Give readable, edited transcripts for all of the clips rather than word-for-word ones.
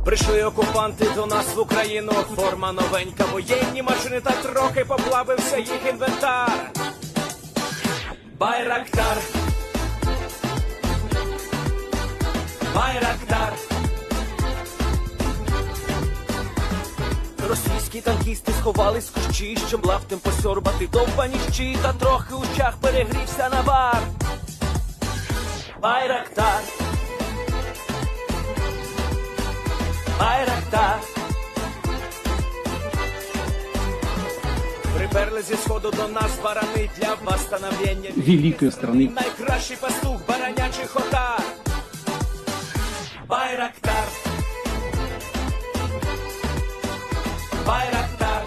Прийшли окупанти до нас в Україну, форма новенька, воєнні машини, та трохи поплавився їх інвентар. Байрактар, Байрактар. Російські танкісти сховались в кущі, щоб лаптем посьорбати довбані щі, та трохи у чах перегрівся навар. Байрактар, Байрактар. Приперли зі сходу до нас барани для восстановлення великої страни. Найкращий пастух баранячих отар. Байрактар, Байрактар.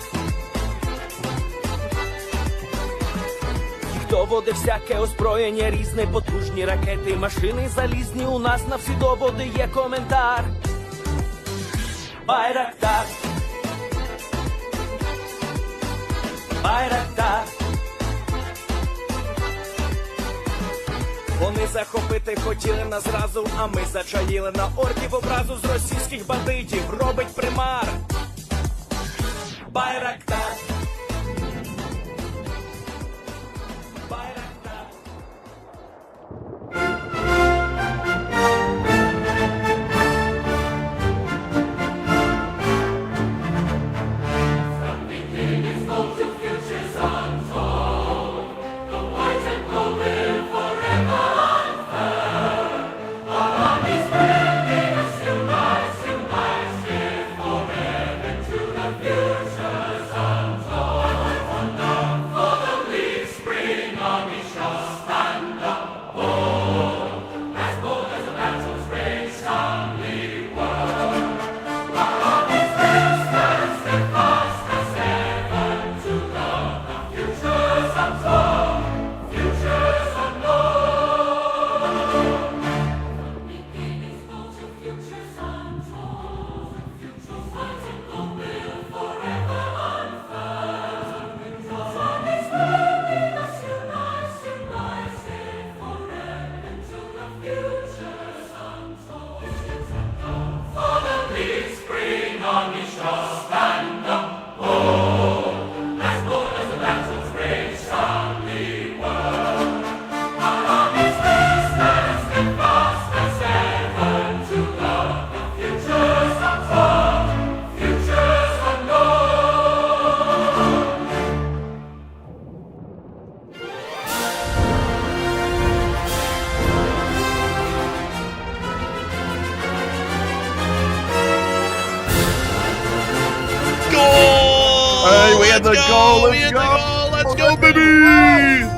Їх доводи всяке озброєння різне, потужні ракети, машини залізні, у нас на всі доводи є коментар. Байрактар, Байрактар. Вони захопити хотіли нас зразу, а ми зачаїли на орків образу з російських бандитів. Робить примар. Байрактар, Байрактар. Future sun. go! We hit the goal! Let's go, baby!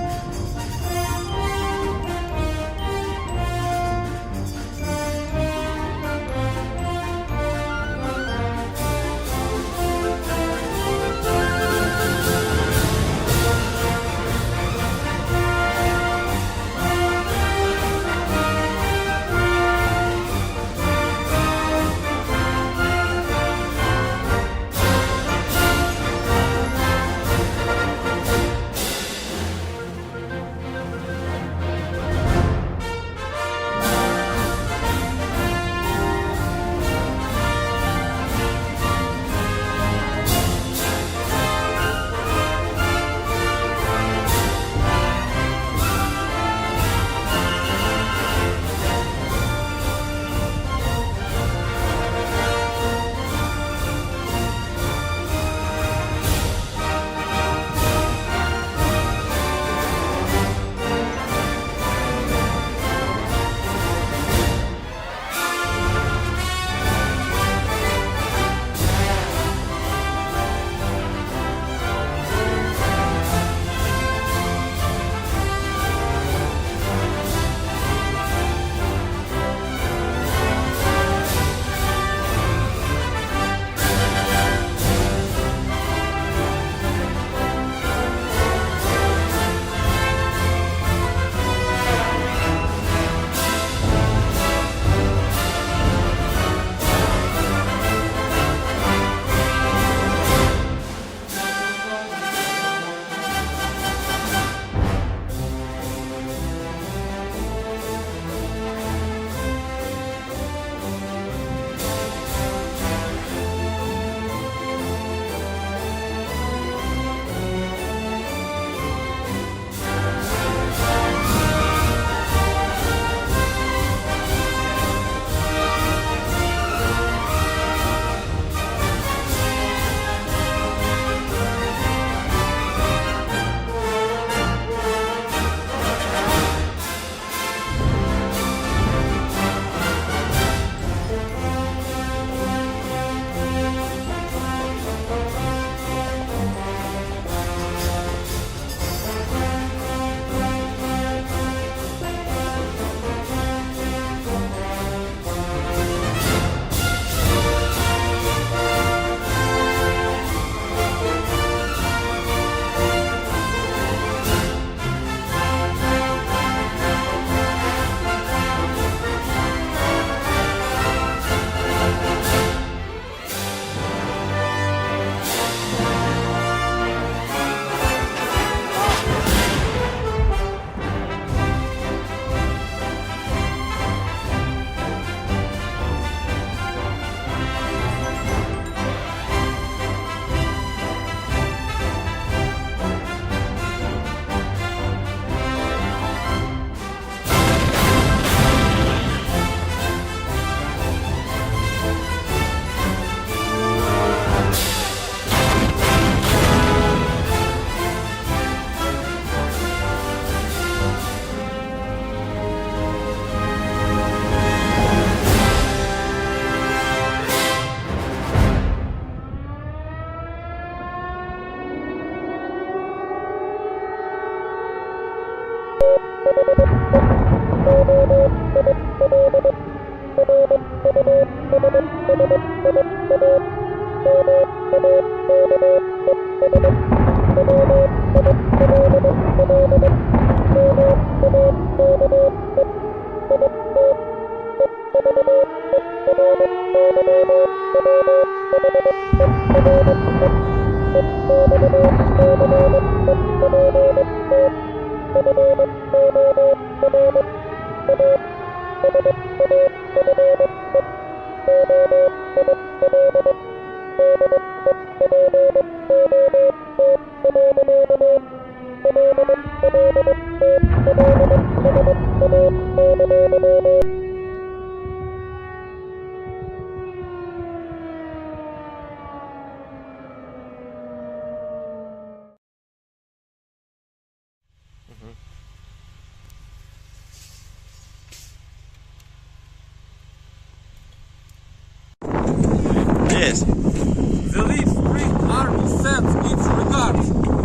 Yes. The Leaf Spring Army sends its regards.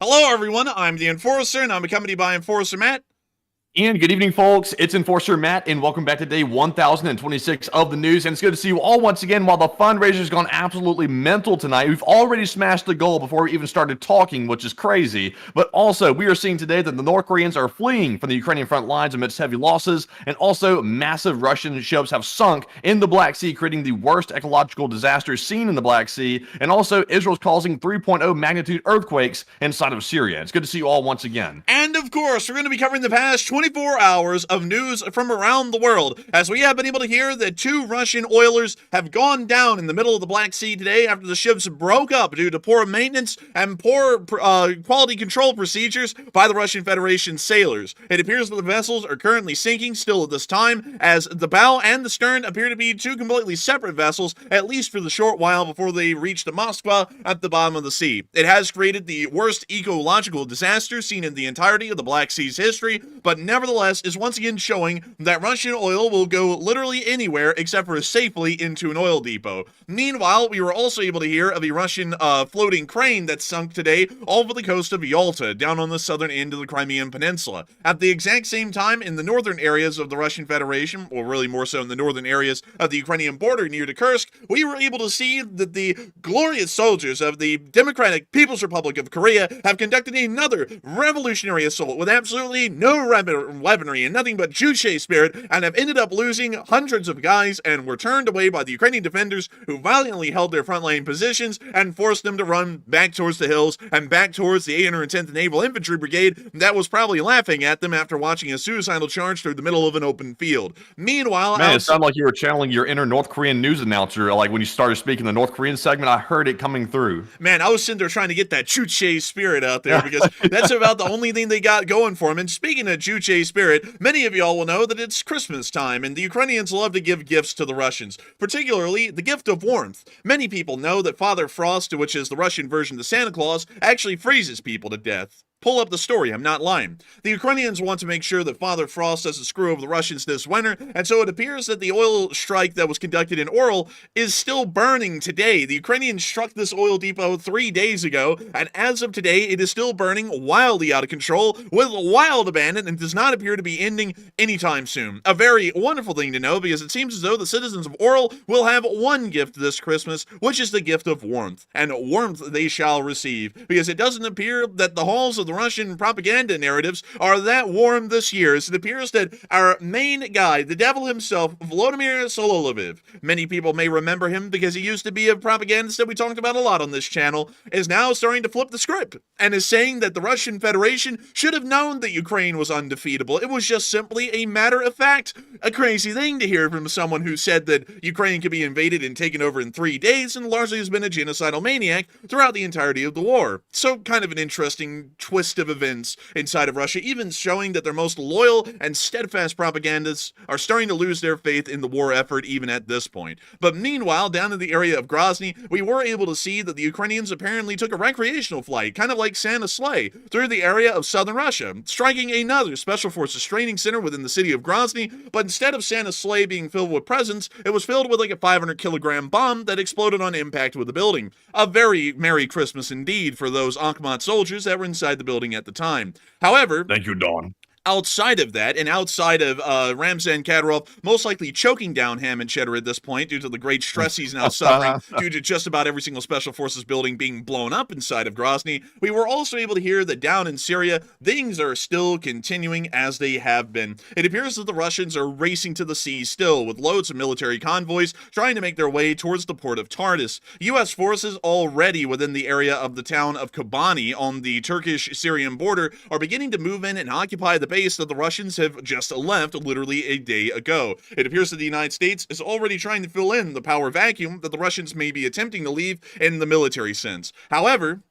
Hello, everyone. I'm the Enforcer, and I'm accompanied by Enforcer Matt. And good evening, folks. It's Enforcer Matt, and welcome back to day 1026 of the news. And it's good to see you all once again. While the fundraiser's gone absolutely mental tonight, we've already smashed the goal before we even started talking, which is crazy. But also, we are seeing today that the North Koreans are fleeing from the Ukrainian front lines amidst heavy losses, and also massive Russian ships have sunk in the Black Sea, creating the worst ecological disaster seen in the Black Sea. And also, Israel's causing 3.0 magnitude earthquakes inside of Syria. It's good to see you all once again. And of course, we're going to be covering the past 24 hours of news from around the world, as we have been able to hear that 2 Russian oilers have gone down in the middle of the Black Sea today after the ships broke up due to poor maintenance and poor quality control procedures by the Russian Federation sailors. It appears that the vessels are currently sinking still at this time, as the bow and the stern appear to be 2 completely separate vessels, at least for the short while before they reach the Moskva at the bottom of the sea. It has created the worst ecological disaster seen in the entirety of the Black Sea's history, but nevertheless is once again showing that Russian oil will go literally anywhere except for safely into an oil depot. Meanwhile, we were also able to hear of a Russian floating crane that sunk today off of the coast of Yalta, down on the southern end of the Crimean Peninsula. At the exact same time, in the northern areas of the Russian Federation, or really more so in the northern areas of the Ukrainian border near to Kursk, we were able to see that the glorious soldiers of the Democratic People's Republic of Korea have conducted another revolutionary assault with absolutely no weaponry and nothing but Juche spirit, and have ended up losing hundreds of guys and were turned away by the Ukrainian defenders, who valiantly held their frontline positions and forced them to run back towards the hills and back towards the 810th Naval Infantry Brigade that was probably laughing at them after watching a suicidal charge through the middle of an open field. Meanwhile, man, it sounded like you were channeling your inner North Korean news announcer. Like when you started speaking the North Korean segment, I heard it coming through. Man, I was sitting there trying to get that Juche spirit out there, because that's about the only thing they got going for them. And speaking of Juche spirit, many of y'all will know that it's Christmas time, and the Ukrainians love to give gifts to the Russians, particularly the gift of warmth. Many people know that Father Frost, which is the Russian version of Santa Claus, actually freezes people to death. Pull up the story, I'm not lying. The Ukrainians want to make sure that Father Frost doesn't screw over the Russians this winter, and so it appears that the oil strike that was conducted in Oryol is still burning today. The Ukrainians struck this oil depot 3 days ago, and as of today, it is still burning wildly out of control with wild abandon, and does not appear to be ending anytime soon. A very wonderful thing to know, because it seems as though the citizens of Oryol will have one gift this Christmas, which is the gift of warmth, and warmth they shall receive, because it doesn't appear that the halls of the Russian propaganda narratives are that warm this year, as it appears that our main guy, the devil himself, Volodymyr Sololoviv, many people may remember him because he used to be a propagandist that we talked about a lot on this channel, is now starting to flip the script and is saying that the Russian Federation should have known that Ukraine was undefeatable. It was just simply a matter of fact. A crazy thing to hear from someone who said that Ukraine could be invaded and taken over in 3 days and largely has been a genocidal maniac throughout the entirety of the war. So kind of an interesting twist of events inside of Russia, even showing that their most loyal and steadfast propagandists are starting to lose their faith in the war effort even at this point. But meanwhile, down in the area of Grozny, we were able to see that the Ukrainians apparently took a recreational flight, kind of like Santa's sleigh, through the area of southern Russia, striking another Special Forces training center within the city of Grozny, but instead of Santa's sleigh being filled with presents, it was filled with like a 500-kilogram bomb that exploded on impact with the building. A very Merry Christmas indeed for those Akhmat soldiers that were inside the building at the time. However, thank you, Dawn. Outside of that, and outside of Ramzan Kadyrov most likely choking down ham and cheddar at this point due to the great stress he's now suffering due to just about every single Special Forces building being blown up inside of Grozny, we were also able to hear that down in Syria, things are still continuing as they have been. It appears that the Russians are racing to the sea still, with loads of military convoys trying to make their way towards the port of Tartus. U.S. forces already within the area of the town of Kobani on the Turkish-Syrian border are beginning to move in and occupy the base that the Russians have just left literally a day ago. It appears that the United States is already trying to fill in the power vacuum that the Russians may be attempting to leave in the military sense. However,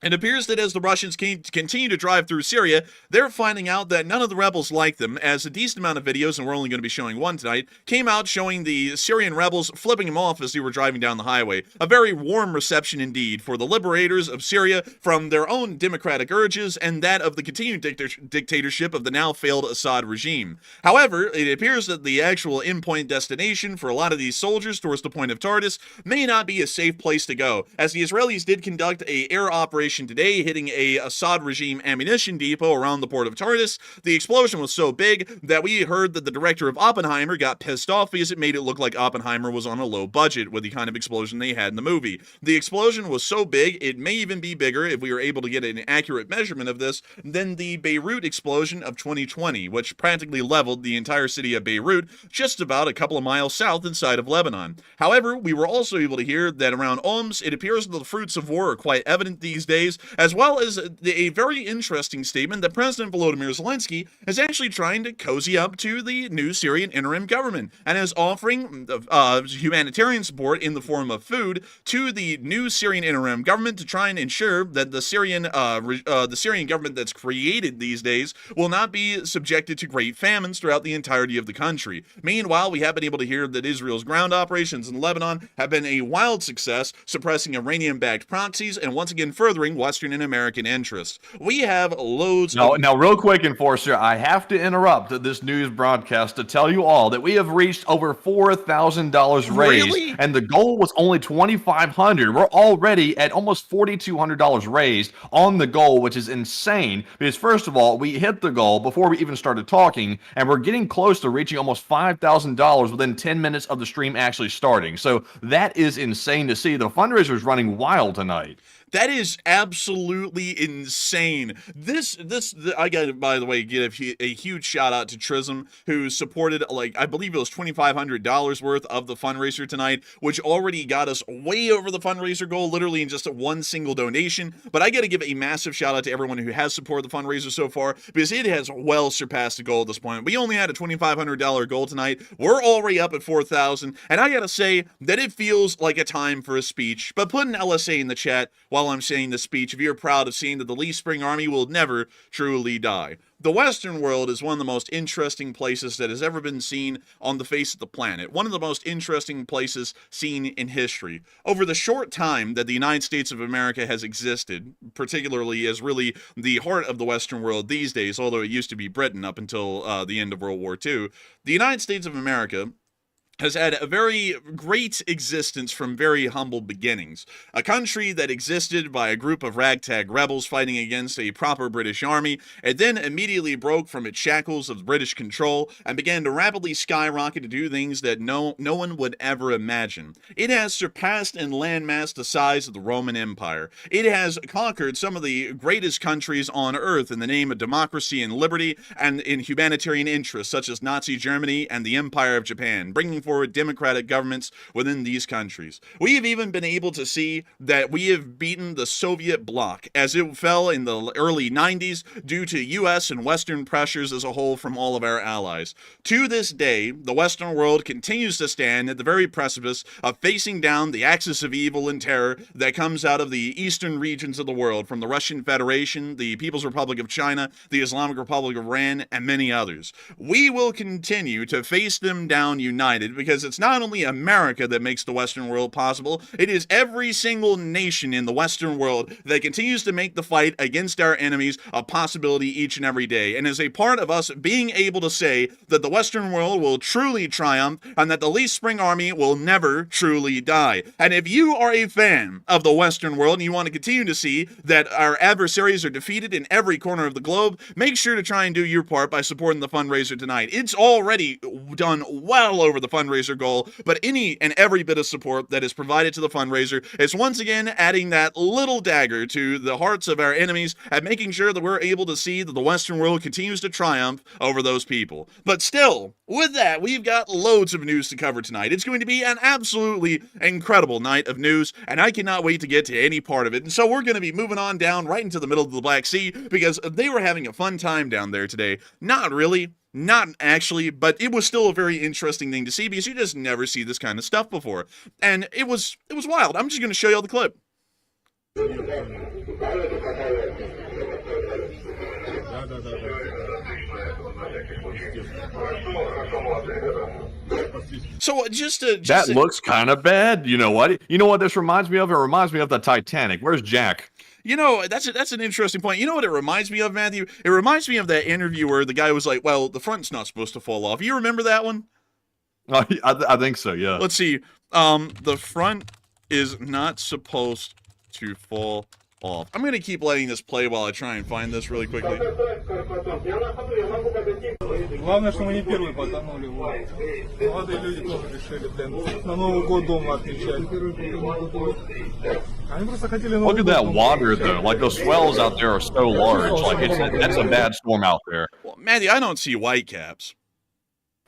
it appears that as the Russians continue to drive through Syria, they're finding out that none of the rebels like them, as a decent amount of videos, and we're only going to be showing one tonight, came out showing the Syrian rebels flipping them off as they were driving down the highway. A very warm reception indeed for the liberators of Syria from their own democratic urges and that of the continued dictatorship of the now failed Assad regime. However, it appears that the actual endpoint destination for a lot of these soldiers towards the point of Tartus may not be a safe place to go, as the Israelis did conduct an air operation ammunition today, hitting a Assad regime ammunition depot around the port of Tartus. The explosion was so big that we heard that the director of Oppenheimer got pissed off because it made it look like Oppenheimer was on a low budget with the kind of explosion they had in the movie. The explosion was so big, it may even be bigger if we were able to get an accurate measurement of this than the Beirut explosion of 2020, which practically leveled the entire city of Beirut just about a couple of miles south inside of Lebanon. However, we were also able to hear that around Homs, it appears that the fruits of war are quite evident these days, as well as a very interesting statement that President Volodymyr Zelensky is actually trying to cozy up to the new Syrian interim government and is offering humanitarian support in the form of food to the new Syrian interim government to try and ensure that the Syrian government that's created these days will not be subjected to great famines throughout the entirety of the country. Meanwhile, we have been able to hear that Israel's ground operations in Lebanon have been a wild success, suppressing Iranian-backed proxies and once again furthering Western and American interests. We have loads of... Now, real quick, Enforcer, I have to interrupt this news broadcast to tell you all that we have reached over $4,000 raised, Really? and the goal was only $2,500. We're already at almost $4,200 raised on the goal, which is insane, because first of all, we hit the goal before we even started talking, and we're getting close to reaching almost $5,000 within 10 minutes of the stream actually starting. So that is insane to see. The fundraiser is running wild tonight. That is absolutely insane. I got to, by the way, give a huge shout out to Trism, who supported, like, I believe it was $2,500 worth of the fundraiser tonight, which already got us way over the fundraiser goal, literally in just one single donation. But I got to give a massive shout out to everyone who has supported the fundraiser so far, because it has well surpassed the goal at this point. We only had a $2,500 goal tonight. We're already up at $4,000, and I got to say that it feels like a time for a speech. But put an LSA in the chat while I'm saying the speech if you're proud of seeing that the Lee Spring Army will never truly die. The Western world is one of the most interesting places that has ever been seen on the face of the planet. One of the most interesting places seen in history. Over the short time that the United States of America has existed, particularly as really the heart of the Western world these days, although it used to be Britain up until the end of World War II, the United States of America has had a very great existence from very humble beginnings. A country that existed by a group of ragtag rebels fighting against a proper British army, and then immediately broke from its shackles of British control and began to rapidly skyrocket to do things that no one would ever imagine. It has surpassed in landmass the size of the Roman Empire. It has conquered some of the greatest countries on earth in the name of democracy and liberty and in humanitarian interests, such as Nazi Germany and the Empire of Japan, bringing forward democratic governments within these countries. We have even been able to see that we have beaten the Soviet bloc as it fell in the early 90s due to US and Western pressures as a whole from all of our allies. To this day, the Western world continues to stand at the very precipice of facing down the axis of evil and terror that comes out of the eastern regions of the world, from the Russian Federation, the People's Republic of China, the Islamic Republic of Iran, and many others. We will continue to face them down united, because it's not only America that makes the Western world possible, it is every single nation in the Western world that continues to make the fight against our enemies a possibility each and every day, and is a part of us being able to say that the Western world will truly triumph and that the Lee Spring Army will never truly die. And if you are a fan of the Western world and you want to continue to see that our adversaries are defeated in every corner of the globe, make sure to try and do your part by supporting the fundraiser tonight. It's already done well over the fundraiser goal, but any and every bit of support that is provided to the fundraiser is once again adding that little dagger to the hearts of our enemies and making sure that we're able to see that the Western world continues to triumph over those people. But still, with that, we've got loads of news to cover tonight. It's going to be an absolutely incredible night of news, and I cannot wait to get to any part of it. And so we're going to be moving on down right into the middle of the Black Sea, because they were having a fun time down there today. Not really. Not actually, but it was still a very interesting thing to see, because you just never see this kind of stuff before. And it was wild. I'm just going to show you all the clip. So that looks kind of bad. You know what? You know what this reminds me of? It reminds me of the Titanic. Where's Jack? You know, that's an interesting point. You know what it reminds me of, Matthew? It reminds me of that interview where the guy was like, well, the front's not supposed to fall off. You remember that one? I think so, yeah. Let's see. The front is not supposed to fall off. I'm going to keep letting this play while I try and find this really quickly. Главное, что мы не первые потонули. Молодые люди тоже решили, блин, на Новый год дома отмечать. Они просто хотели Новый Look at год that дома water, отмечать. though. Like, those swells out there are so large. Like, that's a bad storm out there. Well, Matthew, I don't see whitecaps.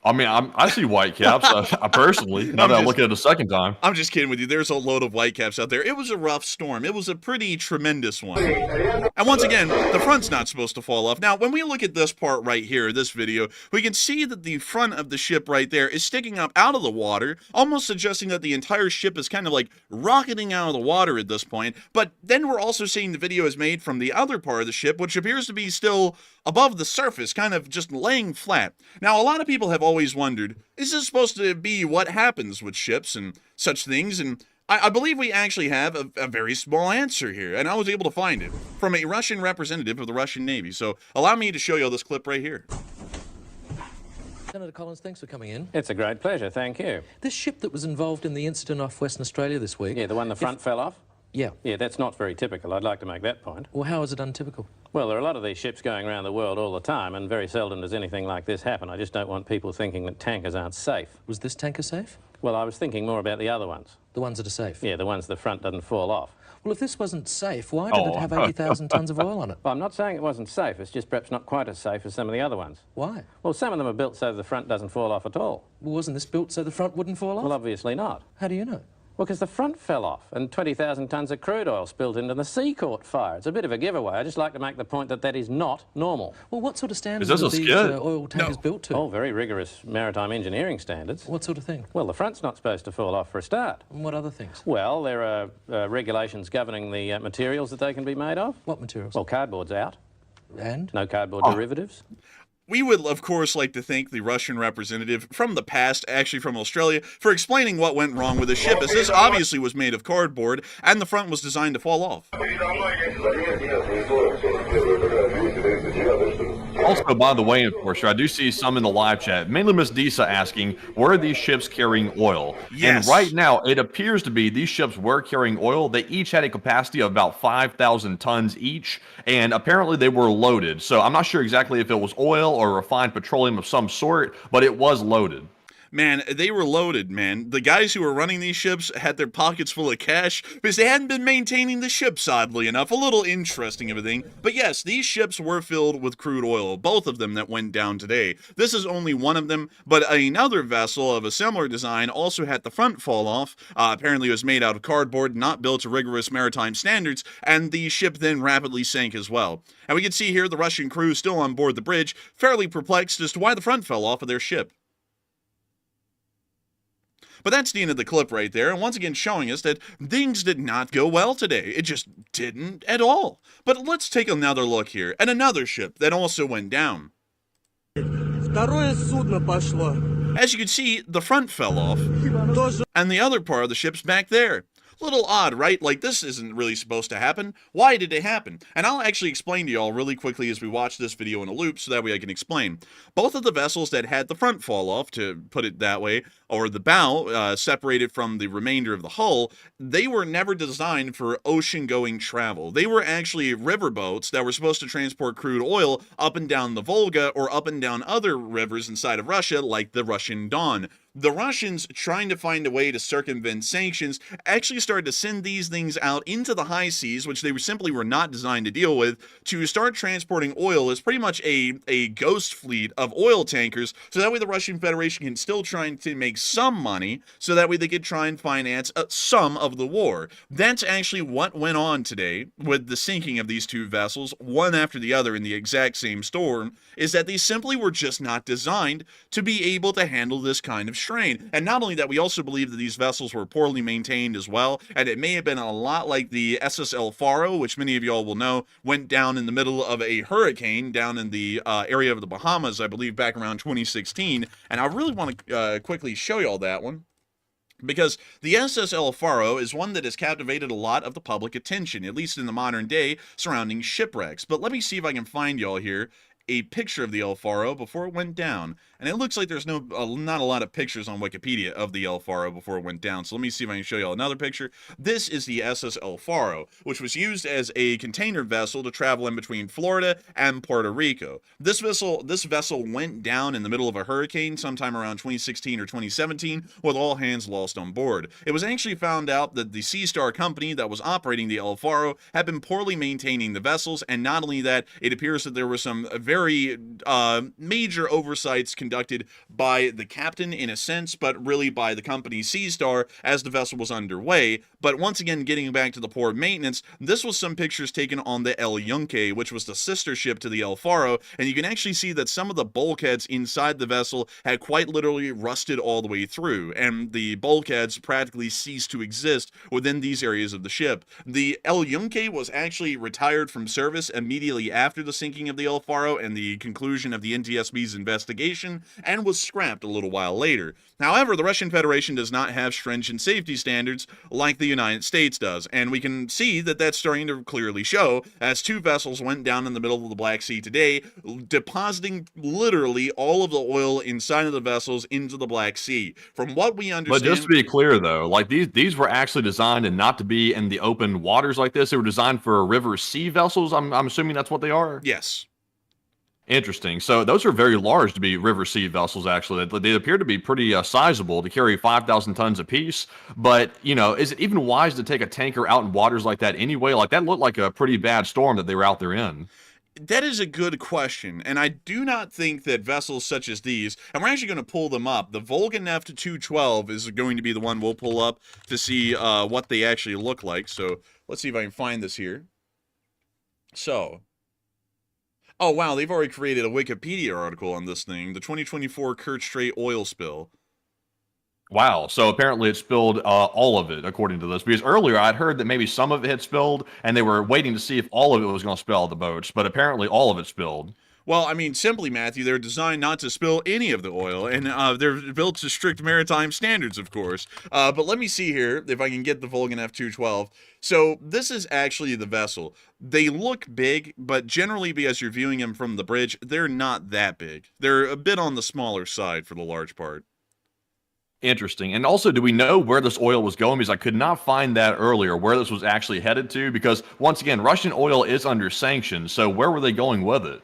I mean, I see whitecaps, personally, now that I look at it a second time. I'm just kidding with you. There's a load of whitecaps out there. It was a rough storm. It was a pretty tremendous one. And once again, the front's not supposed to fall off. Now, when we look at this part right here, this video, we can see that the front of the ship right there is sticking up out of the water, almost suggesting that the entire ship is kind of like rocketing out of the water at this point. But then we're also seeing the video is made from the other part of the ship, which appears to be still above the surface, kind of just laying flat. Now, a lot of people have always wondered, is this supposed to be what happens with ships and such things? And I believe we actually have a very small answer here, and I was able to find it from a Russian representative of the Russian Navy. So allow me to show you all this clip right here. Senator Collins, thanks for coming in. It's a great pleasure, thank you. This ship that was involved in the incident off Western Australia this week... Yeah, the one the front fell off? Yeah. Yeah, that's not very typical. I'd like to make that point. Well, how is it untypical? Well, there are a lot of these ships going around the world all the time, and very seldom does anything like this happen. I just don't want people thinking that tankers aren't safe. Was this tanker safe? Well, I was thinking more about the other ones. The ones that are safe? Yeah, the ones the front doesn't fall off. Well, if this wasn't safe, why did it have 80,000 tonnes of oil on it? Well, I'm not saying it wasn't safe. It's just perhaps not quite as safe as some of the other ones. Why? Well, some of them are built so the front doesn't fall off at all. Well, wasn't this built so the front wouldn't fall off? Well, obviously not. How do you know? Well, because the front fell off and 20,000 tonnes of crude oil spilled into the sea caught fire. It's a bit of a giveaway. I just like to make the point that that is not normal. Well, what sort of standards this are a these skit? oil tankers built to? Oh, very rigorous maritime engineering standards. What sort of thing? Well, the front's not supposed to fall off for a start. And what other things? Well, there are regulations governing the materials that they can be made of. What materials? Well, cardboard's out. And? No cardboard derivatives. We would, of course, like to thank the Russian representative from the past, actually from Australia, for explaining what went wrong with the ship, as this obviously was made of cardboard, and the front was designed to fall off. Also, by the way, Enforcer, I do see some in the live chat, mainly Miss Disa asking, where are these ships carrying oil? Yes. And right now, it appears to be these ships were carrying oil. They each had a capacity of about 5,000 tons each, and apparently they were loaded. So I'm not sure exactly if it was oil or refined petroleum of some sort, but it was loaded. Man, they were loaded, man. The guys who were running these ships had their pockets full of cash because they hadn't been maintaining the ships, oddly enough. A little interesting of a thing. But yes, these ships were filled with crude oil, both of them that went down today. This is only one of them, but another vessel of a similar design also had the front fall off. Apparently it was made out of cardboard, not built to rigorous maritime standards, and the ship then rapidly sank as well. And we can see here the Russian crew still on board the bridge, fairly perplexed as to why the front fell off of their ship. But that's the end of the clip right there, and once again showing us that things did not go well today. It just didn't at all. But let's take another look here at another ship that also went down. Второе судно пошло. As you can see, the front fell off, and the other part of the ship's back there. Little odd, right? Like, this isn't really supposed to happen. Why did it happen? And I'll actually explain to y'all really quickly as we watch this video in a loop, so that way I can explain. Both of the vessels that had the front fall off, to put it that way, or the bow separated from the remainder of the hull, they were never designed for ocean-going travel. They were actually riverboats that were supposed to transport crude oil up and down the Volga or up and down other rivers inside of Russia, like the Russian Don. The Russians, trying to find a way to circumvent sanctions, actually started to send these things out into the high seas, which they simply were not designed to deal with, to start transporting oil as pretty much a ghost fleet of oil tankers, so that way the Russian Federation can still try to make some money, so that way they could try and finance some of the war. That's actually what went on today with the sinking of these two vessels, one after the other in the exact same storm, is that they simply were just not designed to be able to handle this kind of strain. And not only that, we also believe that these vessels were poorly maintained as well, and it may have been a lot like the SSL Faro, which many of y'all will know went down in the middle of a hurricane down in the area of the Bahamas, I believe back around 2016, and I really want to quickly show y'all that one, because the SSL Faro is one that has captivated a lot of the public attention, at least in the modern day, surrounding shipwrecks. But let me see if I can find y'all here a picture of the El Faro before it went down. And it looks like there's not a lot of pictures on Wikipedia of the El Faro before it went down. So let me see if I can show y'all another picture. This is the SS El Faro, which was used as a container vessel to travel in between Florida and Puerto Rico. This vessel went down in the middle of a hurricane sometime around 2016 or 2017, with all hands lost on board. It was actually found out that the Sea Star company that was operating the El Faro had been poorly maintaining the vessels, and not only that, it appears that there were some very major oversights conducted by the captain in a sense, but really by the company Sea Star as the vessel was underway. But once again, getting back to the poor maintenance, this was some pictures taken on the El Yunque, which was the sister ship to the El Faro, and you can actually see that some of the bulkheads inside the vessel had quite literally rusted all the way through, and the bulkheads practically ceased to exist within these areas of the ship. The El Yunque was actually retired from service immediately after the sinking of the El Faro and the conclusion of the NTSB's investigation, and was scrapped a little while later. However, the Russian Federation does not have stringent safety standards like the United States does, and we can see that that's starting to clearly show as two vessels went down in the middle of the Black Sea today, depositing literally all of the oil inside of the vessels into the Black Sea. From what we understand... But just to be clear, though, like these were actually designed and not to be in the open waters like this. They were designed for river sea vessels. I'm assuming that's what they are? Yes. Interesting. So those are very large to be river sea vessels, actually. They appear to be pretty sizable to carry 5,000 tons apiece. But, you know, is it even wise to take a tanker out in waters like that anyway? Like, that looked like a pretty bad storm that they were out there in. That is a good question, and I do not think that vessels such as these, and we're actually going to pull them up. The Volga-Neft 212 is going to be the one we'll pull up to see what they actually look like. So let's see if I can find this here. So... oh, wow, they've already created a Wikipedia article on this thing. The 2024 Kerch Strait oil spill. Wow. So apparently it spilled all of it, according to this. Because earlier I'd heard that maybe some of it had spilled, and they were waiting to see if all of it was going to spill the boats. But apparently all of it spilled. Well, I mean, simply, Matthew, they're designed not to spill any of the oil, and they're built to strict maritime standards, of course. But let me see here, if I can get the Volga-Neft 212. So this is actually the vessel. They look big, but generally, because you're viewing them from the bridge, they're not that big. They're a bit on the smaller side for the large part. Interesting. And also, do we know where this oil was going? Because I could not find that earlier, where this was actually headed to. Because, once again, Russian oil is under sanctions, so where were they going with it?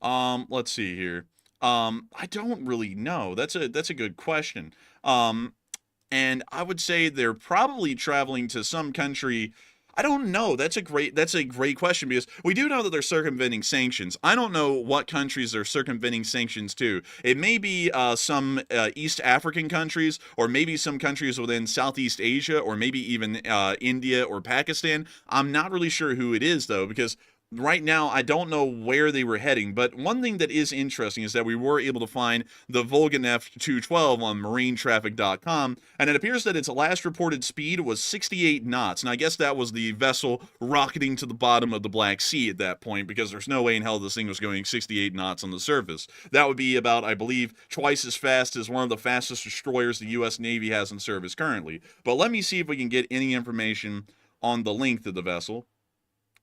Let's see here. I don't really know. That's a good question. And I would say they're probably traveling to some country. I don't know. That's a great question, because we do know that they're circumventing sanctions. I don't know what countries they're circumventing sanctions to. It may be some East African countries, or maybe some countries within Southeast Asia, or maybe even India or Pakistan. I'm not really sure who it is, though, because right now, I don't know where they were heading, but one thing that is interesting is that we were able to find the Volga-Neft 212 on marinetraffic.com, and it appears that its last reported speed was 68 knots, and I guess that was the vessel rocketing to the bottom of the Black Sea at that point, because there's no way in hell this thing was going 68 knots on the surface. That would be about, I believe, twice as fast as one of the fastest destroyers the U.S. Navy has in service currently. But let me see if we can get any information on the length of the vessel.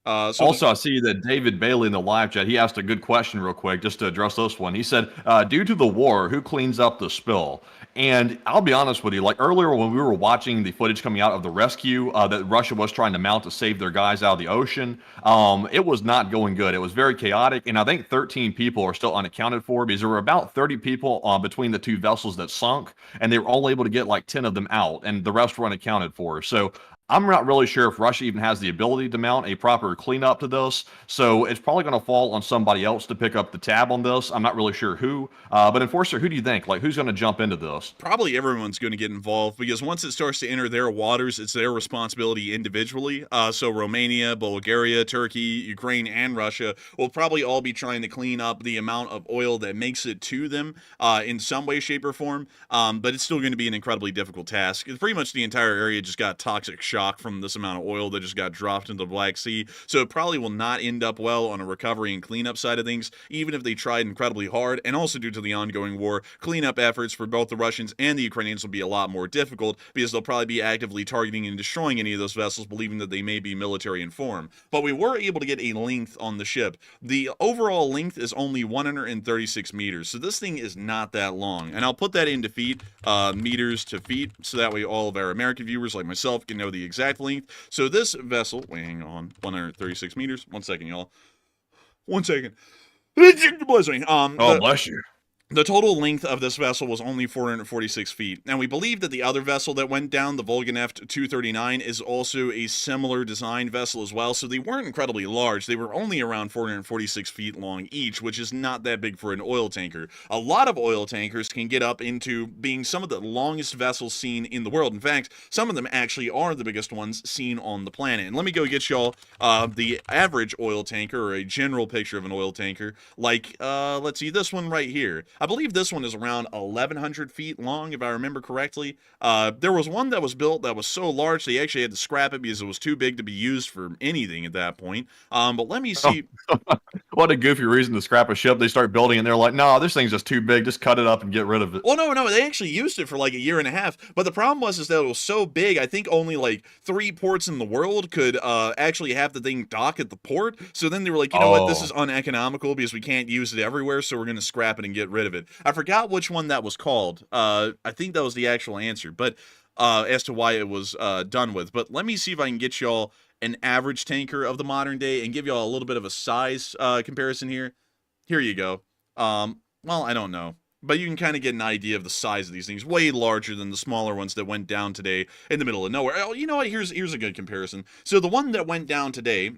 I see that David Bailey in the live chat, he asked a good question real quick, just to address this one. He said, due to the war, who cleans up the spill? And I'll be honest with you, like earlier when we were watching the footage coming out of the rescue that Russia was trying to mount to save their guys out of the ocean, it was not going good. It was very chaotic, and I think 13 people are still unaccounted for, because there were about 30 people between the two vessels that sunk, and they were only able to get like 10 of them out, and the rest were unaccounted for. So I'm not really sure if Russia even has the ability to mount a proper cleanup to this, so it's probably going to fall on somebody else to pick up the tab on this. I'm not really sure who, but Enforcer, who do you think? Like, who's going to jump into this? Probably everyone's going to get involved, because once it starts to enter their waters, it's their responsibility individually. So Romania, Bulgaria, Turkey, Ukraine, and Russia will probably all be trying to clean up the amount of oil that makes it to them in some way, shape, or form, but it's still going to be an incredibly difficult task. Pretty much the entire area just got toxic shock shock from this amount of oil that just got dropped into the Black Sea. So it probably will not end up well on a recovery and cleanup side of things, even if they tried incredibly hard. And also due to the ongoing war, cleanup efforts for both the Russians and the Ukrainians will be a lot more difficult because they'll probably be actively targeting and destroying any of those vessels, believing that they may be military in form. But we were able to get a length on the ship. The overall length is only 136 meters, so this thing is not that long. And I'll put that into feet, meters to feet, so that way all of our American viewers like myself can know the exact length. So this vessel, wait, hang on, 136 meters. 1 second, y'all. 1 second. Bless me. Bless you. The total length of this vessel was only 446 feet, and we believe that the other vessel that went down, the Volganeft 239, is also a similar design vessel as well, so they weren't incredibly large. They were only around 446 feet long each, which is not that big for an oil tanker. A lot of oil tankers can get up into being some of the longest vessels seen in the world. In fact, some of them actually are the biggest ones seen on the planet. And let me go get y'all the average oil tanker, or a general picture of an oil tanker, like, let's see, this one right here. I believe this one is around 1,100 feet long, if I remember correctly. There was one that was built that was so large they actually had to scrap it because it was too big to be used for anything at that point. But let me see. What a goofy reason to scrap a ship. They start building and they're like, no, this thing's just too big. Just cut it up and get rid of it. Well, no, they actually used it for like a year and a half. But the problem was is that it was so big, I think only like 3 ports in the world could actually have the thing dock at the port. So then they were like, you know what, this is uneconomical because we can't use it everywhere, so we're going to scrap it and get rid of it. I forgot which one that was called. I think that was the actual answer, but as to why it was done with. But let me see if I can get y'all an average tanker of the modern day and give y'all a little bit of a size comparison here. Here you go. Well, I don't know, but you can kind of get an idea of the size of these things. Way larger than the smaller ones that went down today in the middle of nowhere. Oh, you know what? Here's a good comparison. So the one that went down today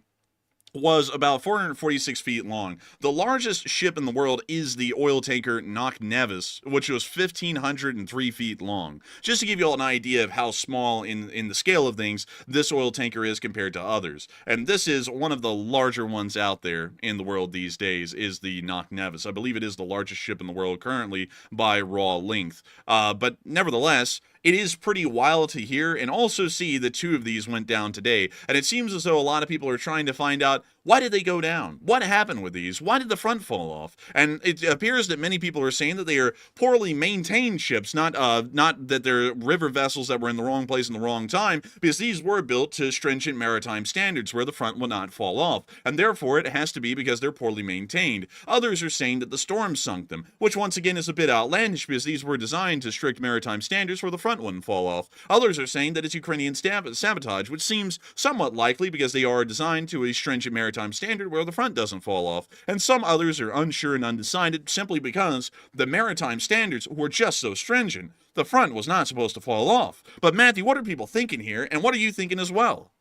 was about 446 feet long. The largest ship in the world is the oil tanker Knock Nevis, which was 1,503 feet long. Just to give you all an idea of how small in the scale of things this oil tanker is compared to others. And this is one of the larger ones out there in the world these days, is the Knock Nevis. I believe it is the largest ship in the world currently by raw length. But nevertheless, it is pretty wild to hear and also see that 2 of these went down today. And it seems as though a lot of people are trying to find out, why did they go down? What happened with these? Why did the front fall off? And it appears that many people are saying that they are poorly maintained ships, not that they're river vessels that were in the wrong place in the wrong time, because these were built to stringent maritime standards where the front will not fall off. And therefore, it has to be because they're poorly maintained. Others are saying that the storm sunk them, which once again is a bit outlandish because these were designed to strict maritime standards where the front wouldn't fall off. Others are saying that it's Ukrainian sabotage, which seems somewhat likely because they are designed to a stringent maritime standard where the front doesn't fall off. And some others are unsure and undecided simply because the maritime standards were just so stringent. The front was not supposed to fall off. But Matthew, what are people thinking here, and what are you thinking as well?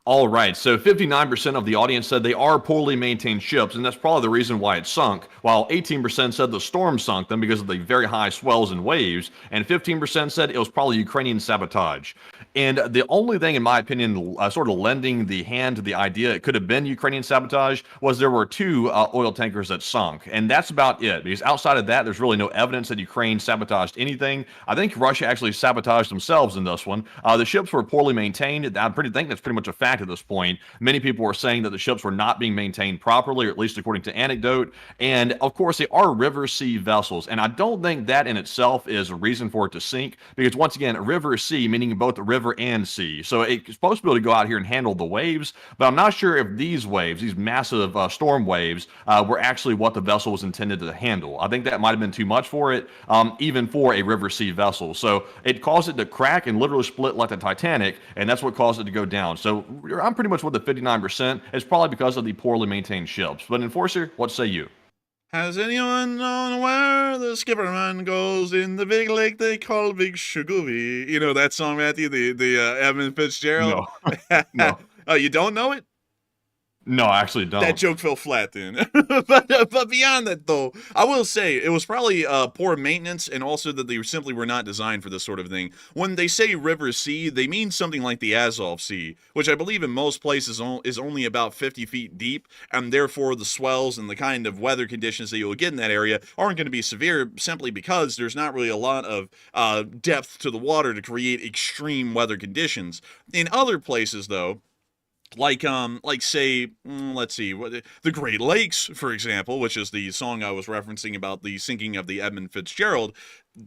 All right, so 59% of the audience said they are poorly maintained ships, and that's probably the reason why it sunk, while 18% said the storm sunk them because of the very high swells and waves, and 15% said it was probably Ukrainian sabotage. And the only thing, in my opinion, sort of lending the hand to the idea it could have been Ukrainian sabotage was there were 2 oil tankers that sunk, and that's about it, because outside of that, there's really no evidence that Ukraine sabotaged anything. I think Russia actually sabotaged themselves in this one. The ships were poorly maintained. I think that's pretty much a fact at this point. Many people were saying that the ships were not being maintained properly, or at least according to anecdote. And of course, they are river sea vessels. And I don't think that in itself is a reason for it to sink, because once again, river sea, meaning both river and sea. So it's supposed to be able to go out here and handle the waves, but I'm not sure if these waves, these massive storm waves, were actually what the vessel was intended to handle. I think that might have been too much for it, even for a river sea vessel. So it caused it to crack and literally split like the Titanic, and that's what caused it to go down. So I'm pretty much with the 59%. It's probably because of the poorly maintained ships. But Enforcer, what say you? Has anyone known where the skipperman goes in the big lake they call Big Sugarby? You know that song, Matthew? The Evan Fitzgerald? No. No. You don't know it? No, I actually don't. That joke fell flat then. but beyond that, though, I will say it was probably poor maintenance, and also that they simply were not designed for this sort of thing. When they say River Sea, they mean something like the Azov Sea, which I believe in most places is only about 50 feet deep, and therefore the swells and the kind of weather conditions that you'll get in that area aren't going to be severe, simply because there's not really a lot of depth to the water to create extreme weather conditions. In other places, though, like say, let's see, the Great Lakes, for example, which is the song I was referencing about the sinking of the Edmund Fitzgerald,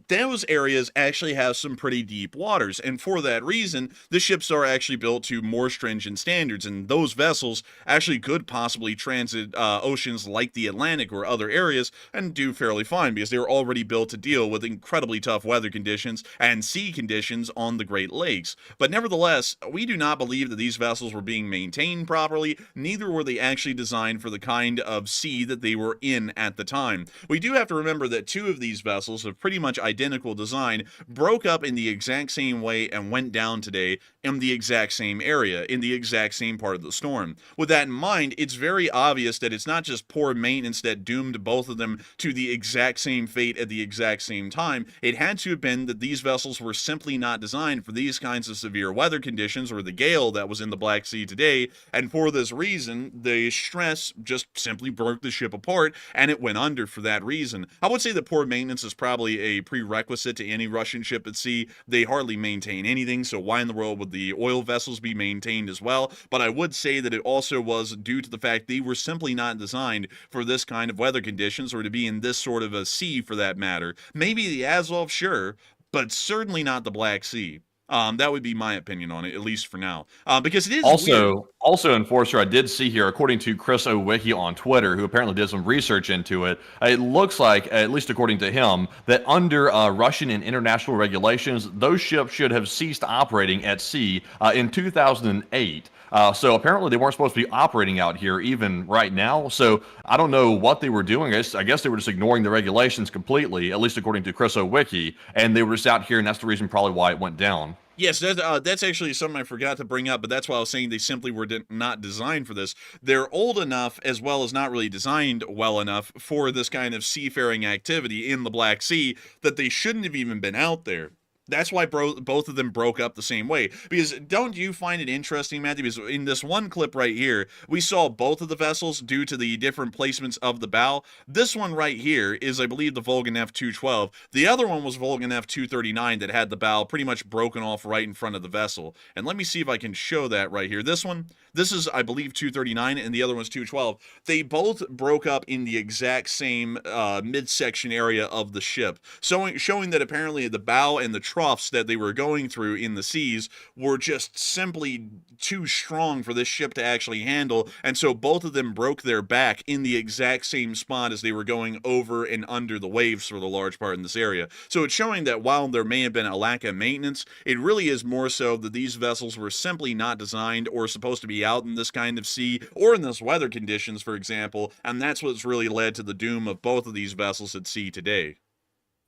those areas actually have some pretty deep waters, and for that reason, the ships are actually built to more stringent standards, and those vessels actually could possibly transit oceans like the Atlantic or other areas and do fairly fine, because they're already built to deal with incredibly tough weather conditions and sea conditions on the Great Lakes. But nevertheless, we do not believe that these vessels were being maintained properly, neither were they actually designed for the kind of sea that they were in at the time. We do have to remember that two of these vessels have pretty much identical design, broke up in the exact same way and went down today in the exact same area, in the exact same part of the storm. With that in mind, it's very obvious that it's not just poor maintenance that doomed both of them to the exact same fate at the exact same time. It had to have been that these vessels were simply not designed for these kinds of severe weather conditions, or the gale that was in the Black Sea today, and for this reason, the stress just simply broke the ship apart, and it went under for that reason. I would say that poor maintenance is probably a prerequisite to any Russian ship at sea. They hardly maintain anything, so why in the world would the oil vessels be maintained as well? But I would say that it also was due to the fact they were simply not designed for this kind of weather conditions, or to be in this sort of a sea for that matter. Maybe the Azov, sure, but certainly not the Black Sea. That would be my opinion on it, at least for now. Because it is weird. Also, Enforcer, I did see here, according to Chris Owicki on Twitter, who apparently did some research into it, it looks like, at least according to him, that under Russian and international regulations, those ships should have ceased operating at sea in 2008. So apparently they weren't supposed to be operating out here even right now. So I don't know what they were doing. I guess they were just ignoring the regulations completely, at least according to Chris Owicki, and they were just out here, and that's the reason probably why it went down. Yes, that's actually something I forgot to bring up, but that's why I was saying they simply were not designed for this. They're old enough, as well as not really designed well enough for this kind of seafaring activity in the Black Sea, that they shouldn't have even been out there. That's why both of them broke up the same way. Because don't you find it interesting, Matthew? Because in this one clip right here, we saw both of the vessels due to the different placements of the bow. This one right here is, I believe, the Volgan F-212. The other one was Volgan F-239 that had the bow pretty much broken off right in front of the vessel. And let me see if I can show that right here. This is, I believe, 239, and the other one's 212. They both broke up in the exact same midsection area of the ship, showing that apparently the bow and the troughs that they were going through in the seas were just simply too strong for this ship to actually handle, and so both of them broke their back in the exact same spot as they were going over and under the waves for the large part in this area. So it's showing that while there may have been a lack of maintenance, it really is more so that these vessels were simply not designed or supposed to be out in this kind of sea or in this weather conditions, for example, and that's what's really led to the doom of both of these vessels at sea today.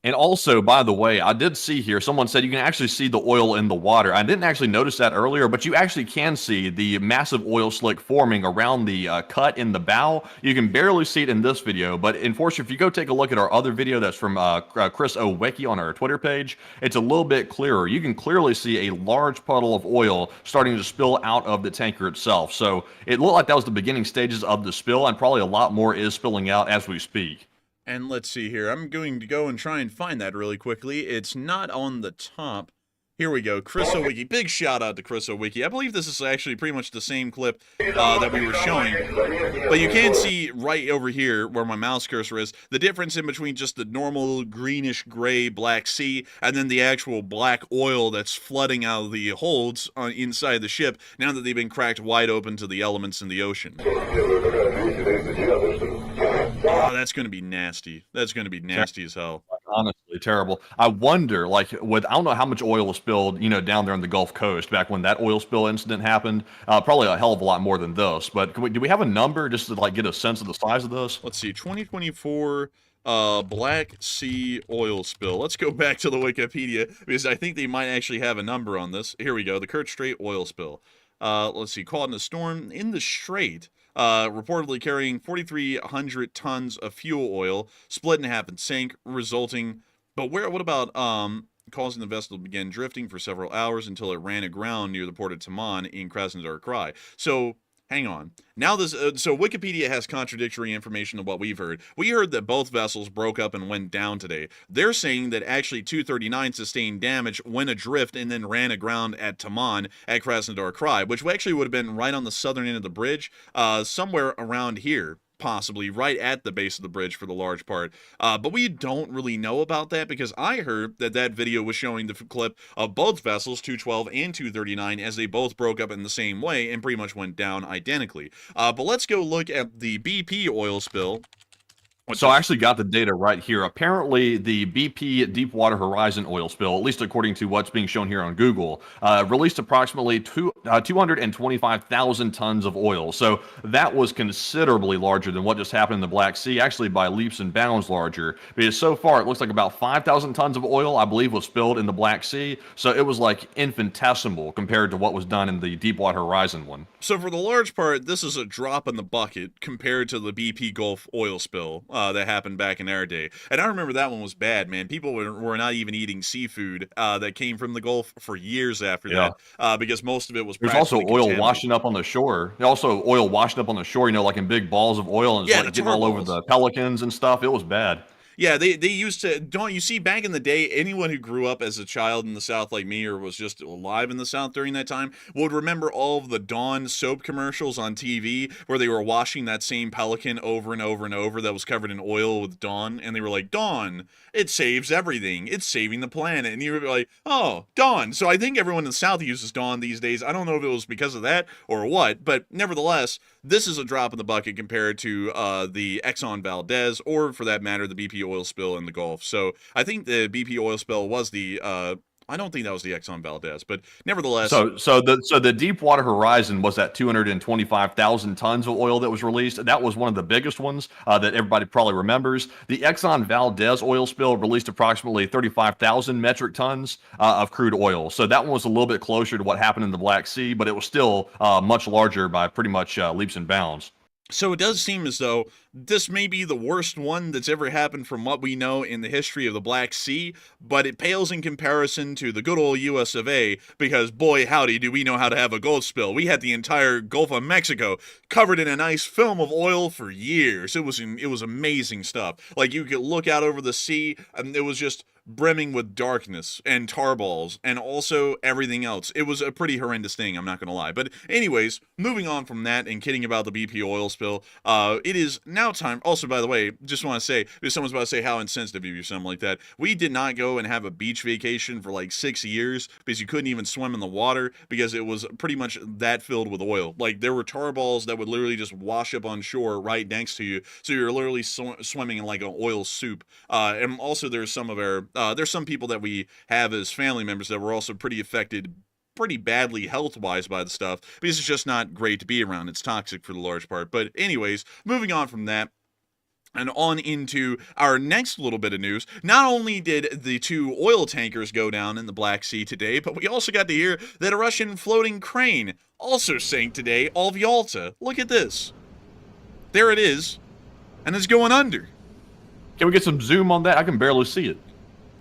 And also, by the way, I did see here, someone said you can actually see the oil in the water. I didn't actually notice that earlier, but you actually can see the massive oil slick forming around the cut in the bow. You can barely see it in this video, but Enforcer, if you go take a look at our other video that's from Chris Owicki on our Twitter page, it's a little bit clearer. You can clearly see a large puddle of oil starting to spill out of the tanker itself. So it looked like that was the beginning stages of the spill, and probably a lot more is spilling out as we speak. And let's see here. I'm going to go and try and find that really quickly. It's not on the top. Here we go. Chris Owicki. Big shout out to Chris Owicki. I believe this is actually pretty much the same clip that we were showing. But you can see right over here where my mouse cursor is, the difference in between just the normal greenish gray Black Sea and then the actual black oil that's flooding out of the holds inside the ship now that they've been cracked wide open to the elements in the ocean. Oh, that's going to be nasty. That's going to be nasty as hell. Honestly, terrible. I wonder, like, I don't know how much oil was spilled, down there on the Gulf Coast back when that oil spill incident happened. Probably a hell of a lot more than this. But do we have a number just to, get a sense of the size of this? Let's see, 2024 Black Sea oil spill. Let's go back to the Wikipedia, because I think they might actually have a number on this. Here we go, the Kerch Strait oil spill. Let's see, caught in a storm in the Strait. reportedly carrying 4,300 tons of fuel oil, split in half and sank, resulting. But what about causing the vessel to begin drifting for several hours until it ran aground near the port of Taman in Krasnodar Krai. So hang on. Now this, so Wikipedia has contradictory information to what we've heard. We heard that both vessels broke up and went down today. They're saying that actually 239 sustained damage, went adrift, and then ran aground at Taman at Krasnodar Krai, which actually would have been right on the southern end of the bridge, somewhere around here. Possibly right at the base of the bridge for the large part. But we don't really know about that because I heard that that video was showing the clip of both vessels, 212 and 239, as they both broke up in the same way and pretty much went down identically. But let's go look at the BP oil spill. So I actually got the data right here. Apparently, the BP Deepwater Horizon oil spill, at least according to what's being shown here on Google, released approximately 225,000 tons of oil. So that was considerably larger than what just happened in the Black Sea, actually by leaps and bounds larger. Because so far, it looks like about 5,000 tons of oil, I believe, was spilled in the Black Sea. So it was like infinitesimal compared to what was done in the Deepwater Horizon one. So for the large part, this is a drop in the bucket compared to the BP Gulf oil spill that happened back in our day. And I remember that one was bad, man. People were not even eating seafood that came from the Gulf for years after that because most of it was There's also oil washing up on the shore. Also oil washing up on the shore, you know, like in big balls of oil, and it's like getting all over the pelicans and stuff. It was bad. Yeah, they used to, don't you see, back in the day, anyone who grew up as a child in the South like me or was just alive in the South during that time would remember all of the Dawn soap commercials on TV where they were washing that same pelican over and over and over that was covered in oil with Dawn, and they were like, Dawn, it saves everything. It's saving the planet. And you were like, oh, Dawn. So I think everyone in the South uses Dawn these days. I don't know if it was because of that or what, but nevertheless, this is a drop in the bucket compared to the Exxon Valdez, or for that matter, the BP oil spill in the Gulf. So I think the BP oil spill was the I don't think that was the Exxon Valdez, but nevertheless. So the Deepwater Horizon was at 225,000 tons of oil that was released. That was one of the biggest ones that everybody probably remembers. The Exxon Valdez oil spill released approximately 35,000 metric tons of crude oil. So that one was a little bit closer to what happened in the Black Sea, but it was still much larger by pretty much leaps and bounds. So it does seem as though this may be the worst one that's ever happened from what we know in the history of the Black Sea, but it pales in comparison to the good old US of A, because boy howdy do we know how to have a gold spill. We had the entire Gulf of Mexico covered in a nice film of oil for years. It was amazing stuff. Like, you could look out over the sea and it was just brimming with darkness and tar balls and also everything else. It was a pretty horrendous thing, I'm not gonna lie. But anyways, moving on from that and kidding about the BP oil spill, it is now time. Also, by the way, just want to say, because someone's about to say how insensitive you or something like that, we did not go and have a beach vacation for like 6 years because you couldn't even swim in the water because it was pretty much that filled with oil. Like, there were tar balls that would literally just wash up on shore right next to you, so you're literally swimming in like an oil soup. And also there's some of our there's some people that we have as family members that were also pretty affected pretty badly health-wise by the stuff, because it's just not great to be around. It's toxic for the large part. But anyways, moving on from that, and on into our next little bit of news. Not only did the 2 oil tankers go down in the Black Sea today, but we also got to hear that a Russian floating crane also sank today off Yalta. Look at this. There it is, and it's going under. Can we get some zoom on that? I can barely see it.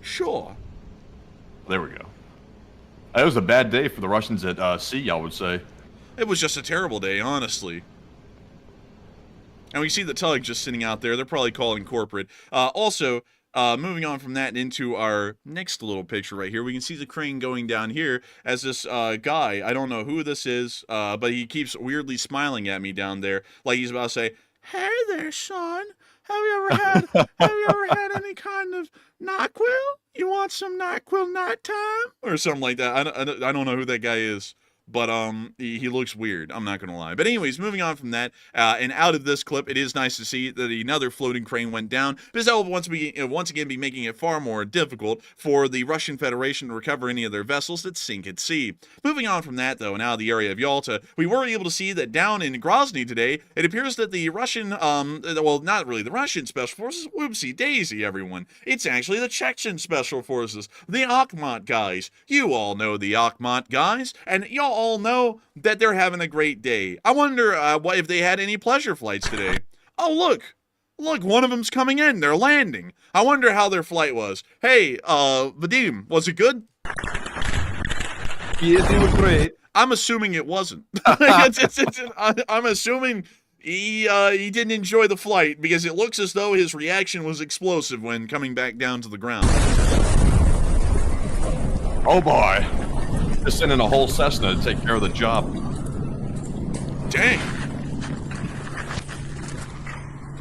Sure. There we go. It was a bad day for the Russians at sea, I would say. It was just a terrible day, honestly. And we see the tug just sitting out there. They're probably calling corporate. Also, moving on from that into our next little picture right here, we can see the crane going down here as this guy, I don't know who this is, but he keeps weirdly smiling at me down there, like he's about to say, "Hey there, son. Have you ever had any kind of NyQuil? You want some NyQuil nighttime?" Or something like that. I don't know who that guy is. But he looks weird, I'm not gonna lie. But anyways, moving on from that, and out of this clip, it is nice to see that another floating crane went down, because that will once again be making it far more difficult for the Russian Federation to recover any of their vessels that sink at sea. Moving on from that, though, and out of the area of Yalta, we were able to see that down in Grozny today, it appears that the Russian, well, not really the Russian Special Forces, whoopsie daisy, everyone. It's actually the Chechen Special Forces, the Akhmat guys. You all know the Akhmat guys, and y'all all know that they're having a great day. I wonder what if they had any pleasure flights today. Oh, look, one of them's coming in. They're landing. I wonder how their flight was. Hey, Vadim, was it good? Yes, it was great. I'm assuming it wasn't. I'm assuming he didn't enjoy the flight because it looks as though his reaction was explosive when coming back down to the ground. Oh boy. Just sending a whole Cessna to take care of the job. Dang.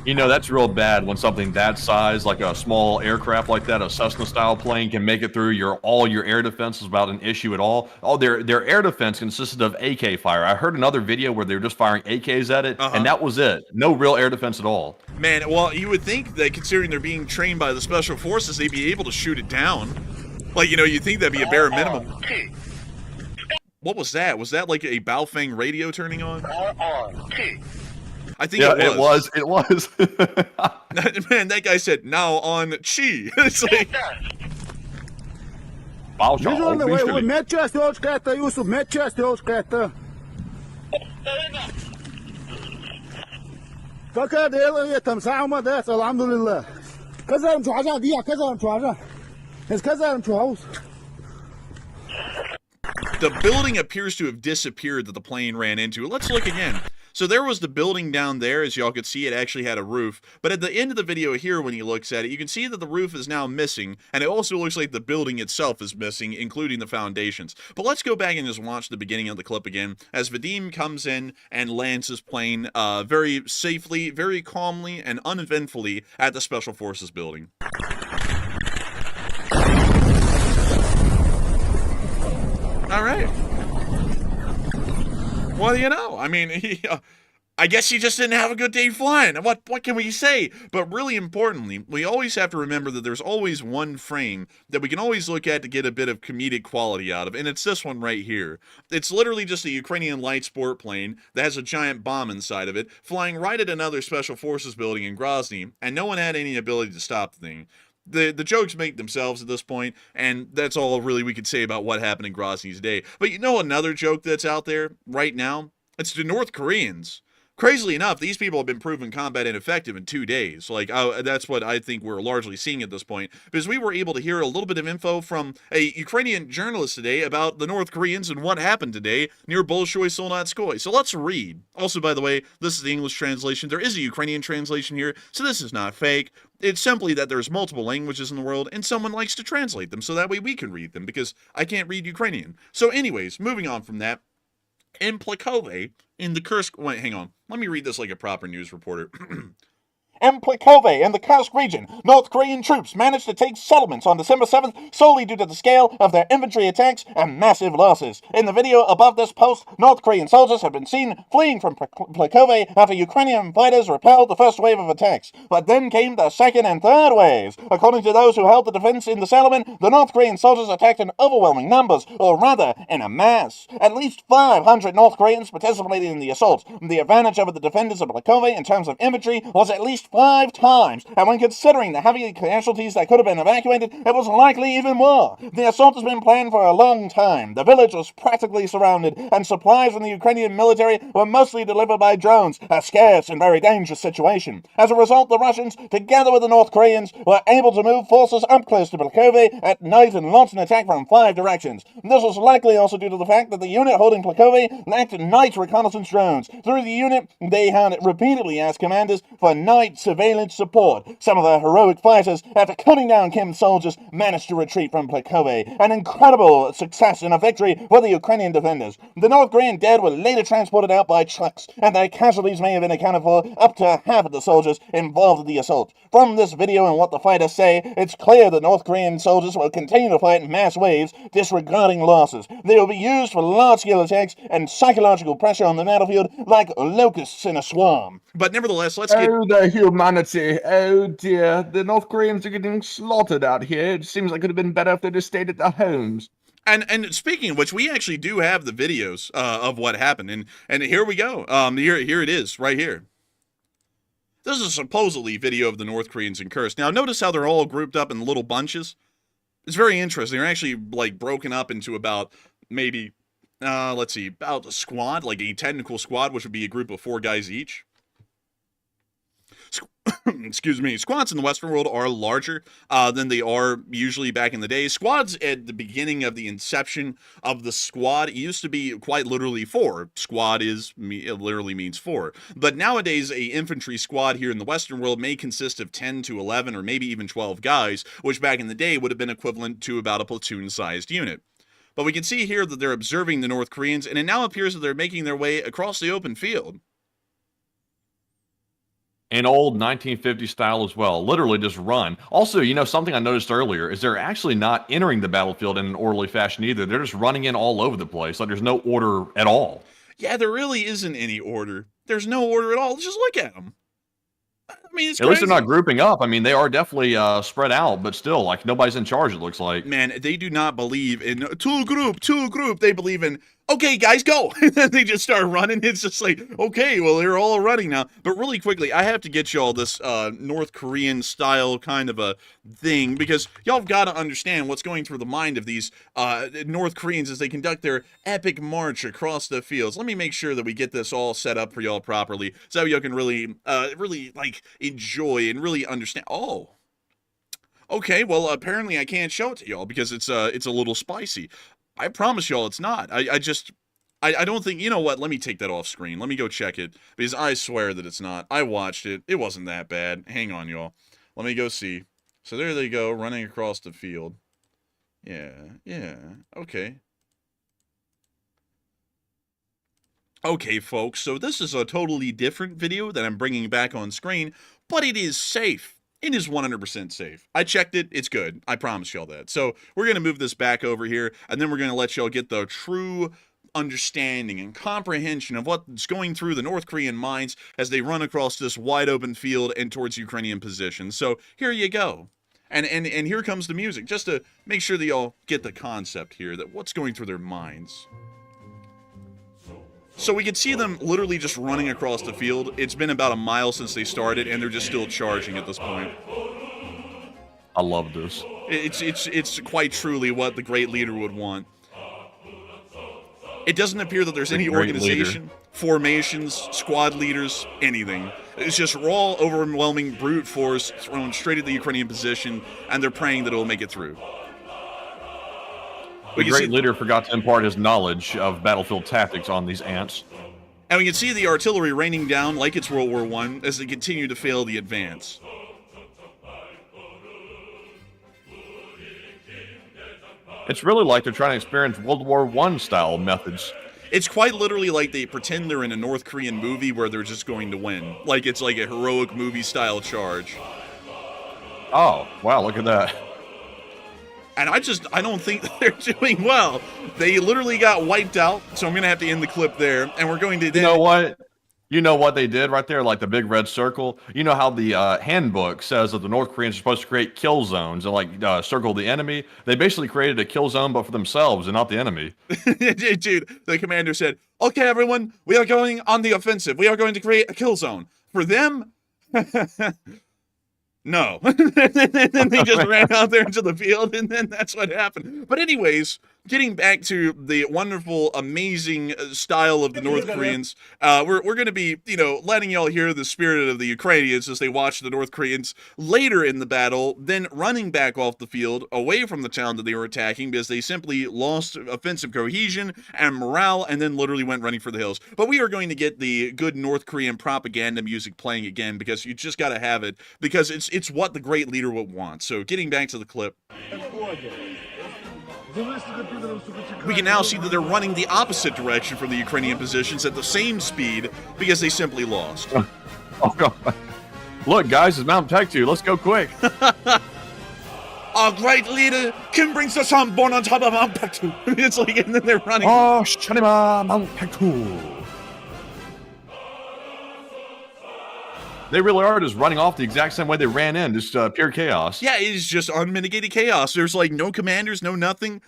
You know, that's real bad when something that size, like a small aircraft like that, a Cessna-style plane, can make it through all your air defense without an issue at all. Oh, their air defense consisted of AK fire. I heard another video where they were just firing AKs at it, and that was it. No real air defense at all. Man, well, you would think that considering they're being trained by the Special Forces, they'd be able to shoot it down. Like, you know, you'd think that'd be a bare minimum. What was that? Was that like a Baofeng radio turning on? I think it was. It was. Man, that guy said, now on Chi. It's like... Медчасть, девочка, это, Юсуф, медчасть, девочка, это. Какая дело, там, сама, да, алхамдулилlah. Казарм чуажа, дия, казарм чуажа. It's казарм чуаус. The building appears to have disappeared that the plane ran into. Let's look again. So there was the building down there, as y'all could see, it actually had a roof. But at the end of the video here, when he looks at it, you can see that the roof is now missing, and it also looks like the building itself is missing, including the foundations. But let's go back and just watch the beginning of the clip again, as Vadim comes in and lands his plane very safely, very calmly, and uneventfully at the Special Forces building. All right. Well, you know, I mean, I guess he just didn't have a good day flying. What can we say? But really importantly, we always have to remember that there's always one frame that we can always look at to get a bit of comedic quality out of, and it's this one right here. It's literally just a Ukrainian light sport plane that has a giant bomb inside of it, flying right at another Special Forces building in Grozny, and no one had any ability to stop the thing. The jokes make themselves at this point, and that's all really we could say about what happened in Grozny's day. But you know another joke that's out there right now? It's the North Koreans. Crazily enough, these people have been proven combat ineffective in 2 days. Like, that's what I think we're largely seeing at this point. Because we were able to hear a little bit of info from a Ukrainian journalist today about the North Koreans and what happened today near Bolshoi Solnatskoy. So let's read. Also, by the way, this is the English translation. There is a Ukrainian translation here, so this is not fake. It's simply that there's multiple languages in the world, and someone likes to translate them, so that way we can read them, because I can't read Ukrainian. So anyways, moving on from that, in Plakove, in the Kursk... Wait, hang on. Let me read this like a proper news reporter. In Plakove, in the Kursk region, North Korean troops managed to take settlements on December 7th solely due to the scale of their infantry attacks and massive losses. In the video above this post, North Korean soldiers have been seen fleeing from Plakove after Ukrainian fighters repelled the first wave of attacks. But then came the second and third waves. According to those who held the defense in the settlement, the North Korean soldiers attacked in overwhelming numbers, or rather, in a mass. At least 500 North Koreans participated in the assault. The advantage over the defenders of Plakove in terms of infantry was at least 5 times, and when considering the heavy casualties that could have been evacuated, it was likely even more. The assault has been planned for a long time. The village was practically surrounded, and supplies from the Ukrainian military were mostly delivered by drones, a scarce and very dangerous situation. As a result, the Russians, together with the North Koreans, were able to move forces up close to Plakove at night and launch an attack from 5 directions. This was likely also due to the fact that the unit holding Plakove lacked night reconnaissance drones. Through the unit, they had repeatedly asked commanders for night surveillance support. Some of the heroic fighters, after cutting down Kim's soldiers, managed to retreat from Plakove. An incredible success and a victory for the Ukrainian defenders. The North Korean dead were later transported out by trucks, and their casualties may have been accounted for up to half of the soldiers involved in the assault. From this video and what the fighters say, it's clear that North Korean soldiers will continue to fight in mass waves, disregarding losses. They will be used for large-scale attacks and psychological pressure on the battlefield like locusts in a swarm. But nevertheless, let's get... Oh, the humanity. Oh, dear. The North Koreans are getting slaughtered out here. It seems like it would have been better if they just stayed at their homes. And speaking of which, we actually do have the videos of what happened. And here we go. Here it is, right here. This is supposedly video of the North Koreans in Kursk. Now, notice how they're all grouped up in little bunches. It's very interesting. They're actually, like, broken up into about maybe let's see, about a squad, like a technical squad, which would be a group of 4 guys each. Excuse me. Squads in the Western world are larger than they are usually back in the day. Squads at the beginning of the inception of the squad used to be quite literally 4. Squad it literally means 4. But nowadays, a infantry squad here in the Western world may consist of 10 to 11 or maybe even 12 guys, which back in the day would have been equivalent to about a platoon-sized unit. But we can see here that they're observing the North Koreans, and it now appears that they're making their way across the open field. An old 1950 style as well. Literally just run. Also, something I noticed earlier is they're actually not entering the battlefield in an orderly fashion either. They're just running in all over the place. Like there's no order at all. Yeah, there really isn't any order. There's no order at all. Just look at them. I mean, it's At least they're not grouping up. I mean, they are definitely spread out, but still, like, nobody's in charge, it looks like. Man, they do not believe in two group. They believe in, okay, guys, go. And then they just start running. It's just like, okay, well, they're all running now. But really quickly, I have to get y'all this North Korean style kind of a thing, because y'all have got to understand what's going through the mind of these North Koreans as they conduct their epic march across the fields. Let me make sure that we get this all set up for y'all properly, so y'all can really, like, enjoy and really understand. Oh. Okay, well, apparently I can't show it to y'all because it's a little spicy. I promise y'all it's not. I don't think, you know what, let me take that off screen. Let me go check it, because I swear that it's not. I watched it. It wasn't that bad. Hang on, y'all. Let me go see. So there they go, running across the field. Yeah, okay. Okay, folks, so this is a totally different video that I'm bringing back on screen, but it is safe. It is 100% safe. I checked it. It's good. I promise y'all that. So we're going to move this back over here, and then we're going to let y'all get the true understanding and comprehension of what's going through the North Korean minds as they run across this wide open field and towards Ukrainian positions. So here you go. And here comes the music, just to make sure that y'all get the concept here, that what's going through their minds. So we can see them literally just running across the field. It's been about a mile since they started, and they're just still charging at this point. I love this. It's quite truly what the great leader would want. It doesn't appear that there's any organization, formations, squad leaders, anything. It's just raw, overwhelming brute force thrown straight at the Ukrainian position, and they're praying that it'll make it through. The great leader forgot to impart his knowledge of battlefield tactics on these ants. And we can see the artillery raining down like it's World War I as they continue to fail the advance. It's really like they're trying to experience World War I style methods. It's quite literally like they pretend they're in a North Korean movie where they're just going to win. Like it's like a heroic movie style charge. Oh, wow, look at that. And I don't think that they're doing well. They literally got wiped out, so I'm going to have to end the clip there. And we're going to... You know what? You know what they did right there? Like the big red circle? You know how the handbook says that the North Koreans are supposed to create kill zones and like circle the enemy? They basically created a kill zone, but for themselves and not the enemy. Dude, the commander said, okay, everyone, we are going on the offensive. We are going to create a kill zone. For them... No. Then they just ran out there into the field, and then that's what happened. But anyways, getting back to the wonderful, amazing style of the North Koreans, we're going to be, letting y'all hear the spirit of the Ukrainians as they watch the North Koreans later in the battle, then running back off the field, away from the town that they were attacking, because they simply lost offensive cohesion and morale, and then literally went running for the hills. But we are going to get the good North Korean propaganda music playing again, because you just got to have it, because it's what the great leader would want. So getting back to the clip, we can now see that they're running the opposite direction from the Ukrainian positions at the same speed because they simply lost. Oh, God. Look, guys, it's Mount Pektu. Let's go quick. Our great leader, Kim brings the sun born on top of Mount Pektu. It's like, and then they're running. Oh, Shanima, Mount Pektu. They really are just running off the exact same way they ran in, just pure chaos. Yeah, it is just unmitigated chaos. There's like no commanders, no nothing.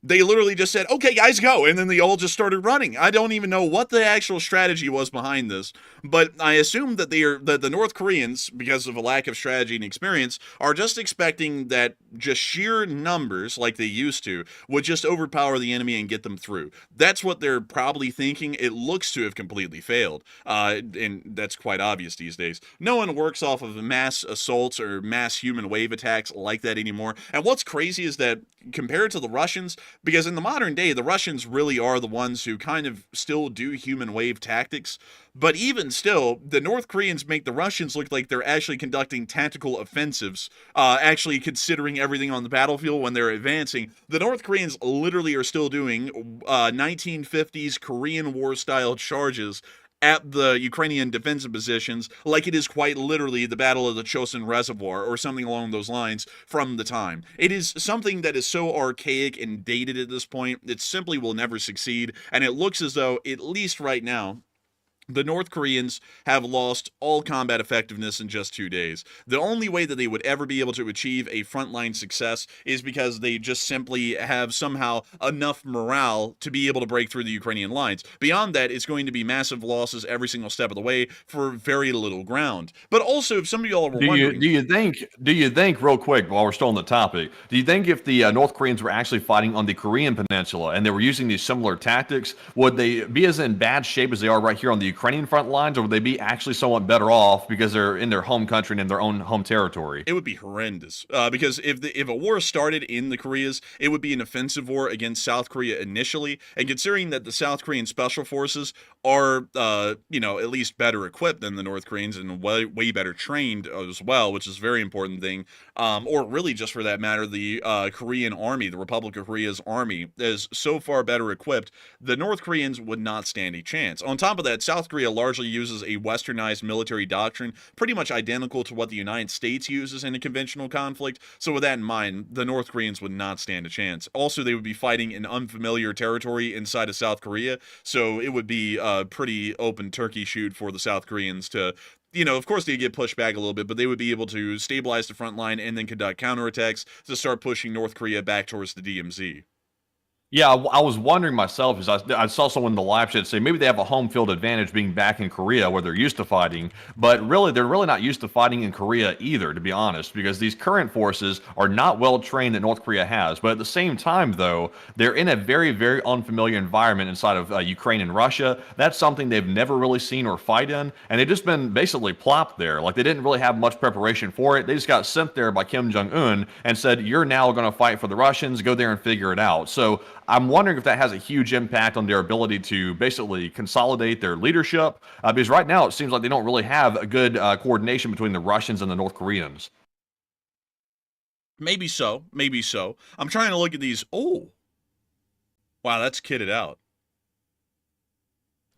They literally just said, okay, guys, go. And then they all just started running. I don't even know what the actual strategy was behind this, but I assume that that the North Koreans, because of a lack of strategy and experience, are just expecting that just sheer numbers, like they used to, would just overpower the enemy and get them through. That's what they're probably thinking. It looks to have completely failed. And that's quite obvious these days. No one works off of mass assaults or mass human wave attacks like that anymore. And what's crazy is that compared to the Russians, because in the modern day, the Russians really are the ones who kind of still do human wave tactics. But even still, the North Koreans make the Russians look like they're actually conducting tactical offensives, actually considering everything on the battlefield when they're advancing. The North Koreans literally are still doing 1950s Korean War-style charges at the Ukrainian defensive positions, like it is quite literally the Battle of the Chosin Reservoir or something along those lines from the time. It is something that is so archaic and dated at this point, it simply will never succeed, and it looks as though, at least right now, the North Koreans have lost all combat effectiveness in just 2 days. The only way that they would ever be able to achieve a frontline success is because they just simply have somehow enough morale to be able to break through the Ukrainian lines. Beyond that, it's going to be massive losses every single step of the way for very little ground. But also, if some of y'all were wondering... Do you think, real quick, while we're still on the topic, do you think if the North Koreans were actually fighting on the Korean Peninsula and they were using these similar tactics, would they be as in bad shape as they are right here on the Ukrainian front lines, or would they be actually somewhat better off because they're in their home country and in their own home territory? It would be horrendous, because if a war started in the Koreas, it would be an offensive war against South Korea initially, and considering that the South Korean special forces are, at least better equipped than the North Koreans and way better trained as well, which is a very important thing, or really just for that matter, the Korean army, the Republic of Korea's army, is so far better equipped, the North Koreans would not stand a chance. On top of that, South Korea largely uses a westernized military doctrine, pretty much identical to what the United States uses in a conventional conflict, so with that in mind, the North Koreans would not stand a chance. Also, they would be fighting in unfamiliar territory inside of South Korea, so it would be a pretty open turkey shoot for the South Koreans to... of course they get pushed back a little bit, but they would be able to stabilize the front line and then conduct counterattacks to start pushing North Korea back towards the DMZ. Yeah, I was wondering myself, as I saw someone in the live chat say maybe they have a home field advantage being back in Korea where they're used to fighting, but really they're really not used to fighting in Korea either, to be honest, because these current forces are not well trained that North Korea has. But at the same time, though, they're in a very, very unfamiliar environment inside of Ukraine and Russia. That's something they've never really seen or fight in, and they've just been basically plopped there. Like, they didn't really have much preparation for it. They just got sent there by Kim Jong-un and said, you're now going to fight for the Russians, go there and figure it out. So I'm wondering if that has a huge impact on their ability to basically consolidate their leadership, because right now it seems like they don't really have a good coordination between the Russians and the North Koreans. Maybe so. Maybe so. I'm trying to look at these. Oh. Wow, that's kitted out.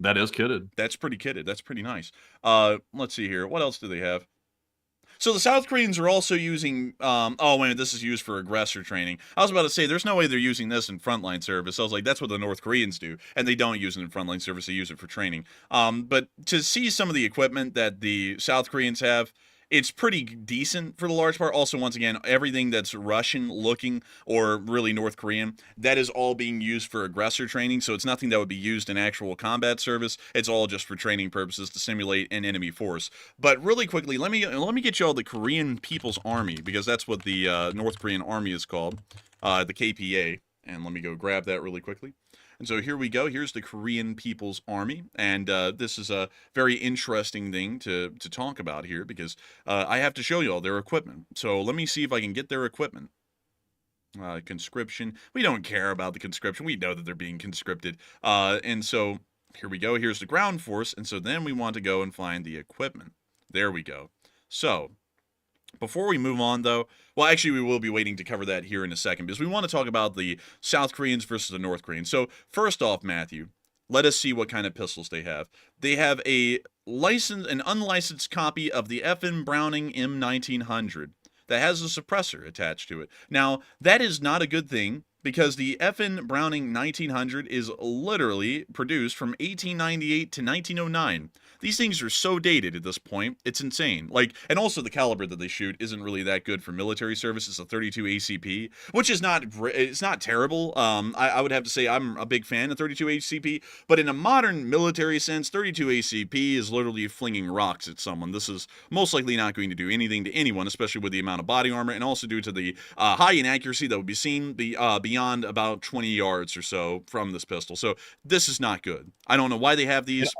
That is kitted. That's pretty kitted. That's pretty nice. Let's see here. What else do they have? So the South Koreans are also using, oh, wait, this is used for aggressor training. I was about to say, there's no way they're using this in frontline service. I was like, that's what the North Koreans do, and they don't use it in frontline service. They use it for training. But to see some of the equipment that the South Koreans have, it's pretty decent for the large part. Also, once again, everything that's Russian looking or really North Korean, that is all being used for aggressor training. So it's nothing that would be used in actual combat service. It's all just for training purposes to simulate an enemy force. But really quickly, let me get you all the Korean People's Army, because that's what the North Korean Army is called, the KPA. And let me go grab that really quickly. And so here we go. Here's the Korean People's Army. And this is a very interesting thing to talk about here, because I have to show you all their equipment. So let me see if I can get their equipment. Conscription. We don't care about the conscription. We know that they're being conscripted. And so here we go. Here's the ground force. And so then we want to go and find the equipment. There we go. So before we move on, though, well, actually, we will be waiting to cover that here in a second, because we want to talk about the South Koreans versus the North Koreans. So, first off, Matthew, let us see what kind of pistols they have. They have an unlicensed copy of the FN Browning M1900 that has a suppressor attached to it. Now, that is not a good thing, because the effin' Browning 1900 is literally produced from 1898 to 1909. These things are so dated at this point, it's insane. Like, and also the caliber that they shoot isn't really that good for military service. It's a 32 ACP, which is not it's not terrible. I would have to say I'm a big fan of 32 ACP, but in a modern military sense, 32 ACP is literally flinging rocks at someone. This is most likely not going to do anything to anyone, especially with the amount of body armor, and also due to the high inaccuracy that would be seen beyond about 20 yards or so from this pistol. So this is not good. I don't know why they have these.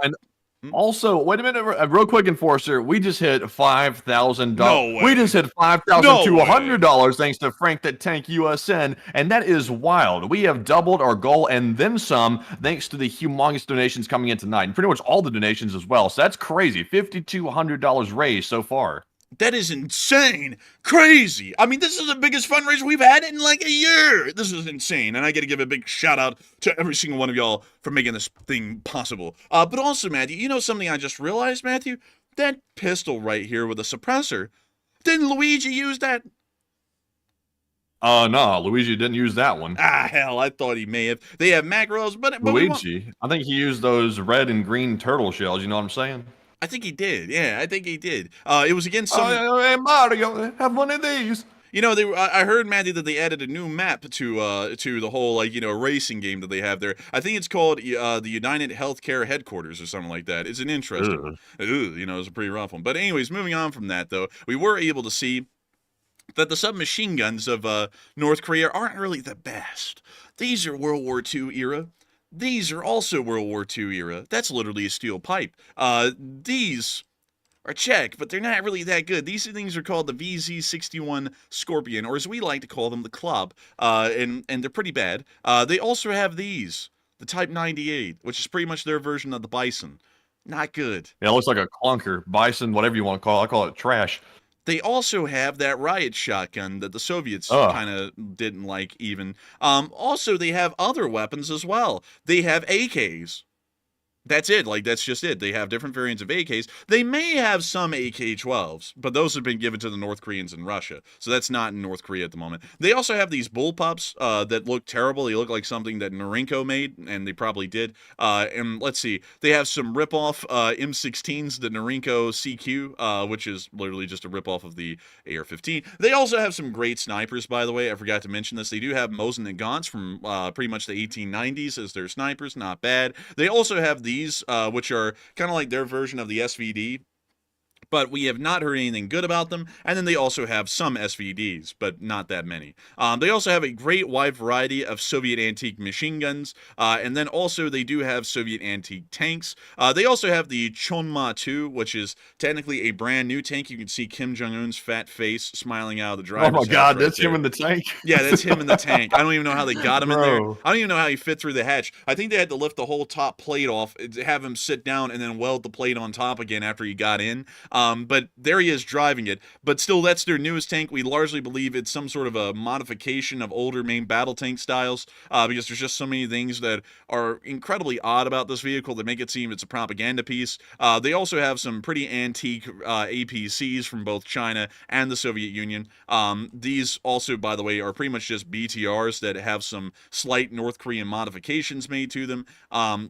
Also, wait a minute, real quick, Enforcer. We just hit $5,000. No way. We just hit $5,200 thanks to Frank the Tank USN, and that is wild. We have doubled our goal and then some thanks to the humongous donations coming in tonight, and pretty much all the donations as well. So that's crazy. $5,200 raised so far. That is insane. Crazy. I mean, this is the biggest fundraiser we've had in like a year. This is insane. And I got to give a big shout out to every single one of y'all for making this thing possible. But also, Matthew, you know something I just realized, Matthew? That pistol right here with a suppressor. Didn't Luigi use that? No, Luigi didn't use that one. Ah, hell, I thought he may have. They have macros, but Luigi, I think he used those red and green turtle shells, you know what I'm saying? I think he did. Yeah, I think he did. It was against some... Hey, Mario, have one of these. You know, I heard, Matthew, that they added a new map to the whole, like, you know, racing game that they have there. I think it's called the United Healthcare Headquarters or something like that. It's an interesting one. You know, it's a pretty rough one. But anyways, moving on from that, though, we were able to see that the submachine guns of North Korea aren't really the best. These are World War II era. These are also World War II era. That's literally a steel pipe. These are Czech, but they're not really that good. These things are called the VZ-61 Scorpion, or as we like to call them, the Club, and they're pretty bad. They also have these, the Type 98, which is pretty much their version of the Bison. Not good. Yeah, it looks like a clunker, bison, whatever you want to call it. I call it trash. They also have that riot shotgun that the Soviets kind of didn't like even. Also, they have other weapons as well. They have AKs. That's it. Like, that's just it. They have different variants of AKs. They may have some AK-12s, but those have been given to the North Koreans in Russia. So that's not in North Korea at the moment. They also have these bullpups that look terrible. They look like something that Norinco made, and they probably did. And let's see. They have some rip-off M16s, the Norinco CQ, which is literally just a rip-off of the AR-15. They also have some great snipers, by the way. I forgot to mention this. They do have Mosin and Gauntz from pretty much the 1890s as their snipers. Not bad. They also have these, which are kind of like their version of the SVD, but we have not heard anything good about them. And then they also have some SVDs, but not that many. They also have a great wide variety of Soviet antique machine guns, and then also they do have Soviet antique tanks. They also have the Chonma 2, which is technically a brand new tank. You can see Kim Jong-un's fat face smiling out of the driver's Oh my God, right that's there. him in the tank? Yeah, that's him in the tank. I don't even know how they got him in there. Bro. I don't even know how he fit through the hatch. I think they had to lift the whole top plate off, have him sit down, and then weld the plate on top again after he got in. But there he is driving it. But still, that's their newest tank. We largely believe it's some sort of a modification of older main battle tank styles, because there's just so many things that are incredibly odd about this vehicle that make it seem it's a propaganda piece. They also have some pretty antique APCs from both China and the Soviet Union. These also, by the way, are pretty much just BTRs that have some slight North Korean modifications made to them.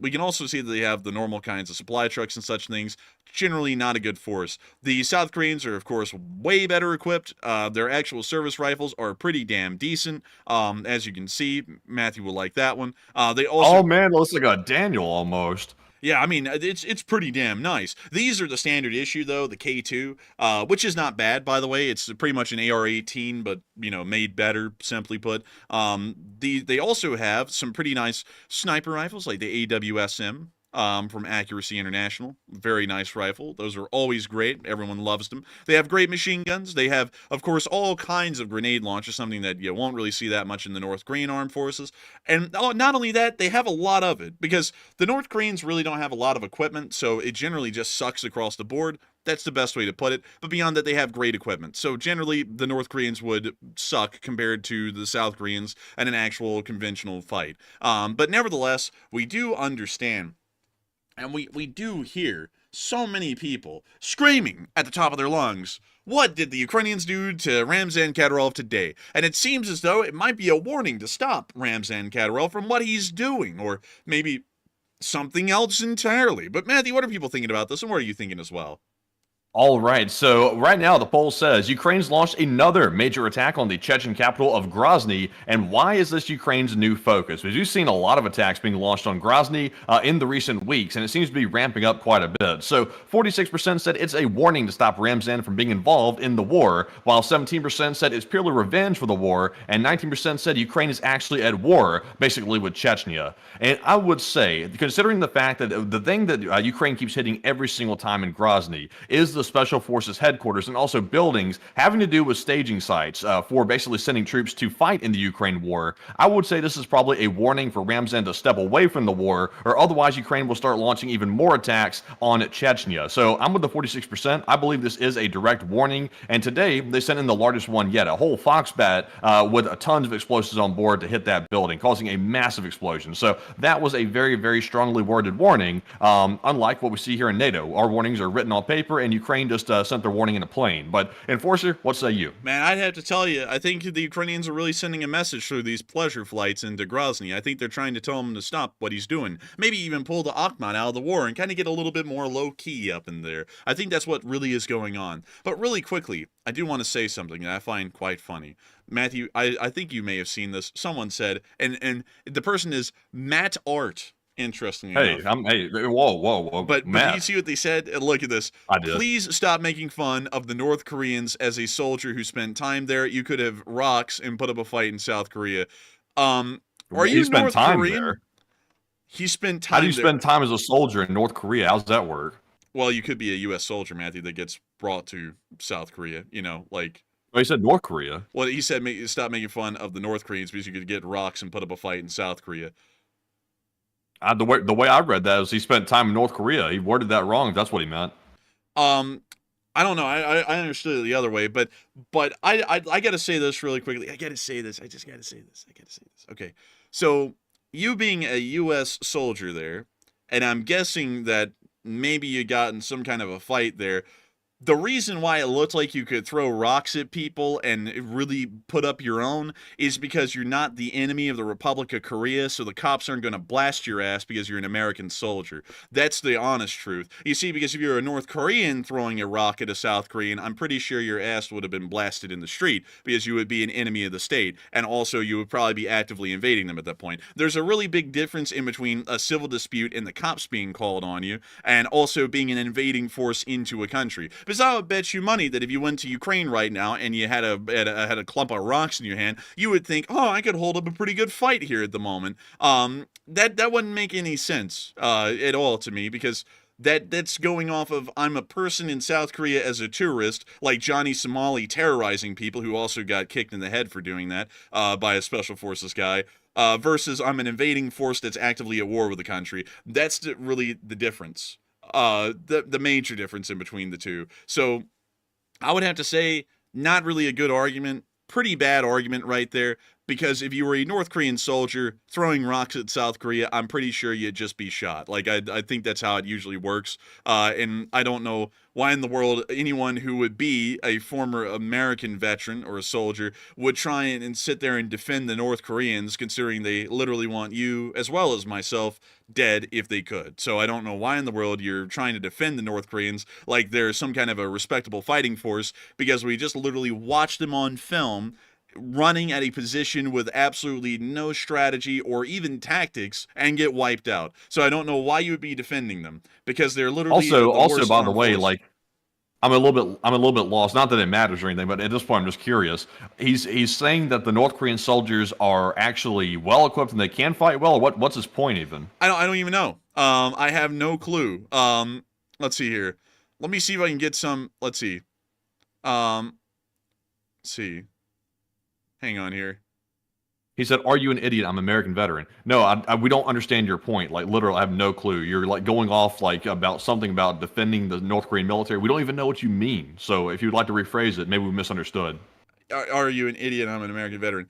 We can also see that they have the normal kinds of supply trucks and such things. Generally not a good force. The South Koreans are, of course, way better equipped. Their actual service rifles are pretty damn decent. As you can see, Matthew will like that one. They also... Oh, man, it looks like a Daniel almost. Yeah, I mean, it's pretty damn nice. These are the standard issue, though, the K2, which is not bad, by the way. It's pretty much an AR-18, but, you know, made better, simply put. They also have some pretty nice sniper rifles, like the AWSM. From Accuracy International. Very nice rifle. Those are always great. Everyone loves them. They have great machine guns. They have, of course, all kinds of grenade launchers, something that you won't really see that much in the North Korean armed forces. And not only that, they have a lot of it, because the North Koreans really don't have a lot of equipment, so it generally just sucks across the board. That's the best way to put it. But beyond that, they have great equipment. So generally, the North Koreans would suck compared to the South Koreans in an actual conventional fight. But nevertheless, we do understand, and we do hear so many people screaming at the top of their lungs, what did the Ukrainians do to Ramzan Kadyrov today? And it seems as though it might be a warning to stop Ramzan Kadyrov from what he's doing, or maybe something else entirely. But Matthew, what are people thinking about this, and what are you thinking as well? All right, so right now the poll says Ukraine's launched another major attack on the Chechen capital of Grozny. And why is this Ukraine's new focus? Because you've seen a lot of attacks being launched on Grozny in the recent weeks, and it seems to be ramping up quite a bit. So 46% said it's a warning to stop Ramzan from being involved in the war, while 17% said it's purely revenge for the war, and 19% said Ukraine is actually at war, basically with Chechnya. And I would say, considering the fact that the thing that Ukraine keeps hitting every single time in Grozny is the Special Forces headquarters and also buildings having to do with staging sites for basically sending troops to fight in the Ukraine war, I would say this is probably a warning for Ramzan to step away from the war, or otherwise Ukraine will start launching even more attacks on Chechnya. So I'm with the 46%. I believe this is a direct warning, and today they sent in the largest one yet, a whole Foxbat with tons of explosives on board to hit that building, causing a massive explosion. So that was a very, very strongly worded warning, unlike what we see here in NATO. Our warnings are written on paper, and Ukraine just sent their warning in a plane. But Enforcer, what say you? Man, I'd have to tell you, I think the Ukrainians are really sending a message through these pleasure flights into Grozny. I think they're trying to tell him to stop what he's doing. Maybe even pull the Akhmat out of the war and kind of get a little bit more low-key up in there. I think that's what really is going on. But really quickly, I do want to say something that I find quite funny. Matthew, I think you may have seen this. Someone said, and the person is Matt Art. Interestingly enough. Whoa. But you see what they said? Look at this. I did. Please stop making fun of the North Koreans as a soldier who spent time there. You could have rocks and put up a fight in South Korea. Are you North Korean? There. He spent time there. How do you spend time as a soldier in North Korea? How's that work? Well, you could be a U.S. soldier, Matthew, that gets brought to South Korea. You know, like... Oh, he said North Korea. Well, he said stop making fun of the North Koreans because you could get rocks and put up a fight in South Korea. The way I read that is he spent time in North Korea. He worded that wrong, if that's what he meant. I don't know. I understood it the other way, but I got to say this really quickly. I got to say this. I just got to say this. Okay. So you being a U.S. soldier there, and I'm guessing that maybe you got in some kind of a fight there. The reason why it looked like you could throw rocks at people and really put up your own is because you're not the enemy of the Republic of Korea, so the cops aren't going to blast your ass because you're an American soldier. That's the honest truth. You see, because if you're a North Korean throwing a rock at a South Korean, I'm pretty sure your ass would have been blasted in the street because you would be an enemy of the state, and also you would probably be actively invading them at that point. There's a really big difference in between a civil dispute and the cops being called on you, and also being an invading force into a country. Because I would bet you money that if you went to Ukraine right now and you had a clump of rocks in your hand, you would think, oh, I could hold up a pretty good fight here at the moment. That wouldn't make any sense at all to me, because that's going off of I'm a person in South Korea as a tourist, like Johnny Somali terrorizing people who also got kicked in the head for doing that by a special forces guy. Versus I'm an invading force that's actively at war with the country. That's really the difference. The major difference in between the two. So I would have to say not really a good argument, pretty bad argument right there, because if you were a North Korean soldier throwing rocks at South Korea, I'm pretty sure you'd just be shot. Like, I think that's how it usually works. And I don't know why in the world anyone who would be a former American veteran or a soldier would try and sit there and defend the North Koreans, considering they literally want you, as well as myself, dead if they could. So I don't know why in the world you're trying to defend the North Koreans like they're some kind of a respectable fighting force, because we just literally watched them on film running at a position with absolutely no strategy or even tactics and get wiped out. So I don't know why you would be defending them, because they're literally also by the way, like, I'm a little bit lost. Not that it matters or anything, but at this point, I'm just curious. He's saying that the North Korean soldiers are actually well equipped and they can fight well. Or what's his point even? I don't even know. I have no clue. Let's see here. Let me see if I can get some. Let's see. Let's see. Hang on here. He said, "Are you an idiot? I'm an American veteran." No, we don't understand your point. Like, literally, I have no clue. You're like going off like about something about defending the North Korean military. We don't even know what you mean. So if you'd like to rephrase it, maybe we misunderstood. Are you an idiot? I'm an American veteran.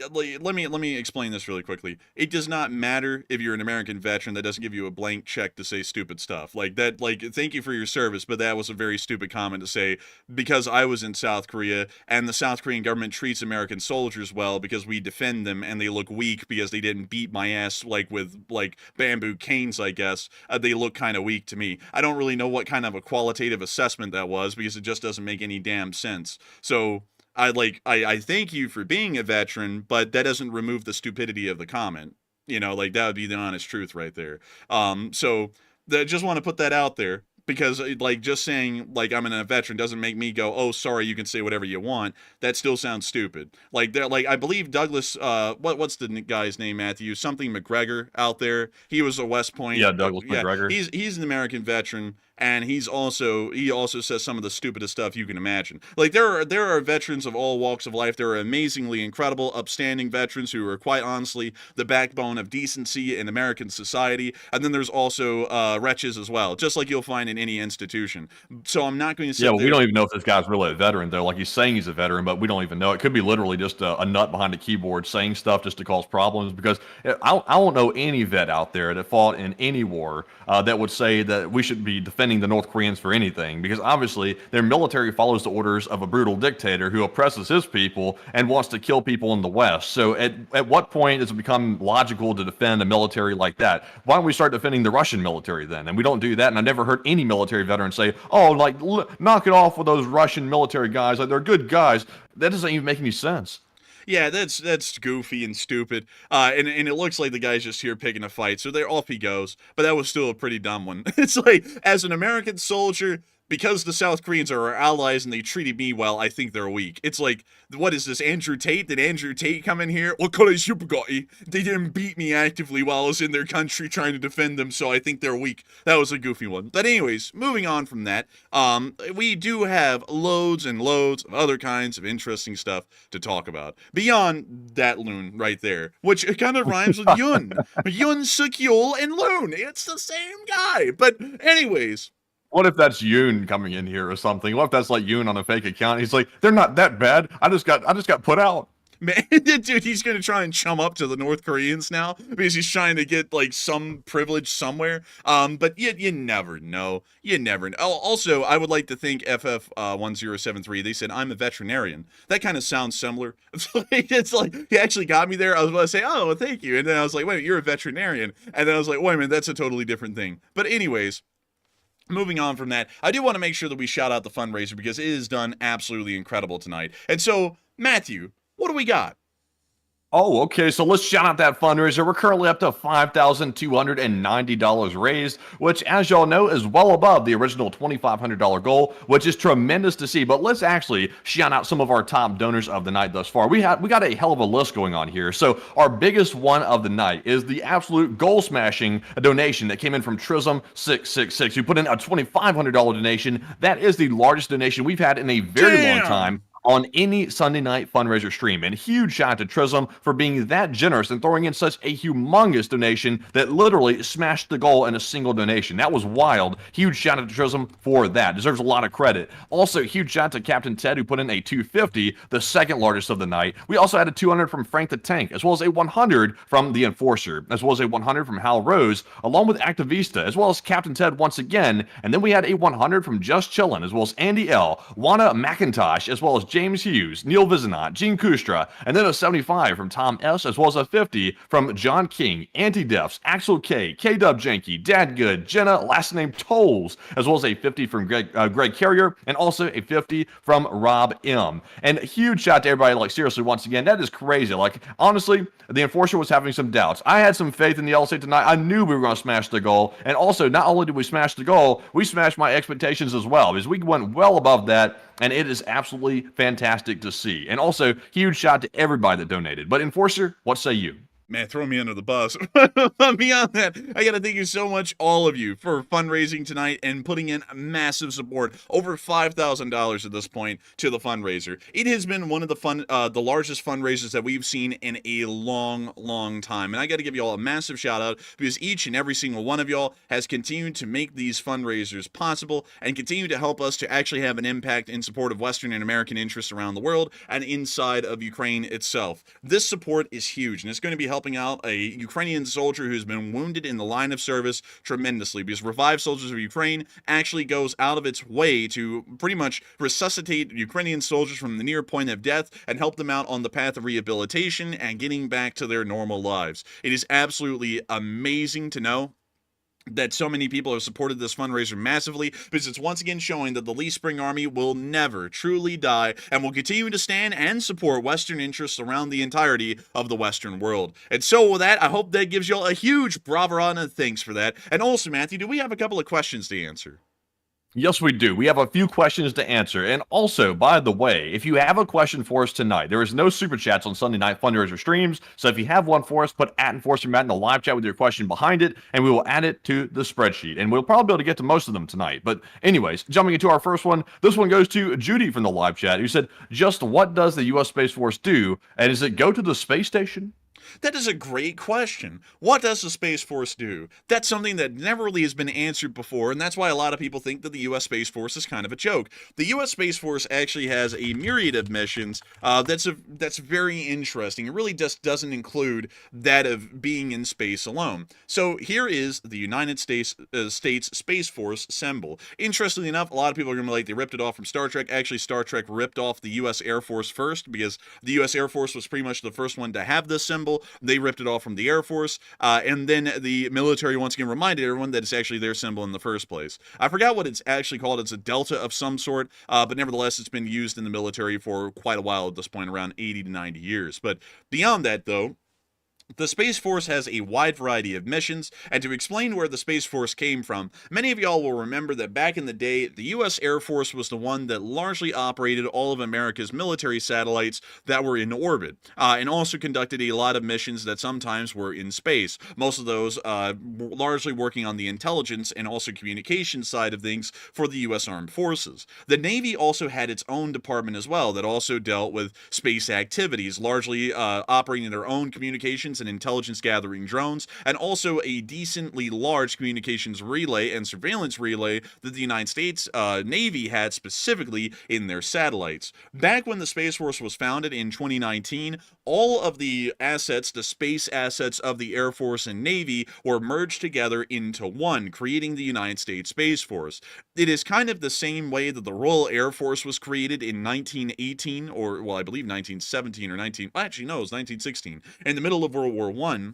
Let me explain this really quickly. It does not matter if you're an American veteran. That doesn't give you a blank check to say stupid stuff like that. Like, thank you for your service, but that was a very stupid comment to say because I was in South Korea and the South Korean government treats American soldiers well because we defend them and they look weak because they didn't beat my ass like with like bamboo canes. I guess they look kind of weak to me. I don't really know what kind of a qualitative assessment that was because it just doesn't make any damn sense. So. I thank you for being a veteran, but that doesn't remove the stupidity of the comment. Like that would be the honest truth right there. So just want to put that out there because like just saying like I'm a veteran doesn't make me go, oh, sorry, you can say whatever you want. That still sounds stupid. Like I believe Douglas, what's the guy's name, Matthew? Something McGregor out there. He was a West Point. Yeah, Douglas McGregor. He's an American veteran. And he also says some of the stupidest stuff you can imagine. Like there are veterans of all walks of life. There are amazingly incredible, upstanding veterans who are quite honestly the backbone of decency in American society. And then there's also wretches as well, just like you'll find in any institution. So I'm not going to say. Yeah, we don't even know if this guy's really a veteran though. Like he's saying he's a veteran, but we don't even know. It could be literally just a nut behind a keyboard saying stuff just to cause problems. Because I don't know any vet out there that fought in any war that would say that we should be defending the North Koreans for anything, because obviously their military follows the orders of a brutal dictator who oppresses his people and wants to kill people in the West. So at what point does it become logical to defend a military like that? Why don't we start defending the Russian military then? And we don't do that. And I never heard any military veteran say, oh, like knock it off with those Russian military guys. Like they're good guys. That doesn't even make any sense. Yeah, that's goofy and stupid. And it looks like the guy's just here picking a fight, so there off he goes. But that was still a pretty dumb one. It's like, as an American soldier, because the South Koreans are our allies and they treated me well, I think they're weak. It's like, what is this, Andrew Tate? Did Andrew Tate come in here? They didn't beat me actively while I was in their country trying to defend them, so I think they're weak. That was a goofy one. But anyways, moving on from that, we do have loads and loads of other kinds of interesting stuff to talk about. Beyond that loon right there, which kind of rhymes with Yoon. Yoon Suk-yeol and Loon. It's the same guy. But anyways. What if that's Yoon coming in here or something? What if that's like Yoon on a fake account? He's like, they're not that bad. I just got put out. Man, dude, he's gonna try and chum up to the North Koreans now because he's trying to get like some privilege somewhere. But you never know. You never know. Also, I would like to thank FF1073. They said I'm a veterinarian. That kind of sounds similar. It's like he actually got me there. I was about to say, oh, well, thank you, and then I was like, wait, you're a veterinarian, and then I was like, wait a minute, that's a totally different thing. But anyways. Moving on from that, I do want to make sure that we shout out the fundraiser because it is done absolutely incredible tonight. And so, Matthew, what do we got? Oh, okay. So let's shout out that fundraiser. We're currently up to $5,290 raised, which, as y'all know, is well above the original $2,500 goal, which is tremendous to see. But let's actually shout out some of our top donors of the night thus far. We got a hell of a list going on here. So our biggest one of the night is the absolute goal-smashing donation that came in from Trism666, who put in a $2,500 donation. That is the largest donation we've had in a very long time on any Sunday night fundraiser stream. And huge shout out to Trism for being that generous and throwing in such a humongous donation that literally smashed the goal in a single donation. That was wild. Huge shout out to Trism for that. Deserves a lot of credit. Also, huge shout out to Captain Ted, who put in a 250, the second largest of the night. We also had a 200 from Frank the Tank, as well as a 100 from the Enforcer, as well as a 100 from Hal Rose, along with Activista, as well as Captain Ted once again. And then we had a 100 from Just Chillin', as well as Andy L, Juana McIntosh, as well as James Hughes, Neil Vizanot, Gene Kustra, and then a 75 from Tom S., as well as a 50 from John King, Anti-Defs, Axel K, K-Dub Janky, Dad Good, Jenna, last name Tolls, as well as a 50 from Greg Carrier, and also a 50 from Rob M. And a huge shout out to everybody, like seriously, once again, that is crazy. Like, honestly, the Enforcer was having some doubts. I had some faith in the LC tonight. I knew we were going to smash the goal, and also, not only did we smash the goal, we smashed my expectations as well, because we went well above that, and it is absolutely fantastic to see. And also, huge shout out to everybody that donated. But Enforcer, what say you? Man, throw me under the bus. Beyond that, I got to thank you so much, all of you, for fundraising tonight and putting in massive support. Over $5,000 at this point to the fundraiser. It has been one of the largest fundraisers that we've seen in a long, long time. And I got to give you all a massive shout out because each and every single one of y'all has continued to make these fundraisers possible and continue to help us to actually have an impact in support of Western and American interests around the world and inside of Ukraine itself. This support is huge, and it's going to be helping out a Ukrainian soldier who's been wounded in the line of service tremendously, because Revive Soldiers of Ukraine actually goes out of its way to pretty much resuscitate Ukrainian soldiers from the near point of death and help them out on the path of rehabilitation and getting back to their normal lives. It is absolutely amazing to know that so many people have supported this fundraiser massively, because it's once again showing that the Lee Spring Army will never truly die and will continue to stand and support Western interests around the entirety of the Western world. And so with that, I hope that gives y'all a huge bravura and thanks for that. And also, Matthew, do we have a couple of questions to answer? Yes, we do. We have a few questions to answer. And also, by the way, if you have a question for us tonight, there is no super chats on Sunday night fundraiser streams. So if you have one for us, put @Enforcer Matt in the live chat with your question behind it, and we will add it to the spreadsheet. And we'll probably be able to get to most of them tonight. But anyways, jumping into our first one, this one goes to Judy from the live chat, who said, just what does the U.S. Space Force do? And does it go to the space station? That is a great question. What does the Space Force do? That's something that never really has been answered before, and that's why a lot of people think that the U.S. Space Force is kind of a joke. The U.S. Space Force actually has a myriad of missions that's very interesting. It really just doesn't include that of being in space alone. So here is the United States Space Force symbol. Interestingly enough, a lot of people are going to be like, they ripped it off from Star Trek. Actually, Star Trek ripped off the U.S. Air Force first, because the U.S. Air Force was pretty much the first one to have this symbol. They ripped it off from the Air Force, and then the military once again reminded everyone that it's actually their symbol in the first place. I forgot what it's actually called. It's a delta of some sort, but nevertheless, it's been used in the military for quite a while at this point, around 80 to 90 years. But beyond that, though, the Space Force has a wide variety of missions, and to explain where the Space Force came from, many of y'all will remember that back in the day, the U.S. Air Force was the one that largely operated all of America's military satellites that were in orbit, and also conducted a lot of missions that sometimes were in space. Most of those largely working on the intelligence and also communication side of things for the U.S. Armed Forces. The Navy also had its own department as well that also dealt with space activities, largely operating their own communications and intelligence gathering drones, and also a decently large communications relay and surveillance relay that the United States Navy had specifically in their satellites. Back when the Space Force was founded in 2019, all of the assets, the space assets of the Air Force and Navy, were merged together into one, creating the United States Space Force. It is kind of the same way that the Royal Air Force was created in 1918, or, well, I believe 1917 or actually no, it was 1916, in the middle of World War I,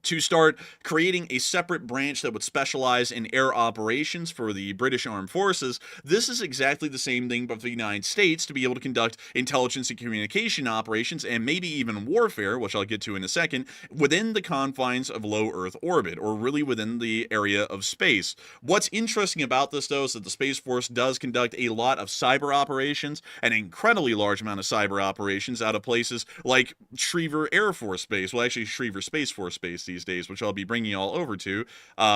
to start creating a separate branch that would specialize in air operations for the British Armed Forces. This is exactly the same thing, but for the United States to be able to conduct intelligence and communication operations, and maybe even warfare, which I'll get to in a second, within the confines of low Earth orbit, or really within the area of space. What's interesting about this, though, is that the Space Force does conduct a lot of cyber operations, an incredibly large amount of cyber operations out of places like Schriever Air Force Base, well, actually Schriever Space Force Base these days, which I'll be bringing you all over to,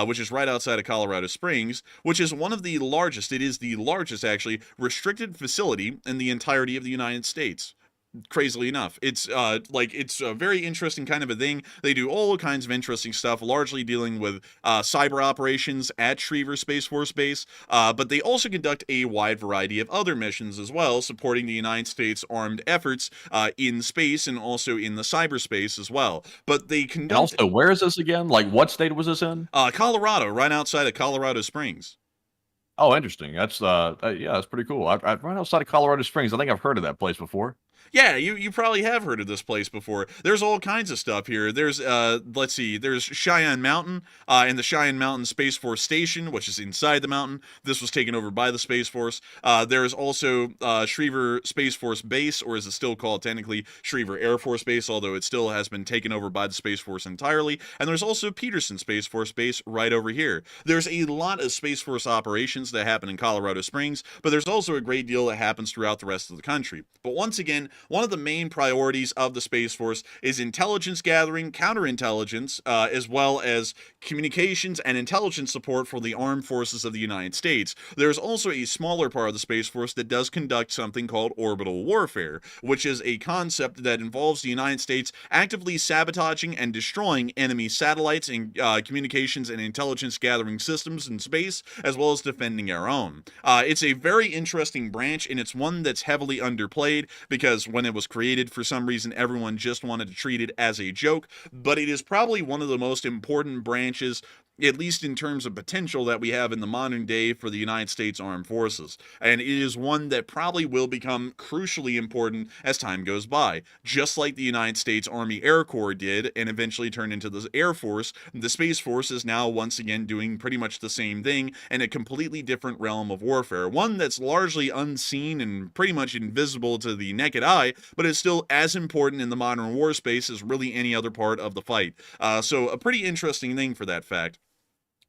which is right outside of Colorado Springs, which is one of the largest, it is the largest actually, restricted facility in the entirety of the United States. Crazily enough, it's a very interesting kind of a thing. They do all kinds of interesting stuff, largely dealing with cyber operations at Schriever Space Force Base, but they also conduct a wide variety of other missions as well, supporting the United States armed efforts in space and also in the cyberspace as well. But they conduct. And also, where is this again? Like, what state was this in? Colorado, right outside of Colorado Springs. Oh, interesting. That's yeah, that's pretty cool. Right outside of Colorado Springs. I think I've heard of that place before. Yeah, you probably have heard of this place before. There's all kinds of stuff here. There's, let's see, there's Cheyenne Mountain, and the Cheyenne Mountain Space Force Station, which is inside the mountain. This was taken over by the Space Force. There's also Schriever Space Force Base, or is it still called technically Schriever Air Force Base, although it still has been taken over by the Space Force entirely. And there's also Peterson Space Force Base right over here. There's a lot of Space Force operations that happen in Colorado Springs, but there's also a great deal that happens throughout the rest of the country. But once again, segment, one of the main priorities of the Space Force is intelligence gathering, counterintelligence, as well as communications and intelligence support for the armed forces of the United States. There's also a smaller part of the Space Force that does conduct something called orbital warfare, which is a concept that involves the United States actively sabotaging and destroying enemy satellites and communications and intelligence gathering systems in space, as well as defending our own. It's a very interesting branch, and it's one that's heavily underplayed because when it was created, for some reason, everyone just wanted to treat it as a joke, but it is probably one of the most important branches, at least in terms of potential, that we have in the modern day for the United States Armed Forces. And it is one that probably will become crucially important as time goes by. Just like the United States Army Air Corps did and eventually turned into the Air Force, the Space Force is now once again doing pretty much the same thing in a completely different realm of warfare. One that's largely unseen and pretty much invisible to the naked eye, but is still as important in the modern war space as really any other part of the fight. So a pretty interesting thing for that fact.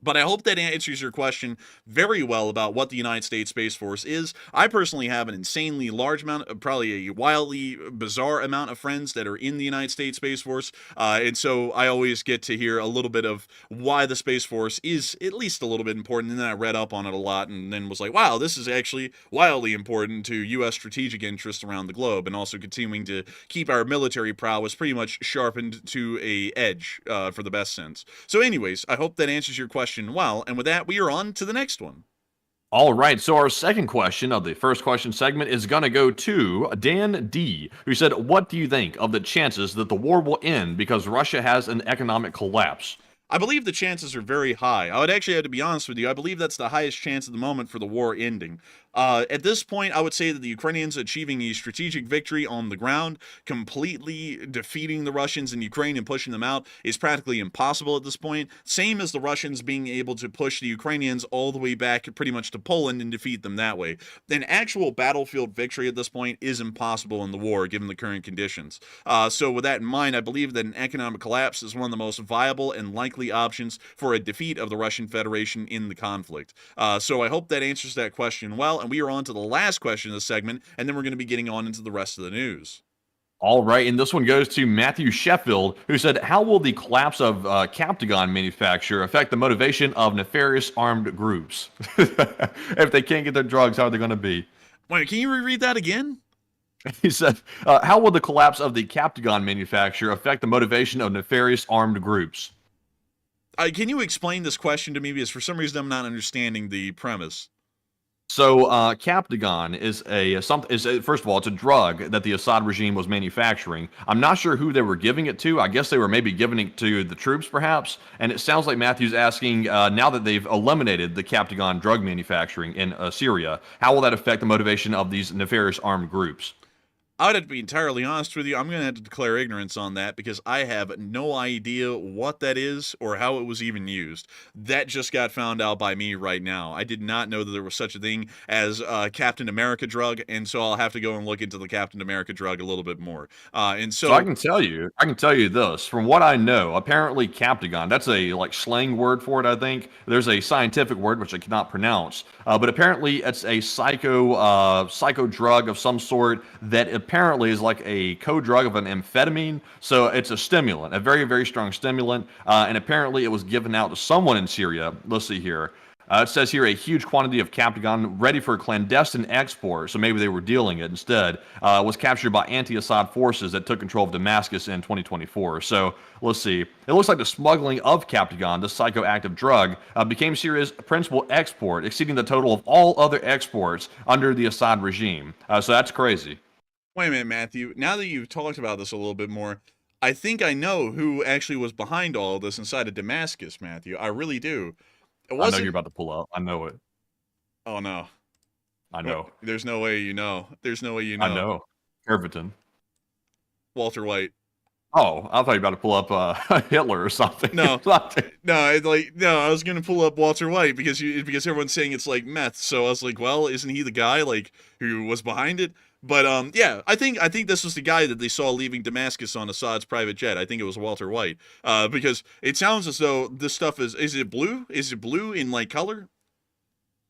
But I hope that answers your question very well about what the United States Space Force is. I personally have an insanely large amount, probably a wildly bizarre amount of friends that are in the United States Space Force, and so I always get to hear a little bit of why the Space Force is at least a little bit important, and then I read up on it a lot and then was like, wow, this is actually wildly important to U.S. strategic interests around the globe, and also continuing to keep our military prowess pretty much sharpened to a edge for the best sense. So anyways, I hope that answers your question well, and with that, we are on to the next one. All right, so our second question of the first question segment is going to go to Dan D., who said, what do you think of the chances that the war will end because Russia has an economic collapse? I believe the chances are very high. I would actually have to be honest with you. I believe that's the highest chance at the moment for the war ending. At this point, I would say that the Ukrainians achieving a strategic victory on the ground, completely defeating the Russians in Ukraine and pushing them out, is practically impossible at this point. Same as the Russians being able to push the Ukrainians all the way back pretty much to Poland and defeat them that way. An actual battlefield victory at this point is impossible in the war, given the current conditions. So with that in mind, I believe that an economic collapse is one of the most viable and likely options for a defeat of the Russian Federation in the conflict. So I hope that answers that question well, and we are on to the last question of the segment, and then we're going to be getting on into the rest of the news. All right, and this one goes to Matthew Sheffield, who said, how will the collapse of Captagon manufacture affect the motivation of nefarious armed groups? If they can't get their drugs, how are they going to be? Wait, can you reread that again? He said, how will the collapse of the Captagon manufacture affect the motivation of nefarious armed groups? Can you explain this question to me? Because for some reason I'm not understanding the premise. So, Captagon is first of all, it's a drug that the Assad regime was manufacturing. I'm not sure who they were giving it to. I guess they were maybe giving it to the troops, perhaps. And it sounds like Matthew's asking, now that they've eliminated the Captagon drug manufacturing in Syria, how will that affect the motivation of these nefarious armed groups? I would have to be entirely honest with you. I'm going to have to declare ignorance on that because I have no idea what that is or how it was even used. That just got found out by me right now. I did not know that there was such a thing as Captain America drug, and so I'll have to go and look into the Captain America drug a little bit more. So I can tell you this. From what I know, apparently Captagon, that's a slang word for it, I think. There's a scientific word which I cannot pronounce, but apparently it's a psycho drug of some sort that apparently is like a co-drug of an amphetamine. So it's a stimulant, a very, very strong stimulant. And apparently it was given out to someone in Syria. Let's see here. It says here a huge quantity of Captagon ready for clandestine export, so maybe they were dealing it instead, was captured by anti-Assad forces that took control of Damascus in 2024. So let's see. It looks like the smuggling of Captagon, the psychoactive drug, became Syria's principal export, exceeding the total of all other exports under the Assad regime. So that's crazy. Wait a minute, Matthew. Now that you've talked about this a little bit more, I think I know who actually was behind all of this inside of Damascus, Matthew. I really do. I know you're about to pull up. I know it. Oh, no. I know. Well, there's no way you know. There's no way you know. I know. Irviton. Walter White. Oh, I thought you were about to pull up Hitler or something. No, I was gonna pull up Walter White because everyone's saying it's like meth. So I was like, well, isn't he the guy who was behind it? But yeah, I think this was the guy that they saw leaving Damascus on Assad's private jet. I think it was Walter White. Because it sounds as though this stuff is it blue? Is it blue in color?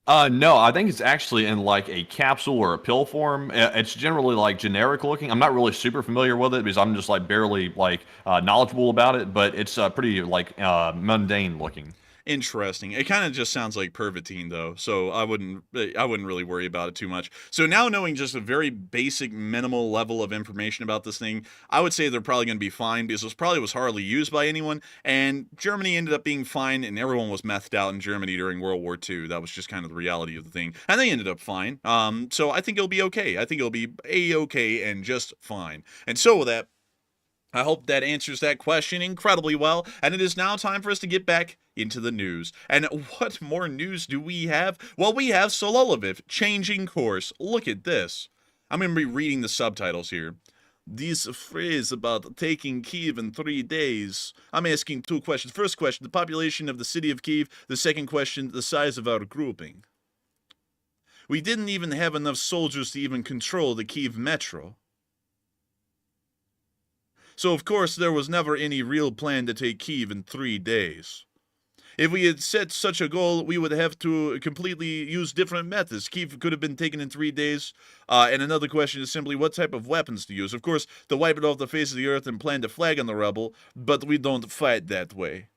No, I think it's actually in like a capsule or a pill form. It's generally like generic looking. I'm not really super familiar with it because I'm just like barely like knowledgeable about it, but it's pretty like mundane looking. Interesting. It kind of just sounds like Pervitin, though, so I wouldn't really worry about it too much. So now knowing just a very basic, minimal level of information about this thing, I would say they're probably going to be fine because this probably was hardly used by anyone, and Germany ended up being fine, and everyone was methed out in Germany during World War II. That was just kind of the reality of the thing, and they ended up fine. So I think it'll be okay. I think it'll be a-okay and just fine. And so with that, I hope that answers that question incredibly well, and it is now time for us to get back into the news. And what more news do we have? Well, we have Solovyov changing course. Look at this. I'm going to be reading the subtitles here. This phrase about taking Kyiv in 3 days. I'm asking 2 questions. First question, the population of the city of Kyiv. The second question, the size of our grouping. We didn't even have enough soldiers to even control the Kyiv metro. So, of course, there was never any real plan to take Kyiv in 3 days. If we had set such a goal, we would have to completely use different methods. Kyiv could have been taken in 3 days. And another question is simply what type of weapons to use. Of course, to wipe it off the face of the earth and plant a flag on the rebel, but we don't fight that way.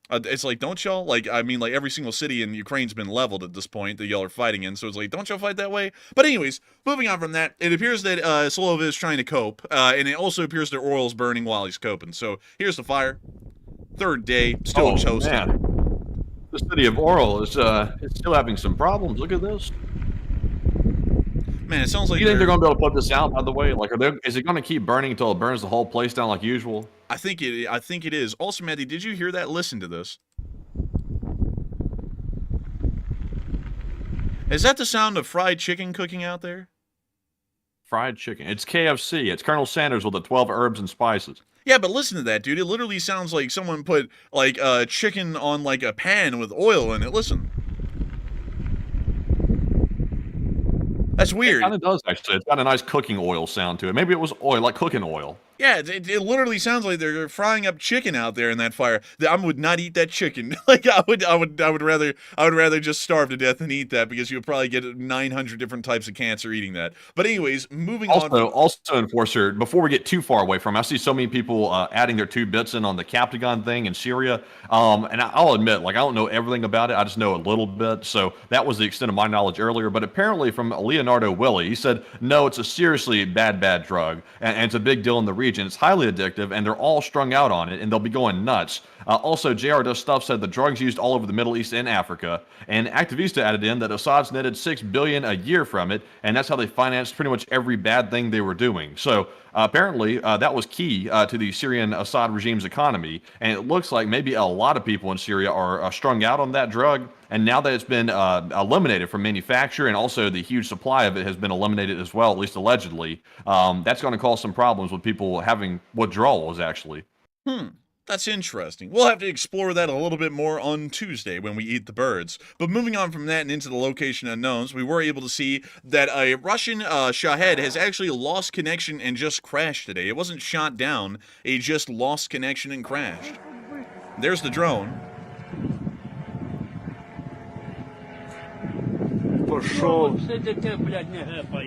It's like, don't y'all? Like, I mean, like, every single city in Ukraine's been leveled at this point that y'all are fighting in, so it's like, don't y'all fight that way? But anyways, moving on from that, it appears that Solovyov is trying to cope, and it also appears that oil's burning while he's coping. So, here's the fire. 3rd day, still toasting. Man. The city of Oral is it's still having some problems. Look at this. Man, it sounds like You think they're going to be able to put this out, by the way? Like, is it going to keep burning until it burns the whole place down like usual? I think it is. Also, Matty, did you hear that? Listen to this. Is that the sound of fried chicken cooking out there? Fried chicken. It's KFC. It's Colonel Sanders with the 12 herbs and spices. Yeah, but listen to that, dude. It literally sounds like someone put, like, chicken on, like, a pan with oil in it. Listen. That's weird. It kind of does, actually. It's got a nice cooking oil sound to it. Maybe it was oil, like cooking oil. Yeah, it literally sounds like they're frying up chicken out there in that fire. I would not eat that chicken. Like I would rather just starve to death than eat that because you would probably get 900 different types of cancer eating that. But anyways, moving on. Also, Enforcer, before we get too far away from it, I see so many people adding their 2 bits in on the Captagon thing in Syria. And I'll admit, like, I don't know everything about it. I just know a little bit. So that was the extent of my knowledge earlier. But apparently from Leonardo Willie, he said, no, it's a seriously bad drug. And it's a big deal in the region. It's highly addictive, and they're all strung out on it, and they'll be going nuts. Also, JR Does Stuff said the drug's used all over the Middle East and Africa, and Activista added in that Assad's netted $6 billion a year from it, and that's how they financed pretty much every bad thing they were doing. So apparently, that was key to the Syrian Assad regime's economy, and it looks like maybe a lot of people in Syria are strung out on that drug, and now that it's been eliminated from manufacture, and also the huge supply of it has been eliminated as well, at least allegedly, that's going to cause some problems with people having withdrawals, actually. That's interesting. We'll have to explore that a little bit more on Tuesday when we eat the birds. But moving on from that and into the location unknowns, we were able to see that a Russian Shahed has actually lost connection and just crashed today. It wasn't shot down, it just lost connection and crashed. There's the drone.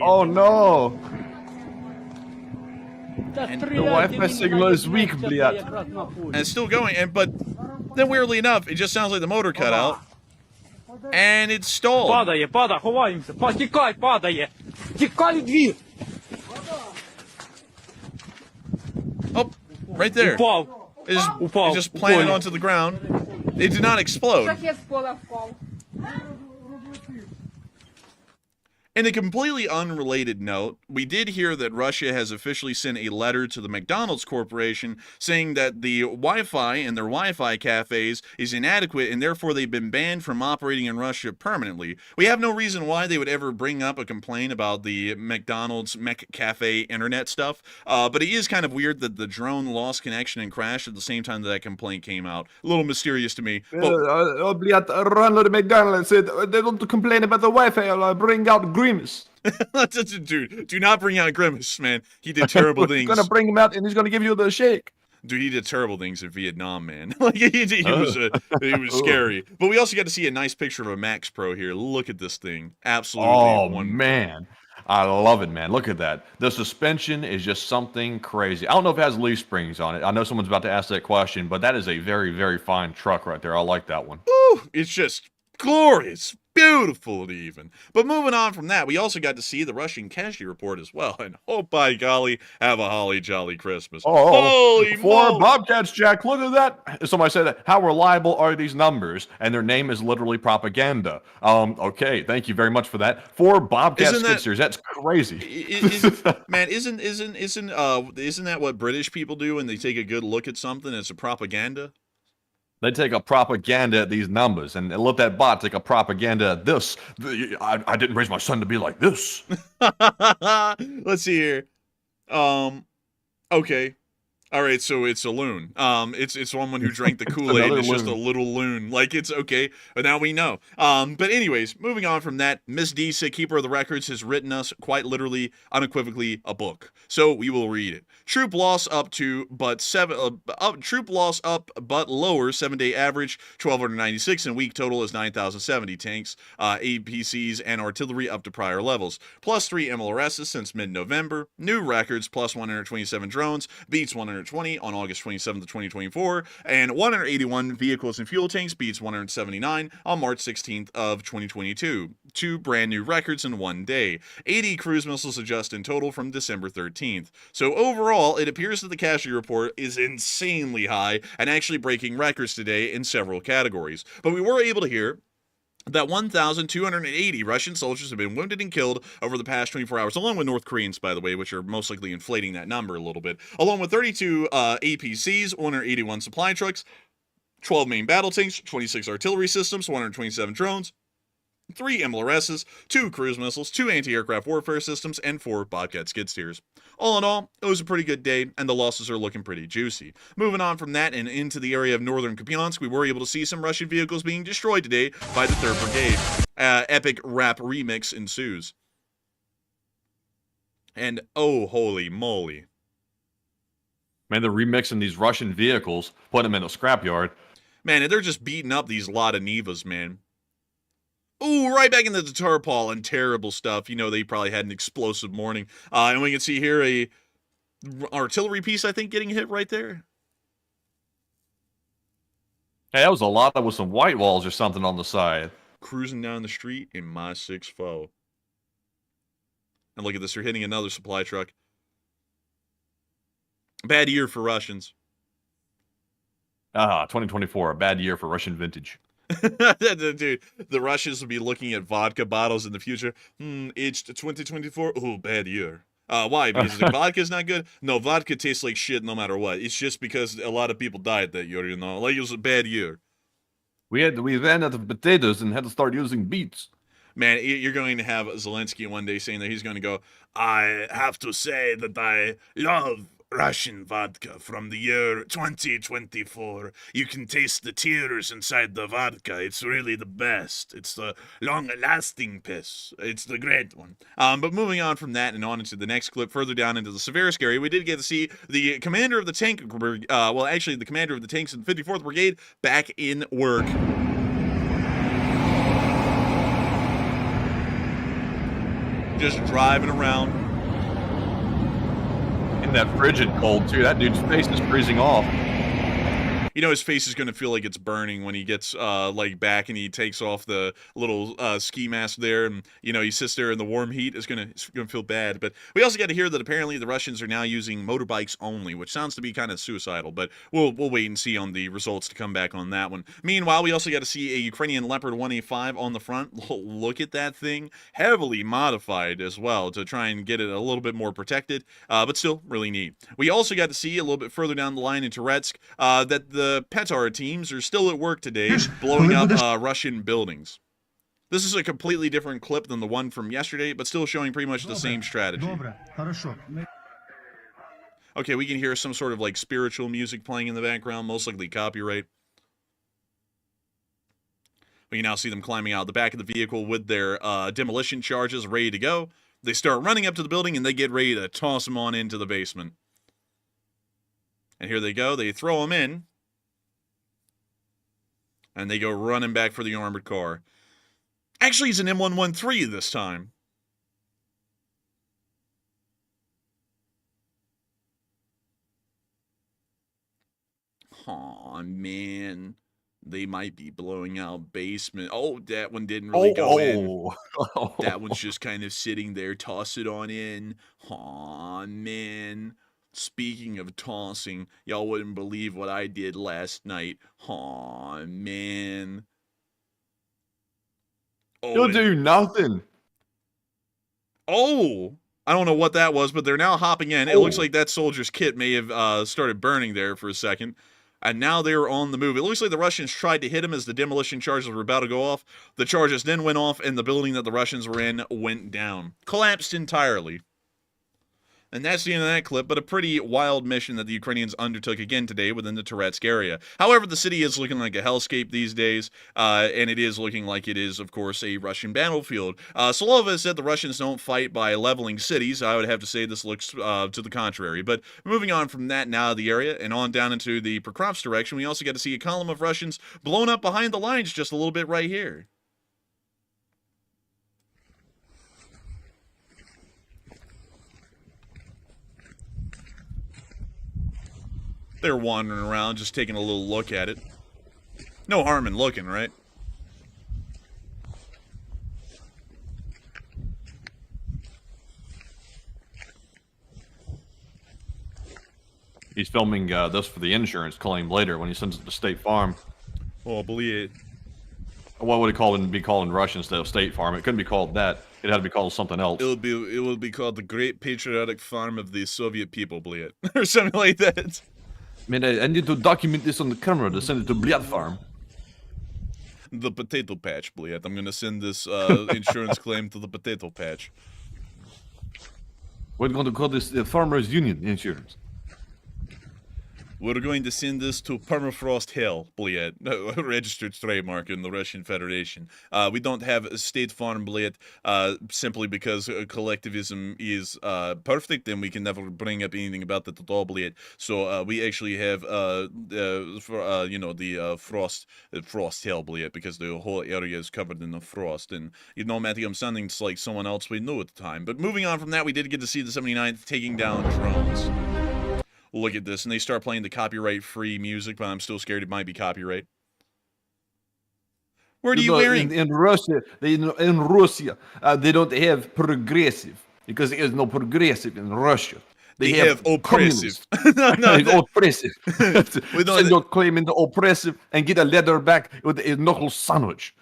Oh no! The Wi-Fi signal is weak, блядь. And it's still going, but then weirdly enough, it just sounds like the motor cut out. And it's stalled. Ховаємося, потікай, падає. Тікай двір. Oh, right there. It just planted onto the ground. It did not explode. In a completely unrelated note, we did hear that Russia has officially sent a letter to the McDonald's Corporation saying that the Wi-Fi in their Wi-Fi cafes is inadequate and therefore they've been banned from operating in Russia permanently. We have no reason why they would ever bring up a complaint about the McDonald's McCafe internet stuff, but it is kind of weird that the drone lost connection and crashed at the same time that complaint came out. A little mysterious to me. Run to the McDonald's said they don't complain about the Wi-Fi. I'll bring out Grimace. Dude, do not bring out Grimace, man. He did terrible things. He's gonna bring him out and he's gonna give you the shake. Dude, he did terrible things in Vietnam, man. Like he was scary. But we also got to see a nice picture of a Max Pro here. Look at this thing, absolutely wonderful. Man, I love it, man. Look at that. The suspension is just something crazy. I don't know if it has leaf springs on it. I know someone's about to ask that question, but that is a very, very fine truck right there. I like that one. Ooh, it's just glorious. Beautiful even. But moving on from that, we also got to see the Russian casualty report as well. And oh by golly, have a holly jolly Christmas. Holy Four moly. Bobcats, Jack. Look at that. Somebody said that. How reliable are these numbers? And their name is literally propaganda. Okay, thank you very much for that. 4 Bobcat skid steers. That's crazy. Man, isn't that what British people do when they take a good look at something? It's a propaganda. They take a propaganda at these numbers, and let that bot take a propaganda at this. I didn't raise my son to be like this. Let's see here. Okay. All right, so it's a loon. It's someone who drank the Kool-Aid. It's just a little loon. Like, it's okay, but now we know. But anyways, moving on from that, Miss Disa, keeper of the records, has written us quite literally, unequivocally, a book. So we will read it. Troop loss up but lower 7-day average 1,296 and week total is 9,070 tanks, APCs and artillery up to prior levels. Plus 3 MLRSs since mid-November. New records plus 127 drones beats 120 on August 27th of 2024 and 181 vehicles and fuel tanks beats 179 on March 16th of 2022. 2 brand new records in 1 day. 80 cruise missiles adjust in total from December 13th. So overall, it appears that the casualty report is insanely high and actually breaking records today in several categories. But we were able to hear that 1,280 Russian soldiers have been wounded and killed over the past 24 hours, along with North Koreans, by the way, which are most likely inflating that number a little bit, along with 32 APCs, 181 supply trucks, 12 main battle tanks, 26 artillery systems, 127 drones, 3 MLRSs, 2 cruise missiles, 2 anti-aircraft warfare systems, and 4 Bobcat skid steers. All in all, it was a pretty good day, and the losses are looking pretty juicy. Moving on from that and into the area of northern Kupiansk, we were able to see some Russian vehicles being destroyed today by the 3rd Brigade. Epic rap remix ensues. And oh, holy moly. Man, they're remixing these Russian vehicles, putting them in a scrapyard. Man, and they're just beating up these Lada Nivas, man. Ooh, right back in the Tarpal and terrible stuff. You know, they probably had an explosive morning. And we can see here a artillery piece, I think, getting hit right there. Hey, that was a lot with some white walls or something on the side. Cruising down the street in my 6.4. And look at this, they're hitting another supply truck. Bad year for Russians. 2024, a bad year for Russian vintage. Dude, the Russians will be looking at vodka bottles in the future. Aged 2024. Oh, bad year. Why? Because the vodka's not good? No, vodka tastes like shit no matter what. It's just because a lot of people died that year, you know. Like, it was a bad year. We ran out of potatoes and had to start using beets. Man, you're going to have Zelensky one day saying that he's going to go, I have to say that I love Russian vodka from the year 2024. You can taste the tears inside the vodka. It's really the best. It's the long-lasting piss. It's the great one. But moving on from that and on into the next clip, further down into the Seversk area, we did get to see the commander of the tank, the commander of the tanks in the 54th Brigade back in work. Just driving around. In that frigid cold, too. That dude's face is freezing off. You know his face is going to feel like it's burning when he gets like back and he takes off the little ski mask there, and you know he sits there in the warm heat. It's gonna feel bad. But we also got to hear that apparently the Russians are now using motorbikes only, which sounds to be kind of suicidal. But we'll wait and see on the results to come back on that one. Meanwhile, we also got to see a Ukrainian Leopard 1A5 on the front. Look at that thing, heavily modified as well to try and get it a little bit more protected, but still really neat. We also got to see a little bit further down the line in Touretsk that the Petar teams are still at work today blowing up Russian buildings. This is a completely different clip than the one from yesterday, but still showing pretty much the same strategy. Okay, we can hear some sort of like spiritual music playing in the background, most likely copyright. We can now see them climbing out the back of the vehicle with their demolition charges ready to go. They start running up to the building and they get ready to toss them on into the basement. And here they go. They throw him in. And they go running back for the armored car. Actually, he's an M113 this time. Aw, man. They might be blowing out basement. Oh, that one didn't really go in. That one's just kind of sitting there. Toss it on in. Aw, man. Speaking of tossing, y'all wouldn't believe what I did last night. Aw, man. Oh, You'll do nothing. Oh! I don't know what that was, but they're now hopping in. It looks like that soldier's kit may have started burning there for a second. And now they're on the move. It looks like the Russians tried to hit him as the demolition charges were about to go off. The charges then went off, and the building that the Russians were in went down. Collapsed entirely. And that's the end of that clip, but a pretty wild mission that the Ukrainians undertook again today within the Touretsk area. However, the city is looking like a hellscape these days, and it is looking like it is, of course, a Russian battlefield. Solova said the Russians don't fight by leveling cities. I would have to say this looks to the contrary. But moving on from that now, the area, and on down into the Pokrovsk direction, we also get to see a column of Russians blown up behind the lines just a little bit right here. They're wandering around, just taking a little look at it. No harm in looking, right? He's filming this for the insurance claim later when he sends it to State Farm. Oh, believe it. What would it be called in Russian instead of State Farm? It couldn't be called that. It had to be called something else. It will be called the Great Patriotic Farm of the Soviet People, believe it. Or something like that. Man, I need to document this on the camera to send it to Bliat Farm. The potato patch, Bliat. I'm gonna send this insurance claim to the potato patch. We're going to call this the Farmers Union Insurance. We're going to send this to Permafrost Hell, Bliat, a registered trademark in the Russian Federation. We don't have a State Farm, Bliat, simply because collectivism is perfect and we can never bring up anything about that at all, Bliat. So we actually have, the Frost Hell, Bliat, because the whole area is covered in the frost. And, Matthew, I'm sounding like someone else we knew at the time. But moving on from that, we did get to see the 79th taking down drones. Look at this, and they start playing the copyright-free music, but I'm still scared it might be copyright. What are you wearing? In Russia, they don't have progressive, because there is no progressive in Russia. They have oppressive. Oppressive. We don't. Send your claim into oppressive and get a letter back with a knuckle sandwich.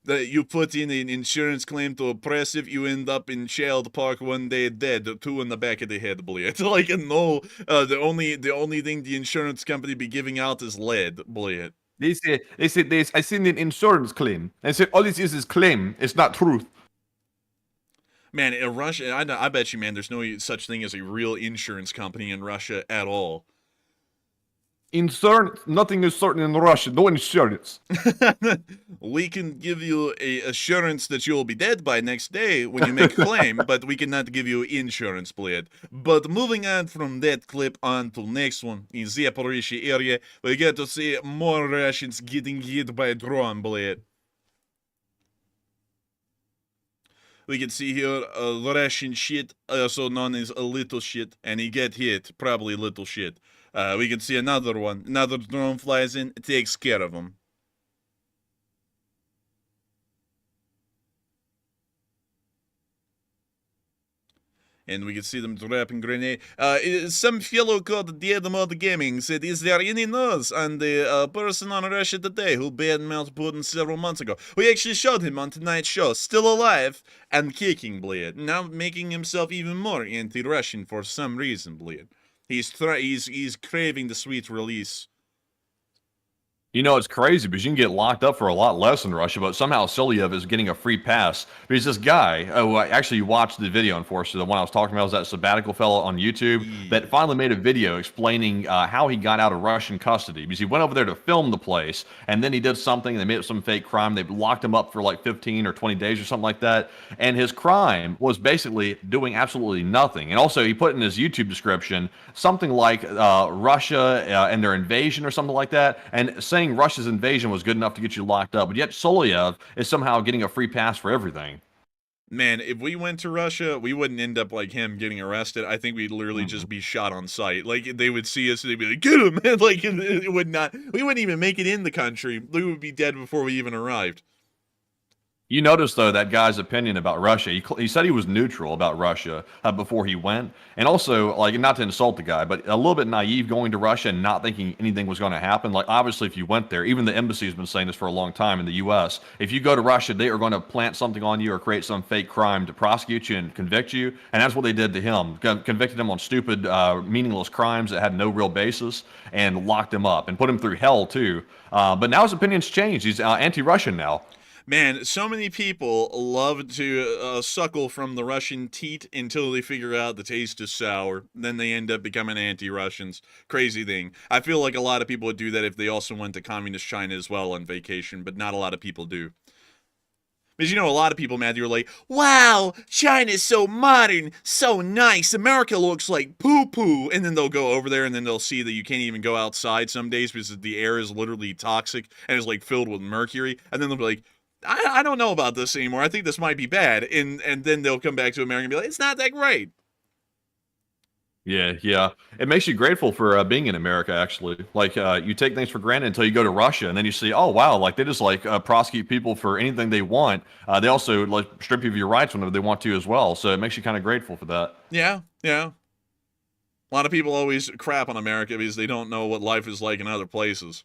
You put in an insurance claim to oppressive, you end up in child park one day dead, 2 in the back of the head, Bliat. Like, no, the only thing the insurance company be giving out is lead, Bliat. They say, I send an insurance claim. I said, all this is claim. It's not truth. Man, in Russia, I bet you, man, there's no such thing as a real insurance company in Russia at all. Insurance, nothing is certain in Russia. No insurance. We can give you a assurance that you'll be dead by next day when you make a claim, but we cannot give you insurance, Bliat. But moving on from that clip on to next one, in Zaporizhzhia area, we get to see more Russians getting hit by a drone, Bliat. We can see here the Russian shit, also known as a little shit, and he get hit, probably little shit. We can see another one. Another drone flies in, takes care of him. And we can see them dropping grenade. Some fellow called Dead Mod Gaming said, is there any news on the person on Russia Today who badmouthed Putin several months ago? We actually showed him on tonight's show, still alive and kicking, Bliat. Now making himself even more anti-Russian for some reason, Bliat. He's craving the sweet release. You know, it's crazy because you can get locked up for a lot less in Russia, but somehow Soliev is getting a free pass. Because this guy, actually, you watched the video, unfortunately. The one I was talking about was that sabbatical fellow on YouTube that finally made a video explaining how he got out of Russian custody. Because he went over there to film the place, and then he did something, and they made up some fake crime. They locked him up for like 15 or 20 days or something like that. And his crime was basically doing absolutely nothing. And also, he put in his YouTube description something like Russia and their invasion or something like that, and saying Russia's invasion was good enough to get you locked up, but yet Soliev is somehow getting a free pass for everything. Man, if we went to Russia, we wouldn't end up like him getting arrested. I think we'd literally just be shot on sight. Like, they would see us and they'd be like, get him, man. Like, it would not, we wouldn't even make it in the country. We would be dead before we even arrived. You notice, though, that guy's opinion about Russia. He said he was neutral about Russia before he went. And also, like, not to insult the guy, but a little bit naive going to Russia and not thinking anything was going to happen. Like, obviously, if you went there, even the embassy has been saying this for a long time in the U.S., if you go to Russia, they are going to plant something on you or create some fake crime to prosecute you and convict you. And that's what they did to him. Convicted him on stupid, meaningless crimes that had no real basis and locked him up and put him through hell, too. But now his opinion's changed. He's anti-Russian now. Man, so many people love to suckle from the Russian teat until they figure out the taste is sour. Then they end up becoming anti-Russians. Crazy thing. I feel like a lot of people would do that if they also went to communist China as well on vacation, but not a lot of people do. Because, you know, a lot of people, Matthew, are like, wow, China's so modern, so nice, America looks like poo-poo. And then they'll go over there and then they'll see that you can't even go outside some days because the air is literally toxic and is like filled with mercury. And then they'll be like, I don't know about this anymore. I think this might be bad. And then they'll come back to America and be like, it's not that great. Yeah. It makes you grateful for being in America, actually. Like, you take things for granted until you go to Russia, and then you see, oh, wow, like, they just, like, prosecute people for anything they want. They also, like, strip you of your rights whenever they want to as well. So it makes you kind of grateful for that. Yeah. A lot of people always crap on America because they don't know what life is like in other places.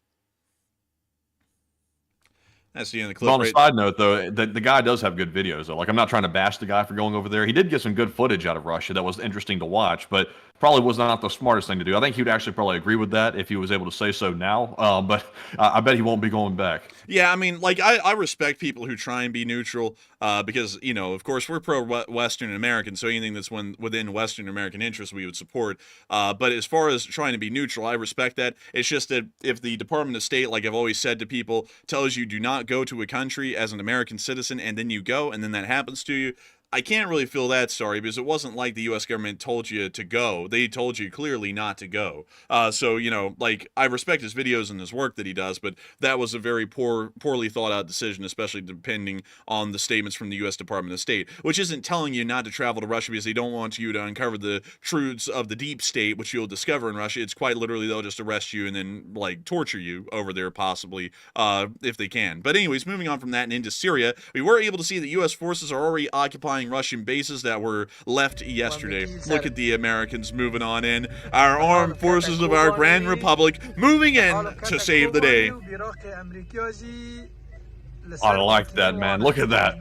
That's the end of the clip. But on a side note, though, the guy does have good videos, though. Like, I'm not trying to bash the guy for going over there. He did get some good footage out of Russia that was interesting to watch, but probably was not the smartest thing to do. I think he would actually probably agree with that if he was able to say so now, but I bet he won't be going back. Yeah, I mean, like, I respect people who try and be neutral because, you know, of course, we're pro-Western American, so anything that's within Western American interests we would support. But as far as trying to be neutral, I respect that. It's just that if the Department of State, like I've always said to people, tells you do not go to a country as an American citizen, and then you go, and then that happens to you, I can't really feel that sorry because it wasn't like the U.S. government told you to go. They told you clearly not to go. So, you know, like, I respect his videos and his work that he does, but that was a very poorly thought out decision, especially depending on the statements from the U.S. Department of State, which isn't telling you not to travel to Russia because they don't want you to uncover the truths of the deep state, which you'll discover in Russia. It's quite literally they'll just arrest you and then, like, torture you over there possibly, if they can. But anyways, moving on from that and into Syria, we were able to see that U.S. forces are already occupying Russian bases that were left yesterday. Look at the Americans moving on in. Our armed forces of our Grand Republic moving in to save the day. I like that, man. Look at that.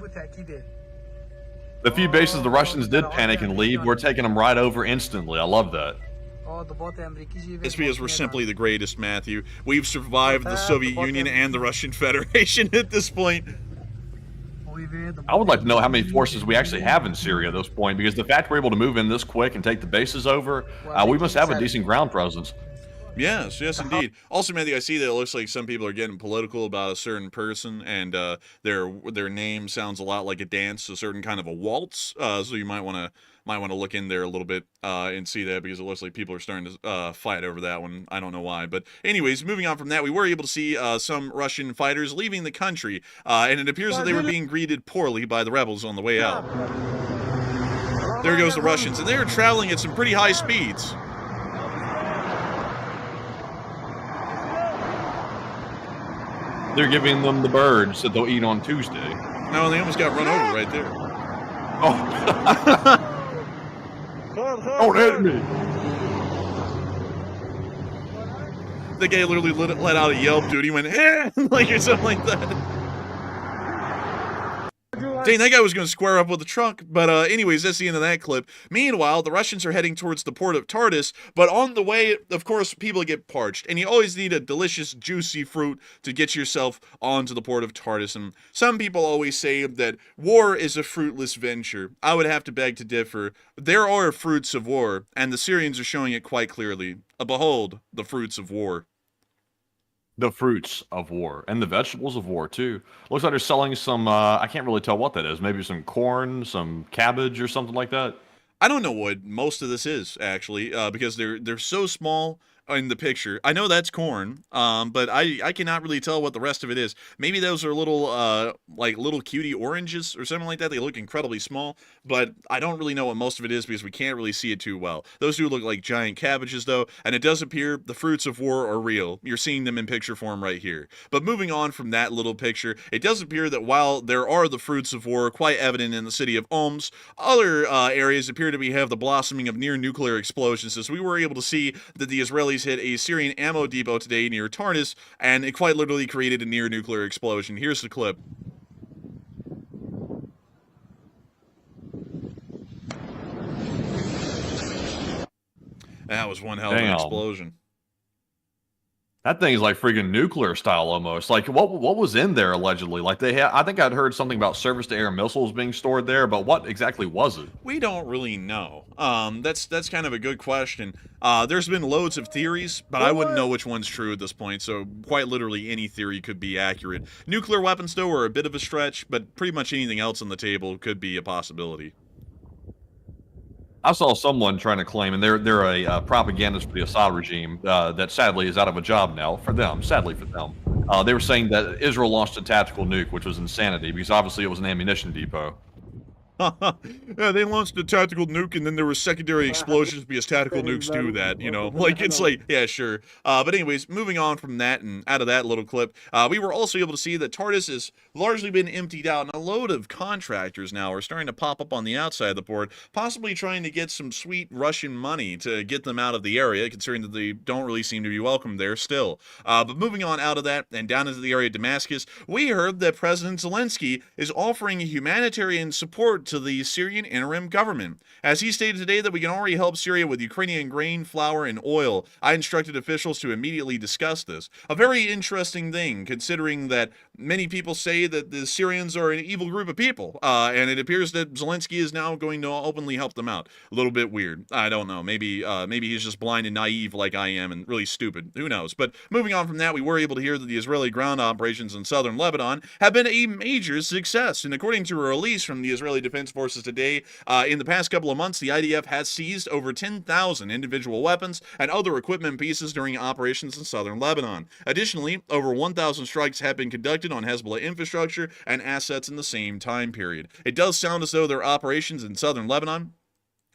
The few bases the Russians did panic and leave, we're taking them right over instantly. I love that. It's because we're simply the greatest, Matthew. We've survived the Soviet Union and the Russian Federation at this point. I would like to know how many forces we actually have in Syria at this point, because the fact we're able to move in this quick and take the bases over, we must have a decent ground presence. Yes, indeed. Also, Matthew, I see that it looks like some people are getting political about a certain person, and their name sounds a lot like a dance, a certain kind of a waltz. So you might want to look in there a little bit and see that, because it looks like people are starting to fight over that one. I don't know why, but anyways, moving on from that, we were able to see some Russian fighters leaving the country, and it appears that they were being greeted poorly by the rebels on the way out. There goes the Russians, and they are traveling at some pretty high speeds. They're giving them the birds that they'll eat on Tuesday. No, they almost got run over right there. Oh. Don't hit me. The guy literally let out a yelp, dude. He went, eh, like, or something like that. Dang, that guy was going to square up with the truck. But anyways, that's the end of that clip. Meanwhile, the Russians are heading towards the port of Tartus, but on the way, of course, people get parched. And you always need a delicious, juicy fruit to get yourself onto the port of Tartus. And some people always say that war is a fruitless venture. I would have to beg to differ. There are fruits of war, and the Syrians are showing it quite clearly. Behold, the fruits of war. The fruits of war and the vegetables of war too. Looks like they're selling some. I can't really tell what that is. Maybe some corn, some cabbage, or something like that. I don't know what most of this is actually, because they're so small in the picture. I know that's corn, but I cannot really tell what the rest of it is. Maybe those are little like little cutie oranges or something like that. They look incredibly small, but I don't really know what most of it is because we can't really see it too well. Those do look like giant cabbages though, and it does appear the fruits of war are real. You're seeing them in picture form right here. But moving on from that little picture, it does appear that while there are the fruits of war quite evident in the city of Oms, other areas appear to have the blossoming of near nuclear explosions, as we were able to see that the Israelis hit a Syrian ammo depot today near Tartus, and it quite literally created a near nuclear explosion. Here's the clip. That was one hell of an explosion. That thing is like freaking nuclear style almost. Like what was in there allegedly? Like they had, I think I'd heard something about surface-to-air missiles being stored there, but what exactly was it? We don't really know. That's kind of a good question. There's been loads of theories, but I wouldn't know which one's true at this point. So quite literally any theory could be accurate. Nuclear weapons though are a bit of a stretch, but pretty much anything else on the table could be a possibility. I saw someone trying to claim, and they're a propagandist for the Assad regime that sadly is out of a job now for them. Sadly for them, they were saying that Israel launched a tactical nuke, which was insanity because obviously it was an ammunition depot. Yeah, they launched a tactical nuke, and then there were secondary explosions because tactical nukes do that, you know? Like, it's like, yeah, sure. But anyways, moving on from that and out of that little clip, we were also able to see that Tartus has largely been emptied out, and a load of contractors now are starting to pop up on the outside of the port, possibly trying to get some sweet Russian money to get them out of the area, considering that they don't really seem to be welcome there still. But moving on out of that and down into the area of Damascus, we heard that President Zelensky is offering humanitarian support to the Syrian interim government. As he stated today that we can already help Syria with Ukrainian grain, flour, and oil, I instructed officials to immediately discuss this. A very interesting thing, considering that many people say that the Syrians are an evil group of people, and it appears that Zelensky is now going to openly help them out. A little bit weird. I don't know. Maybe he's just blind and naive like I am and really stupid. Who knows? But moving on from that, we were able to hear that the Israeli ground operations in southern Lebanon have been a major success. And according to a release from the Israeli Defense Forces today, in the past couple of months, the IDF has seized over 10,000 individual weapons and other equipment pieces during operations in southern Lebanon. Additionally, over 1,000 strikes have been conducted on Hezbollah infrastructure and assets in the same time period. It does sound as though their operations in southern Lebanon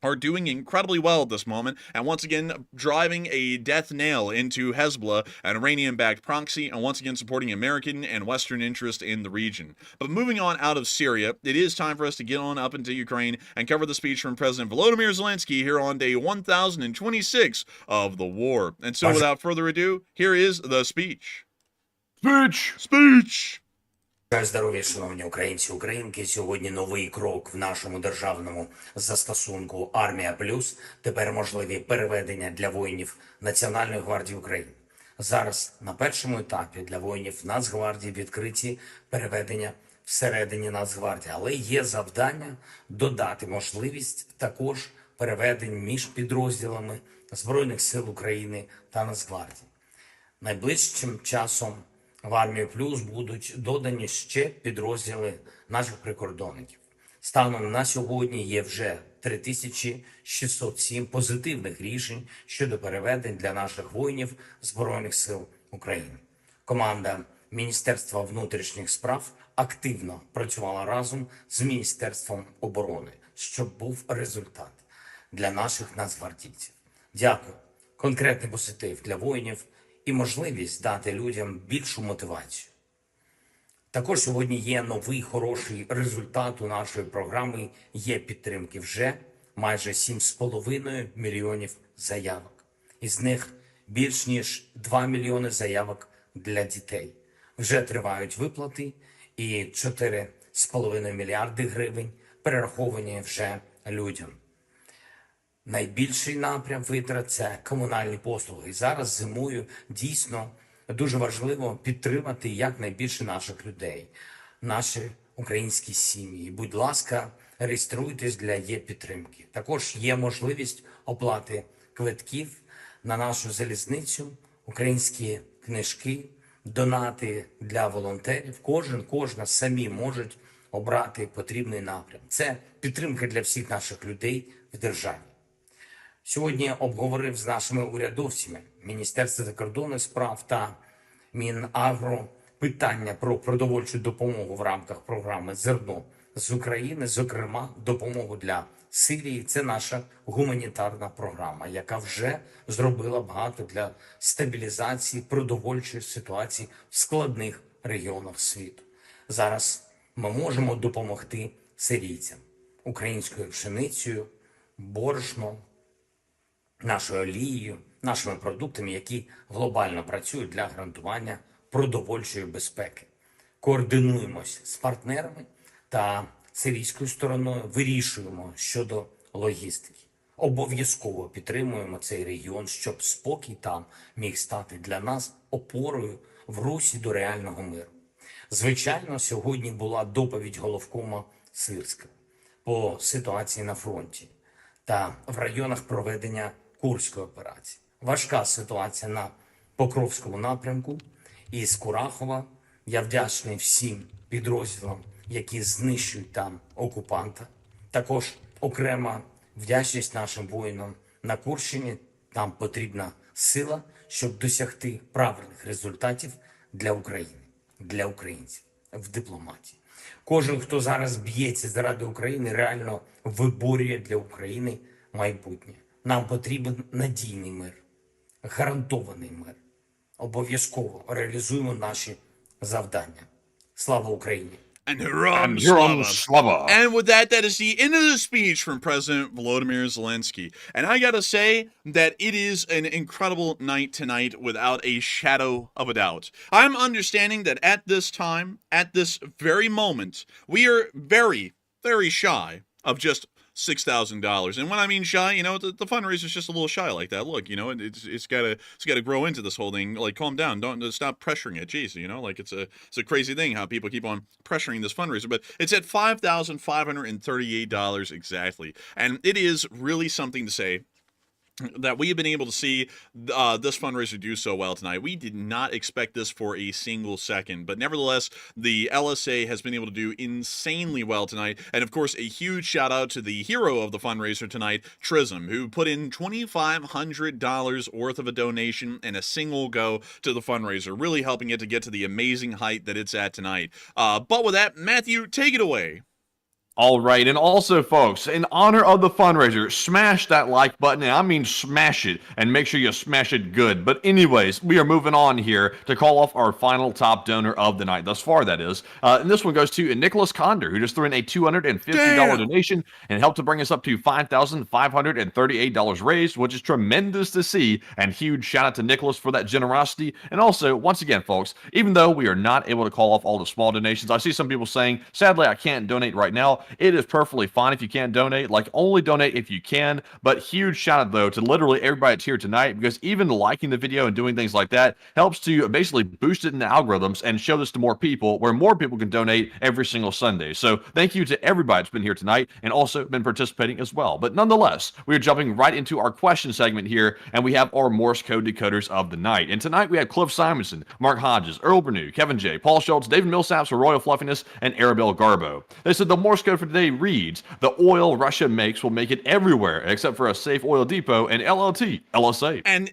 are doing incredibly well at this moment, and once again driving a death nail into Hezbollah, an Iranian-backed proxy, and once again supporting American and Western interest in the region. But moving on out of Syria, it is time for us to get on up into Ukraine and cover the speech from President Volodymyr Zelensky here on day 1026 of the war. And so without further ado, here is the speech. Speech! Здоров'я, шановні українці, українки. Сьогодні новий крок в нашому державному застосунку «Армія Плюс». Тепер можливі переведення для воїнів Національної гвардії України. Зараз на першому етапі для воїнів Нацгвардії відкриті переведення всередині Нацгвардії. Але є завдання додати можливість також переведень між підрозділами Збройних сил України та Нацгвардії. Найближчим часом в Армію Плюс будуть додані ще підрозділи наших прикордонників. Станом на сьогодні є вже 3607 позитивних рішень щодо переведень для наших воїнів Збройних сил України. Команда Міністерства внутрішніх справ активно працювала разом з Міністерством оборони, щоб був результат для наших нацгвардійців. Дякую. Конкретний позитив для воїнів і можливість дати людям більшу мотивацію. Також сьогодні є новий хороший результат у нашої програми «Є підтримки» вже майже 7,5 мільйонів заявок. Із них більш ніж 2 мільйони заявок для дітей. Вже тривають виплати і 4 2,5 мільярди гривень перераховані вже людям. Найбільший напрям витрат – це комунальні послуги. І зараз зимою дійсно дуже важливо підтримати якнайбільше наших людей, наші українські сім'ї. Будь ласка, реєструйтесь для є-підтримки. Також є можливість оплати квитків на нашу залізницю, українські книжки, донати для волонтерів. Кожна самі можуть обрати потрібний напрям. Це підтримка для всіх наших людей в державі. Сьогодні обговорив з нашими урядовцями Міністерства закордонних справ та Мінагро питання про продовольчу допомогу в рамках програми «Зерно з України», зокрема, допомогу для Сирії. Це наша гуманітарна програма, яка вже зробила багато для стабілізації продовольчої ситуації в складних регіонах світу. Зараз ми можемо допомогти сирійцям українською пшеницею, борошном, нашою олією, нашими продуктами, які глобально працюють для гарантування продовольчої безпеки. Координуємось з партнерами та сирійською стороною, вирішуємо щодо логістики. Обов'язково підтримуємо цей регіон, щоб спокій там міг стати для нас опорою в русі до реального миру. Звичайно, сьогодні була доповідь головкома Сирського по ситуації на фронті та в районах проведення Курської операції. Важка ситуація на Покровському напрямку і з Курахова. Я вдячний всім підрозділам, які знищують там окупанта. Також окрема вдячність нашим воїнам на Курщині. Там потрібна сила, щоб досягти правильних результатів для України, для українців в дипломатії. Кожен, хто зараз б'ється заради України, реально виборює для України майбутнє. Нам потрібен надійний мир, гарантований мир. Обов'язково реалізуємо наші завдання. Слава Україні! And Hiram Slava. And with that, that is the end of the speech from President Volodymyr Zelensky. And I gotta say that it is an incredible night tonight without a shadow of a doubt. I'm understanding that at this time, at this very moment, we are very, very shy of just $6,000. And when I mean shy, you know, the fundraiser is just a little shy like that. Look, you know, it's gotta grow into this whole thing. Like, calm down. Don't stop pressuring it. Jeez, you know, like it's a crazy thing how people keep on pressuring this fundraiser. But it's at $5,538 exactly. And it is really something to say that we have been able to see this fundraiser do so well tonight. We did not expect this for a single second, but nevertheless, the LSA has been able to do insanely well tonight. And of course, a huge shout out to the hero of the fundraiser tonight, Trism, who put in $2,500 worth of a donation in a single go to the fundraiser, really helping it to get to the amazing height that it's at tonight. But with that, Matthew, take it away. All right, and also, folks, in honor of the fundraiser, smash that like button, and I mean smash it, and make sure you smash it good. But anyways, we are moving on here to call off our final top donor of the night, thus far, that is. And this one goes to Nicholas Conder, who just threw in a $250 donation and helped to bring us up to $5,538 raised, which is tremendous to see, and huge shout out to Nicholas for that generosity. And also, once again, folks, even though we are not able to call off all the small donations, I see some people saying, sadly, I can't donate right now. It is perfectly fine if you can't donate. Like, only donate if you can. But huge shout out, though, to literally everybody that's here tonight, because even liking the video and doing things like that helps to basically boost it in the algorithms and show this to more people, where more people can donate every single Sunday. So thank you to everybody that's been here tonight and also been participating as well. But nonetheless, we're jumping right into our question segment here, and we have our Morse code decoders of the night. And tonight we have Cliff Simonson, Mark Hodges, Earl Bernew, Kevin J, Paul Schultz, David Millsaps for Royal Fluffiness, and Arabelle Garbo. They said the Morse code for today reads, the oil Russia makes will make it everywhere except for a safe oil depot and LLT, LSA. And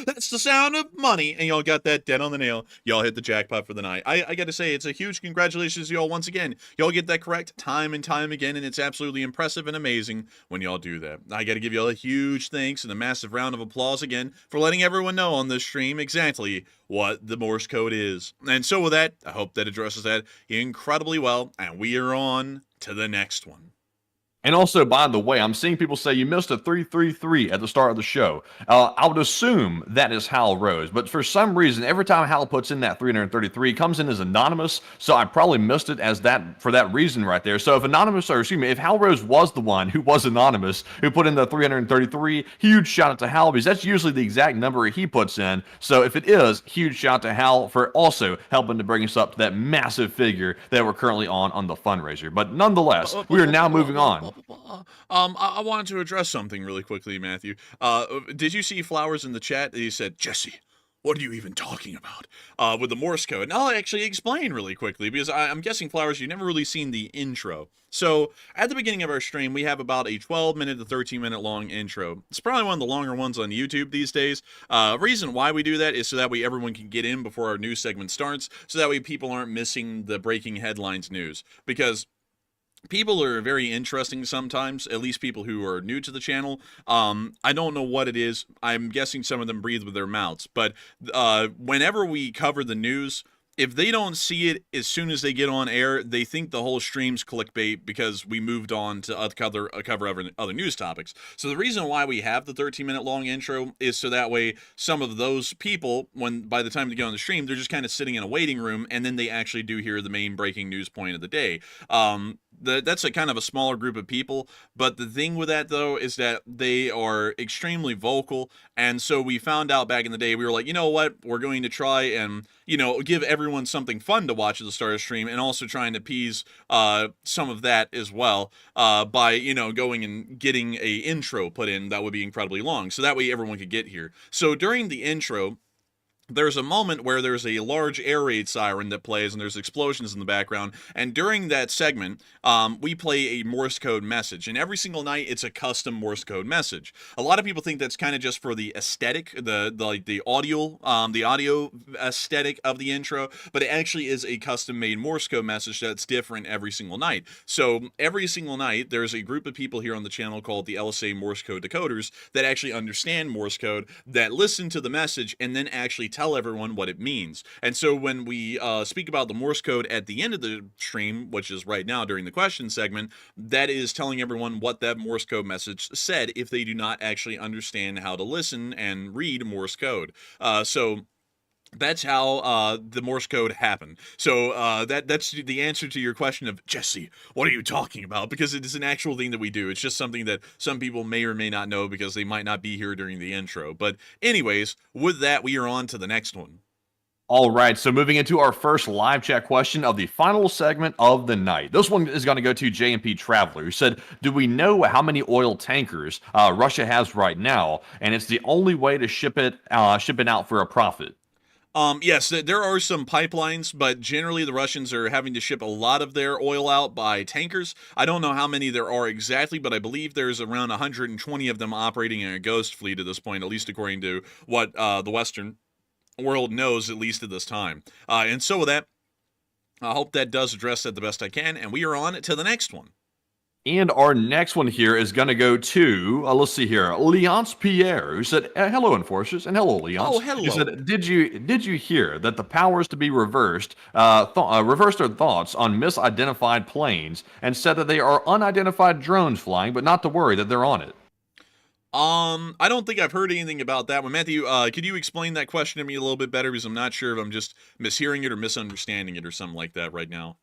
that's the sound of money, and y'all got that dead on the nail. Y'all hit the jackpot for the night. I got to say, it's a huge congratulations to y'all once again. Y'all get that correct time and time again, and it's absolutely impressive and amazing when y'all do that. I got to give y'all a huge thanks and a massive round of applause again for letting everyone know on this stream exactly what the Morse code is. And so with that, I hope that addresses that incredibly well, and we are on to the next one. And also, by the way, I'm seeing people say you missed a 333 at the start of the show. I would assume that is Hal Rose, but for some reason, every time Hal puts in that 333, it comes in as anonymous, so I probably missed it as that for that reason right there. So if anonymous, or excuse me, if Hal Rose was the one who was anonymous, who put in the 333, huge shout out to Hal, because that's usually the exact number he puts in. So if it is, huge shout out to Hal for also helping to bring us up to that massive figure that we're currently on the fundraiser. But nonetheless, we are now moving on. I wanted to address something really quickly, Matthew. Did you see Flowers in the chat? He said, Jesse, what are you even talking about? With the Morse code. And I'll actually explain really quickly, because I'm guessing, Flowers, you've never really seen the intro. So, at the beginning of our stream, we have about a 12-minute to 13-minute long intro. It's probably one of the longer ones on YouTube these days. Reason why we do that is so that way everyone can get in before our news segment starts, so that way people aren't missing the breaking headlines news. Because people are very interesting sometimes, at least people who are new to the channel. I don't know what it is. I'm guessing some of them breathe with their mouths. But whenever we cover the news, if they don't see it as soon as they get on air, they think the whole stream's clickbait because we moved on to cover other news topics. So the reason why we have the 13-minute long intro is so that way some of those people, by the time they get on the stream, they're just kind of sitting in a waiting room, and then they actually do hear the main breaking news point of the day. That's a kind of a smaller group of people, but the thing with that, though, is that they are extremely vocal, and so we found out back in the day, we were like, you know what, we're going to try and, give everyone something fun to watch at the start of the stream, and also trying to appease some of that as well by, going and getting a intro put in that would be incredibly long, so that way everyone could get here. So during the intro, there's a moment where there's a large air raid siren that plays, and there's explosions in the background, and during that segment, we play a Morse code message, and every single night, it's a custom Morse code message. A lot of people think that's kind of just for the aesthetic, the audio aesthetic of the intro, but it actually is a custom-made Morse code message that's different every single night. So every single night, there's a group of people here on the channel called the LSA Morse Code Decoders that actually understand Morse code, that listen to the message, and then actually tell everyone what it means. And so when we speak about the Morse code at the end of the stream, which is right now during the question segment, that is telling everyone what that Morse code message said if they do not actually understand how to listen and read Morse code. So that's how the Morse code happened. So that's the answer to your question of, Jesse, what are you talking about? Because it is an actual thing that we do. It's just something that some people may or may not know because they might not be here during the intro. But anyways, with that, we are on to the next one. All right, so moving into our first live chat question of the final segment of the night. This one is going to go to JMP Traveler, who said, do we know how many oil tankers Russia has right now? And it's the only way to ship it out for a profit. Yes, there are some pipelines, but generally the Russians are having to ship a lot of their oil out by tankers. I don't know how many there are exactly, but I believe there's around 120 of them operating in a ghost fleet at this point, at least according to what the Western world knows, at least at this time. And so with that, I hope that does address that the best I can, and we are on to the next one. And our next one here is going to go to, let's see here, Leonce Pierre, who said, hello, Enforcers, and hello, Leonce. Oh, hello. He said, did you hear that the powers to be reversed their thoughts on misidentified planes and said that they are unidentified drones flying, but not to worry that they're on it? I don't think I've heard anything about that one. Matthew, could you explain that question to me a little bit better? Because I'm not sure if I'm just mishearing it or misunderstanding it or something like that right now.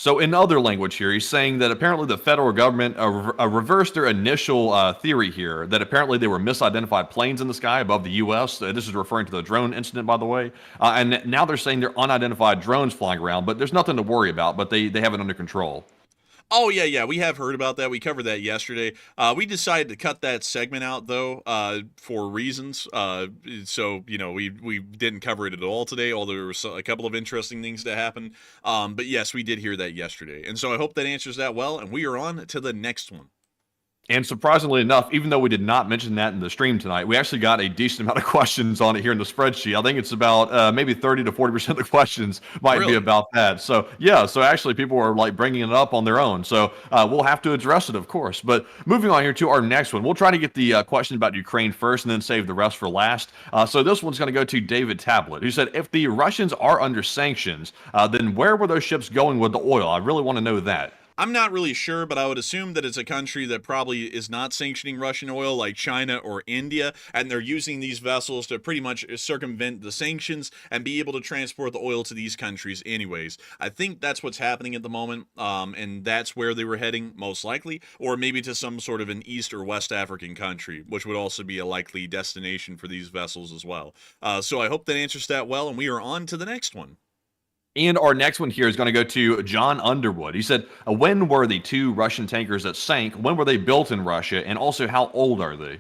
So in other language here, he's saying that apparently the federal government reversed their initial theory here, that apparently they were misidentified planes in the sky above the U.S. This is referring to the drone incident, by the way. And now they're saying they're unidentified drones flying around, but there's nothing to worry about, but they have it under control. Oh, yeah, we have heard about that. We covered that yesterday. We decided to cut that segment out, though, for reasons. So, we didn't cover it at all today, although there was a couple of interesting things that happened. But yes, we did hear that yesterday. And so I hope that answers that well, and we are on to the next one. And surprisingly enough, even though we did not mention that in the stream tonight, we actually got a decent amount of questions on it here in the spreadsheet. I think it's about maybe 30 to 40% of the questions might be about that. So, yeah, so actually people are like bringing it up on their own. So we'll have to address it, of course. But moving on here to our next one, we'll try to get the question about Ukraine first and then save the rest for last. So this one's going to go to David Tablet, who said, if the Russians are under sanctions, then where were those ships going with the oil? I really want to know that. I'm not really sure, but I would assume that it's a country that probably is not sanctioning Russian oil like China or India, and they're using these vessels to pretty much circumvent the sanctions and be able to transport the oil to these countries anyways. I think that's what's happening at the moment, and that's where they were heading most likely, or maybe to some sort of an East or West African country, which would also be a likely destination for these vessels as well. So I hope that answers that well, and we are on to the next one. And our next one here is going to go to John Underwood. He said, when were the 2 Russian tankers that sank? When were they built in Russia? And also, how old are they?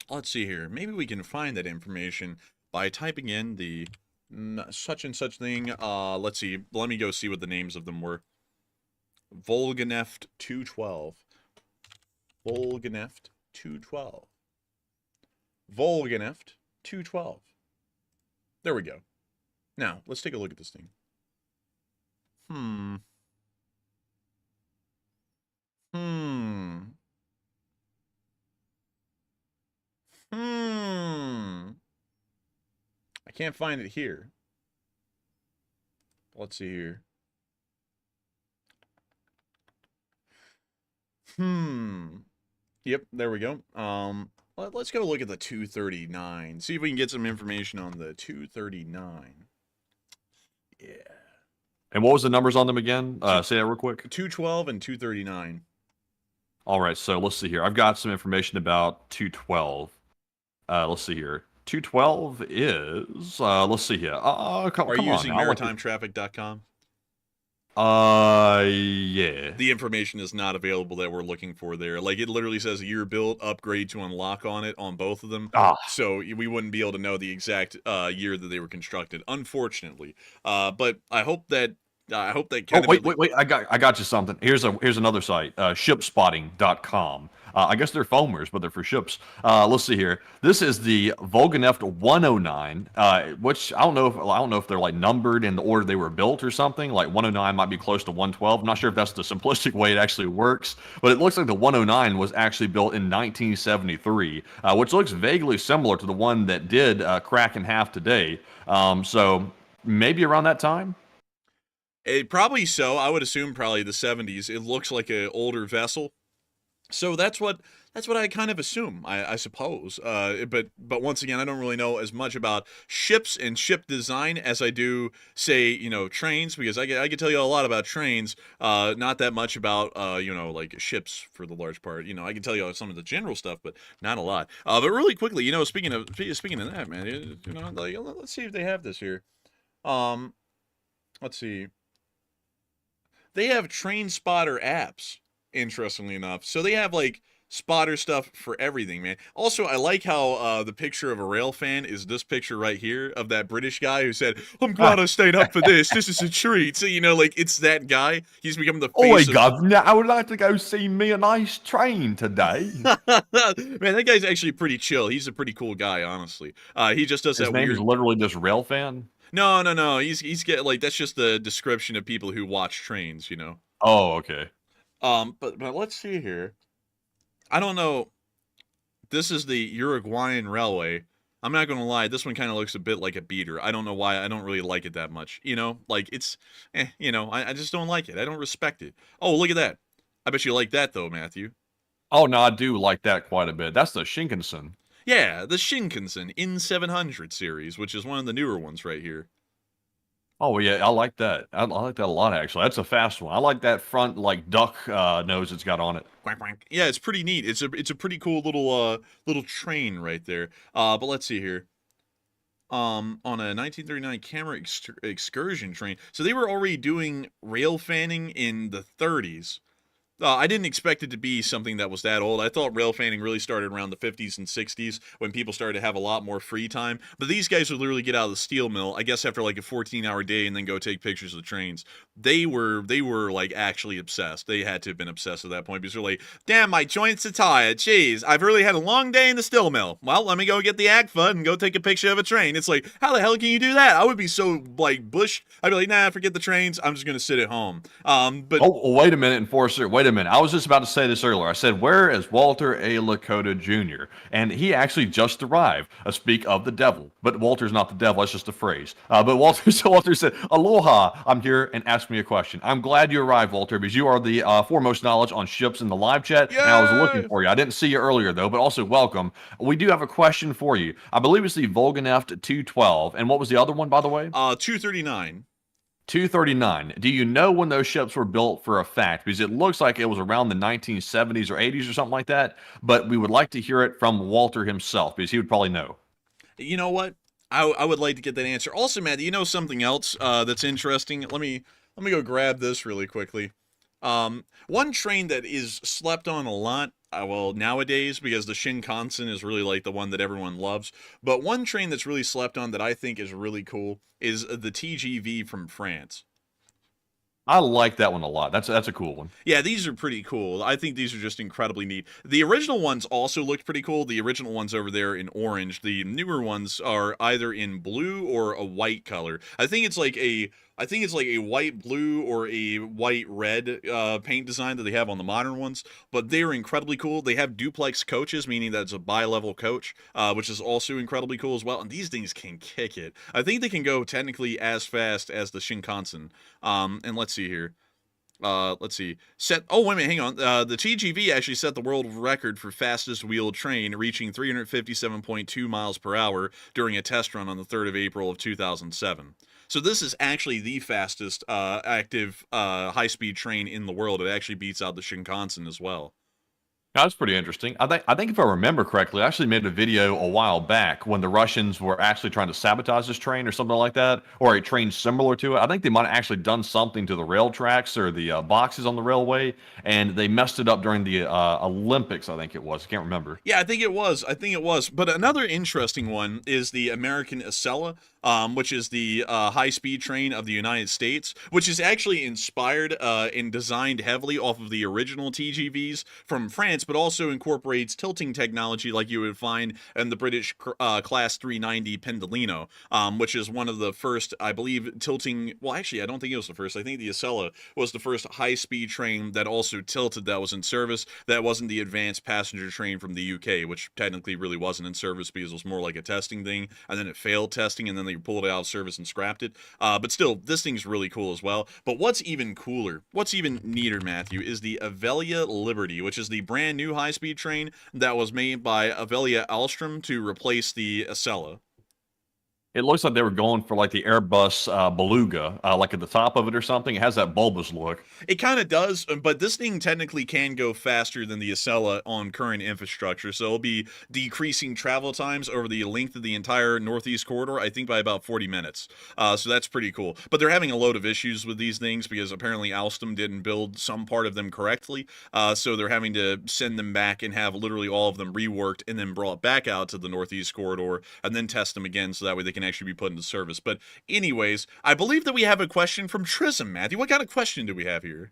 Let's see here. Maybe we can find that information by typing in the such and such thing. Let's see. Let me go see what the names of them were. Volganeft 212. Volganeft 212. Volganeft 212. There we go. Now, let's take a look at this thing. I can't find it here. Let's see here. Yep, there we go. Let's go look at the 239. See if we can get some information on the 239. Yeah. And what was the numbers on them again? Say that real quick. 212 and 239. All right, so let's see here. I've got some information about 212. Let's see here. 212 is, let's see here. Come Are you on using now. maritimetraffic.com? Yeah. The information is not available that we're looking for there. Like, it literally says year built, upgrade to unlock on it on both of them. So we wouldn't be able to know the exact year that they were constructed, unfortunately. But I hope that kind of... Wait. I got you something. Here's another site, shipspotting.com. I guess they're foamers, but they're for ships. Let's see here. This is the Volganeft 109, which I don't know if they're like numbered in the order they were built or something. Like 109 might be close to 112. I'm not sure if that's the simplistic way it actually works, but it looks like the 109 was actually built in 1973, which looks vaguely similar to the one that did crack in half today. So maybe around that time. Probably so. I would assume probably the 70s. It looks like an older vessel. So that's what I kind of assume, I suppose. But once again, I don't really know as much about ships and ship design as I do, say, trains, because I can tell you a lot about trains, not that much about, like ships for the large part. I can tell you some of the general stuff, but not a lot. But really quickly, speaking of that, man, like, let's see if they have this here. Let's see. They have train spotter apps, interestingly enough. So they have, like, spotter stuff for everything, man. Also, I like how the picture of a rail fan is this picture right here of that British guy who said, "I'm glad I stayed up for this. This is a treat." So, like, it's that guy. He's become the face of... Governor, I would like to go see me a nice train today. Man, that guy's actually pretty chill. He's a pretty cool guy, honestly. He just does His that name weird... is literally just rail fan? No. He's like, that's just the description of people who watch trains, Oh, okay. But let's see here. I don't know. This is the Uruguayan Railway. I'm not going to lie. This one kind of looks a bit like a beater. I don't know why. I don't really like it that much. Like it's, I just don't like it. I don't respect it. Oh, look at that. I bet you like that though, Matthew. Oh, no, I do like that quite a bit. That's the Shinkansen. Yeah, the Shinkansen N700 series, which is one of the newer ones right here. Oh, yeah, I like that. I like that a lot, actually. That's a fast one. I like that front, like, duck nose it's got on it. Quack, quack. Yeah, it's pretty neat. It's a pretty cool little train right there. But let's see here. On a 1939 camera excursion train. So they were already doing rail fanning in the 30s. I didn't expect it to be something that was that old. I thought rail fanning really started around the 50s and 60s when people started to have a lot more free time. But these guys would literally get out of the steel mill, I guess after like a 14-hour day, and then go take pictures of the trains. They were like actually obsessed. They had to have been obsessed at that point because they're like, damn, my joints are tired. Jeez, I've really had a long day in the steel mill. Well, let me go get the AGFA and go take a picture of a train. It's like, how the hell can you do that? I would be so like bushed. I'd be like, nah, forget the trains. I'm just going to sit at home. But oh, wait a minute, Enforcer. Wait a minute. I was just about to say this earlier. I said, where is Walter A. Lakota Jr.? And he actually just arrived. Speak of the devil. But Walter's not the devil. That's just a phrase. But Walter said, aloha, I'm here and ask me a question. I'm glad you arrived, Walter, because you are the foremost knowledge on ships in the live chat. Yay! And I was looking for you. I didn't see you earlier, though, but also welcome. We do have a question for you. I believe it's the Volganeft 212. And what was the other one, by the way? 239. 239. Do you know when those ships were built for a fact? Because it looks like it was around the 1970s or 80s or something like that. But we would like to hear it from Walter himself, because he would probably know. You know what? I would like to get that answer. Also, Matt, you know something else that's interesting? Let me go grab this really quickly. One train that is slept on a lot, well, nowadays, because the Shinkansen is really like the one that everyone loves. But one train that's really slept on that I think is really cool is the TGV from France. I like that one a lot. That's a cool one. Yeah, these are pretty cool. I think these are just incredibly neat. The original ones also looked pretty cool. The original ones over there in orange. The newer ones are either in blue or a white color. I think it's like a white blue or a white red paint design that they have on the modern ones, but they're incredibly cool. They have duplex coaches, meaning that it's a bi-level coach, which is also incredibly cool as well. And these things can kick it. I think they can go technically as fast as the Shinkansen. And let's see here. Let's see. Oh, wait a minute, hang on. The TGV actually set the world record for fastest wheeled train, reaching 357.2 miles per hour during a test run on the 3rd of April of 2007. So this is actually the fastest active high-speed train in the world. It actually beats out the Shinkansen as well. That's pretty interesting. I think if I remember correctly, I actually made a video a while back when the Russians were actually trying to sabotage this train or something like that, or a train similar to it. I think they might have actually done something to the rail tracks or the boxes on the railway, and they messed it up during the Olympics, I think it was. I can't remember. Yeah, I think it was. But another interesting one is the American Acela, which is the high-speed train of the United States, which is actually inspired and designed heavily off of the original TGVs from France, but also incorporates tilting technology like you would find in the British Class 390 Pendolino, which is one of the first, I believe, tilting. Well, actually, I don't think it was the first. I think the Acela was the first high-speed train that also tilted that was in service. That wasn't the advanced passenger train from the UK, which technically really wasn't in service because it was more like a testing thing, and then it failed testing, and then they pulled it out of service and scrapped it. But still, this thing's really cool as well. But what's even cooler, what's even neater, Matthew, is the Avelia Liberty, which is the brand new high-speed train that was made by Avelia Alstrom to replace the Acela. It looks like they were going for like the Airbus Beluga, like at the top of it or something. It has that bulbous look. It kind of does, but this thing technically can go faster than the Acela on current infrastructure, so it'll be decreasing travel times over the length of the entire Northeast Corridor, I think by about 40 minutes. So that's pretty cool. But they're having a load of issues with these things because apparently Alstom didn't build some part of them correctly, so they're having to send them back and have literally all of them reworked and then brought back out to the Northeast Corridor and then test them again so that way they can actually be put into service. But anyways, I believe that we have a question from Trism. Matthew, what kind of question do we have here?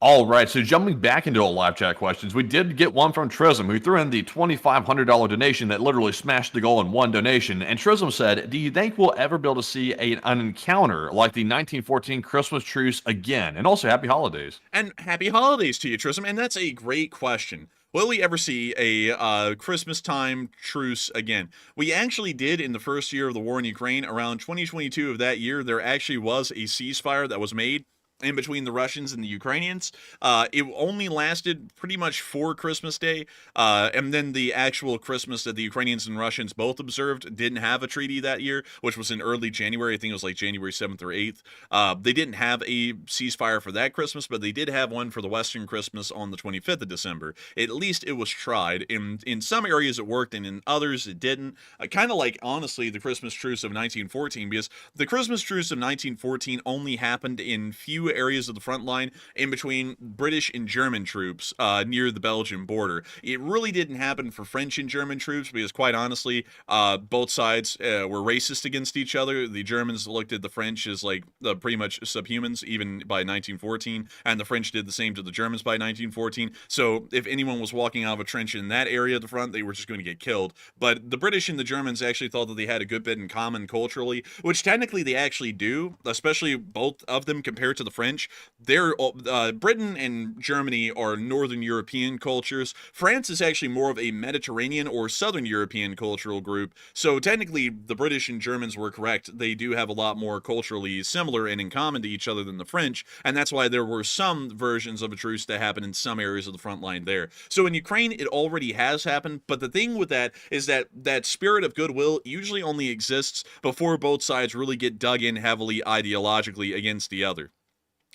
All right, so jumping back into our live chat questions, we did get one from Trism, who threw in the $2,500 donation that literally smashed the goal in one donation. And Trism said, do you think we'll ever be able to see an encounter like the 1914 Christmas truce again? And also, happy holidays. And happy holidays to you, Trism. And that's a great question. Will we ever see a Christmas time truce again? We actually did in the first year of the war in Ukraine. Around 2022 of that year, there actually was a ceasefire that was made in between the Russians and the Ukrainians. It only lasted pretty much for Christmas Day, and then the actual Christmas that the Ukrainians and Russians both observed didn't have a treaty that year, which was in early January. I think it was like January 7th or 8th. They didn't have a ceasefire for that Christmas, but they did have one for the Western Christmas on the 25th of December. At least it was tried. In some areas it worked, and in others it didn't. Kind of like, honestly, the Christmas truce of 1914, because the Christmas truce of 1914 only happened in few areas of the front line in between British and German troops near the Belgian border. It really didn't happen for French and German troops because, quite honestly, both sides were racist against each other. The Germans looked at the French as like pretty much subhumans even by 1914, and the French did the same to the Germans by 1914. So if anyone was walking out of a trench in that area of the front, they were just going to get killed. But the British and the Germans actually thought that they had a good bit in common culturally, which technically they actually do, especially both of them compared to the French French. They're Britain and Germany are Northern European cultures. France is actually more of a Mediterranean or Southern European cultural group. So technically, the British and Germans were correct. They do have a lot more culturally similar and in common to each other than the French, and that's why there were some versions of a truce that happened in some areas of the front line there. So in Ukraine, it already has happened, but the thing with that is that that spirit of goodwill usually only exists before both sides really get dug in heavily ideologically against the other.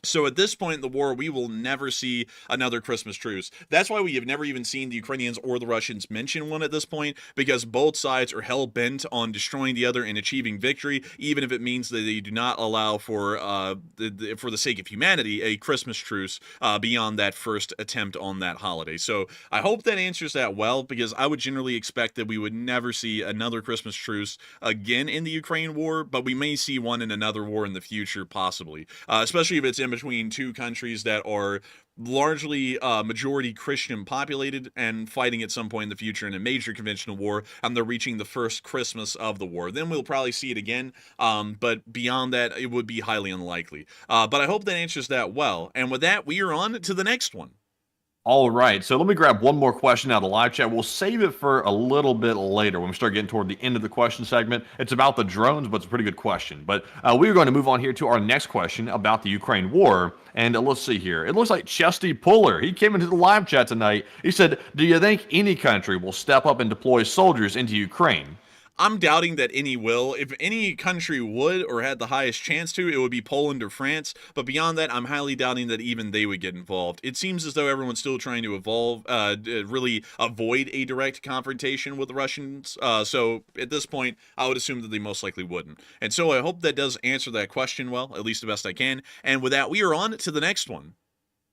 So at this point in the war, we will never see another Christmas truce. That's why we have never even seen the Ukrainians or the Russians mention one at this point, because both sides are hell-bent on destroying the other and achieving victory, even if it means that they do not allow for the sake of humanity, a Christmas truce beyond that first attempt on that holiday. So I hope that answers that well, because I would generally expect that we would never see another Christmas truce again in the Ukraine war, but we may see one in another war in the future, possibly, especially if it's in between two countries that are largely majority Christian populated and fighting at some point in the future in a major conventional war, and they're reaching the first Christmas of the war. Then we'll probably see it again, but beyond that, it would be highly unlikely. But I hope that answers that well. And with that, we are on to the next one. All right, so let me grab one more question out of the live chat. We'll save it for a little bit later when we start getting toward the end of the question segment. It's about the drones, but it's a pretty good question. But we're going to move on here to our next question about the Ukraine war. And let's see here. It looks like Chesty Puller, he came into the live chat tonight. He said, do you think any country will step up and deploy soldiers into Ukraine? I'm doubting that any will. If any country would or had the highest chance to, it would be Poland or France. But beyond that, I'm highly doubting that even they would get involved. It seems as though everyone's still trying to really avoid a direct confrontation with the Russians. So at this point, I would assume that they most likely wouldn't. And so I hope that does answer that question well, at least the best I can. And with that, we are on to the next one.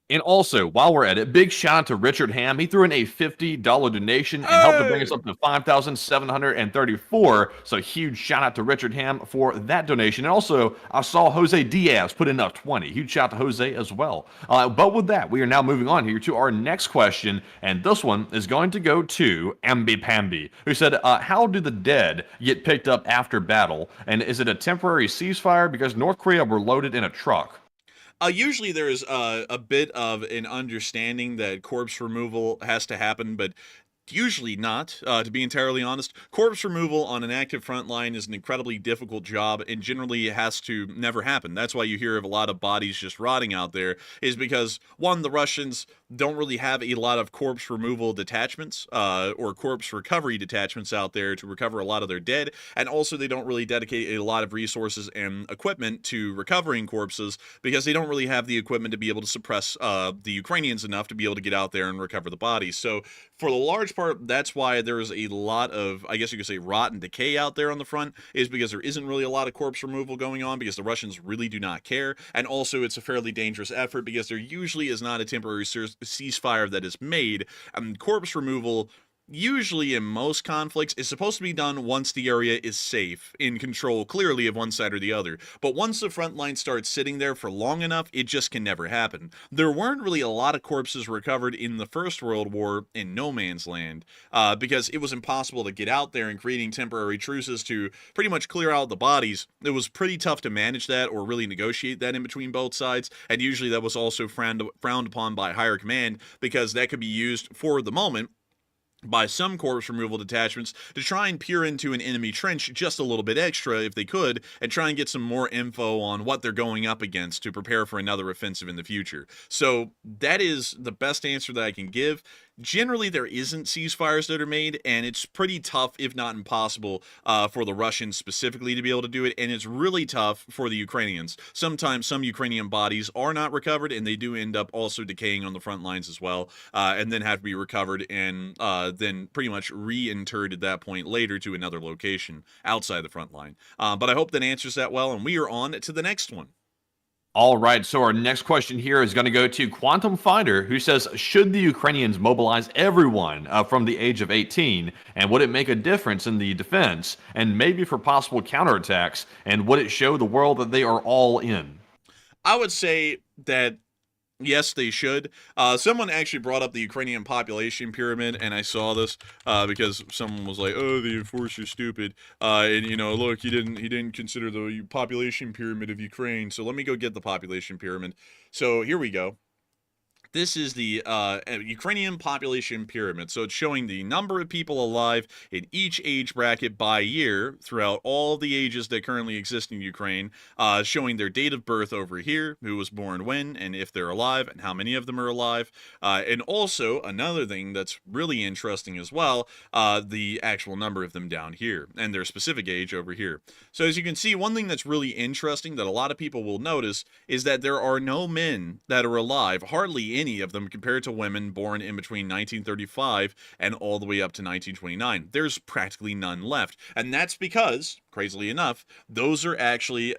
And also, while we're at it, big shout out to Richard Ham. He threw in a $50 donation and helped to bring us up to $5,734. So huge shout out to Richard Ham for that donation. And also, I saw Jose Diaz put in a 20. Huge shout out to Jose as well. But with that, we are now moving on here to our next question. And this one is going to go to Ambi Pambi, who said, how do the dead get picked up after battle? And is it a temporary ceasefire because North Korea were loaded in a truck? Usually there's a bit of an understanding that corpse removal has to happen, but usually not, to be entirely honest. Corpse removal on an active front line is an incredibly difficult job and generally has to never happen. That's why you hear of a lot of bodies just rotting out there, is because, one, the Russians don't really have a lot of corpse removal detachments or corpse recovery detachments out there to recover a lot of their dead, and also they don't really dedicate a lot of resources and equipment to recovering corpses because they don't really have the equipment to be able to suppress the Ukrainians enough to be able to get out there and recover the bodies. So for the large part, that's why there's a lot of, I guess you could say, rot and decay out there on the front, is because there isn't really a lot of corpse removal going on because the Russians really do not care. And also it's a fairly dangerous effort because there usually is not a temporary ceasefire that is made. Corpse removal, usually in most conflicts, is supposed to be done once the area is safe, in control clearly of one side or the other. But once the front line starts sitting there for long enough, it just can never happen. There weren't really a lot of corpses recovered in the First World War in no man's land, because it was impossible to get out there and creating temporary truces to pretty much clear out the bodies. It was pretty tough to manage that or really negotiate that in between both sides, and usually that was also frowned upon by higher command because that could be used for the moment by some corpse removal detachments to try and peer into an enemy trench just a little bit extra if they could, and try and get some more info on what they're going up against to prepare for another offensive in the future. So that is the best answer that I can give. Generally, there isn't ceasefires that are made, and it's pretty tough, if not impossible, for the Russians specifically to be able to do it, and it's really tough for the Ukrainians. Sometimes some Ukrainian bodies are not recovered, and they do end up also decaying on the front lines as well, and then have to be recovered and then pretty much reinterred at that point later to another location outside the front line. But I hope that answers that well, and we are on to the next one. All right, so our next question here is going to go to Quantum Fighter, who says, should the Ukrainians mobilize everyone from the age of 18, and would it make a difference in the defense, and maybe for possible counterattacks, and would it show the world that they are all in? I would say that Yes, they should. Someone actually brought up the Ukrainian population pyramid, and I saw this because someone was like, "Oh, the enforcer's stupid," and look, he didn't consider the population pyramid of Ukraine. So let me go get the population pyramid. So here we go. This is the Ukrainian population pyramid. So it's showing the number of people alive in each age bracket by year throughout all the ages that currently exist in Ukraine, showing their date of birth over here, who was born when, and if they're alive, and how many of them are alive. And also, another thing that's really interesting as well, the actual number of them down here, and their specific age over here. So as you can see, one thing that's really interesting that a lot of people will notice is that there are no men that are alive, hardly any of them, compared to women born in between 1935 and all the way up to 1929. There's practically none left. And that's because, crazily enough, those are actually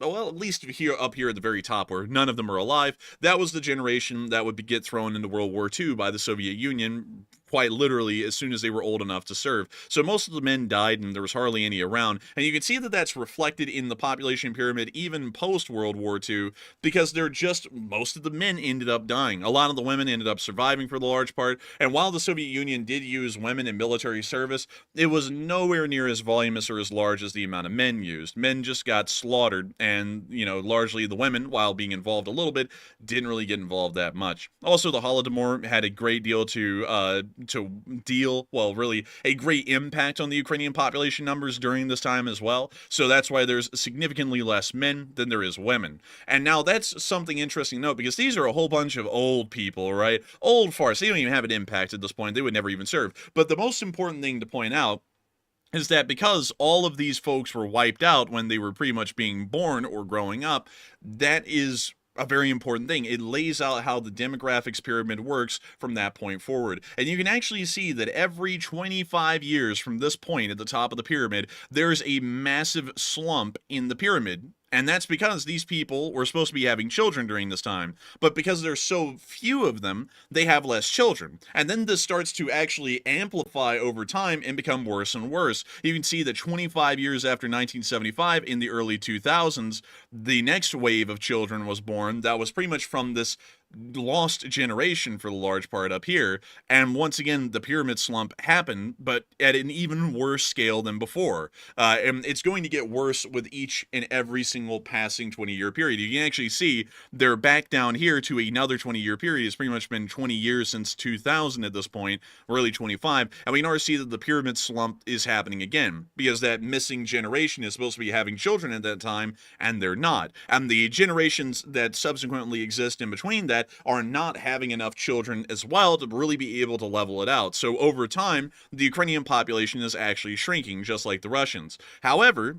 well, at least up here at the very top, where none of them are alive, that was the generation that would get thrown into World War II by the Soviet Union, quite literally, as soon as they were old enough to serve. So most of the men died, and there was hardly any around. And you can see that that's reflected in the population pyramid even post-World War II, because most of the men ended up dying. A lot of the women ended up surviving for the large part, and while the Soviet Union did use women in military service, it was nowhere near as voluminous or as large as the amount of men used. Men just got slaughtered, and, largely the women, while being involved a little bit, didn't really get involved that much. Also, the Holodomor had a great deal really a great impact on the Ukrainian population numbers during this time as well. So that's why there's significantly less men than there is women. And now that's something interesting to note, because these are a whole bunch of old people, right? Old farts. They don't even have an impact at this point. They would never even serve. But the most important thing to point out is that because all of these folks were wiped out when they were pretty much being born or growing up, that is a very important thing. It lays out how the demographics pyramid works from that point forward. And you can actually see that every 25 years from this point at the top of the pyramid, there's a massive slump in the pyramid. And that's because these people were supposed to be having children during this time. But because there's so few of them, they have less children. And then this starts to actually amplify over time and become worse and worse. You can see that 25 years after 1975, in the early 2000s, the next wave of children was born that was pretty much from this lost generation for the large part up here. And once again, the pyramid slump happened, but at an even worse scale than before. And it's going to get worse with each and every single passing 20-year period. You can actually see they're back down here to another 20-year period. It's pretty much been 20 years since 2000 at this point, really 25. And we can already see that the pyramid slump is happening again, because that missing generation is supposed to be having children at that time, and they're not. And the generations that subsequently exist in between that are not having enough children as well to really be able to level it out. So over time, the Ukrainian population is actually shrinking, just like the Russians. However,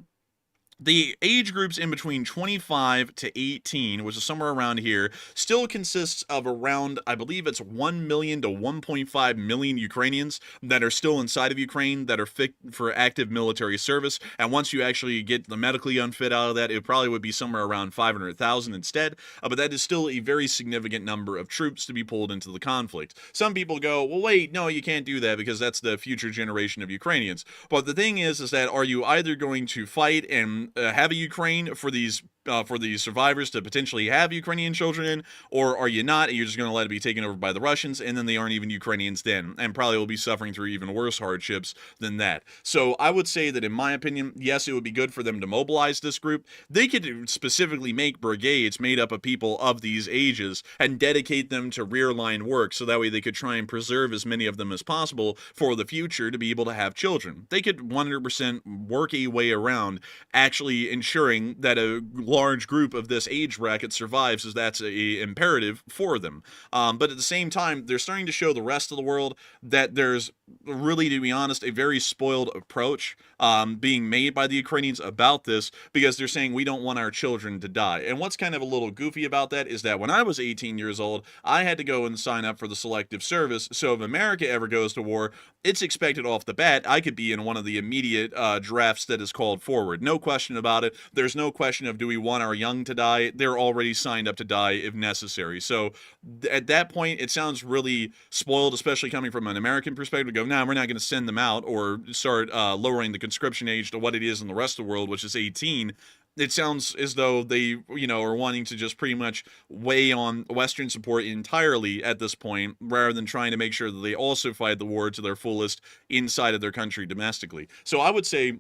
the age groups in between 25 to 18, which is somewhere around here, still consists of around, I believe it's 1 million to 1.5 million Ukrainians that are still inside of Ukraine that are fit for active military service. And once you actually get the medically unfit out of that, it probably would be somewhere around 500,000 instead. But that is still a very significant number of troops to be pulled into the conflict. Some people go, well, wait, no, you can't do that because that's the future generation of Ukrainians. But the thing is that are you either going to fight and have a Ukraine for these survivors to potentially have Ukrainian children in, or are you not, and you're just going to let it be taken over by the Russians, and then they aren't even Ukrainians then, and probably will be suffering through even worse hardships than that. So I would say that, in my opinion, yes, it would be good for them to mobilize this group. They could specifically make brigades made up of people of these ages and dedicate them to rear line work, so that way they could try and preserve as many of them as possible for the future to be able to have children. They could 100% work a way around actually ensuring that a large group of this age bracket survives, as that's a imperative for them. But at the same time, they're starting to show the rest of the world that there's really, to be honest, a very spoiled approach being made by the Ukrainians about this, because they're saying we don't want our children to die. And what's kind of a little goofy about that is that when I was 18 years old, I had to go and sign up for the selective service. So if America ever goes to war, it's expected off the bat I could be in one of the immediate drafts that is called forward. No question about it. There's no question of do we want our young to die, they're already signed up to die if necessary. So at that point, it sounds really spoiled, especially coming from an American perspective, to go, nah, we're not going to send them out or start lowering the conscription age to what it is in the rest of the world, which is 18. It sounds as though they, are wanting to just pretty much weigh on Western support entirely at this point, rather than trying to make sure that they also fight the war to their fullest inside of their country domestically. So I would say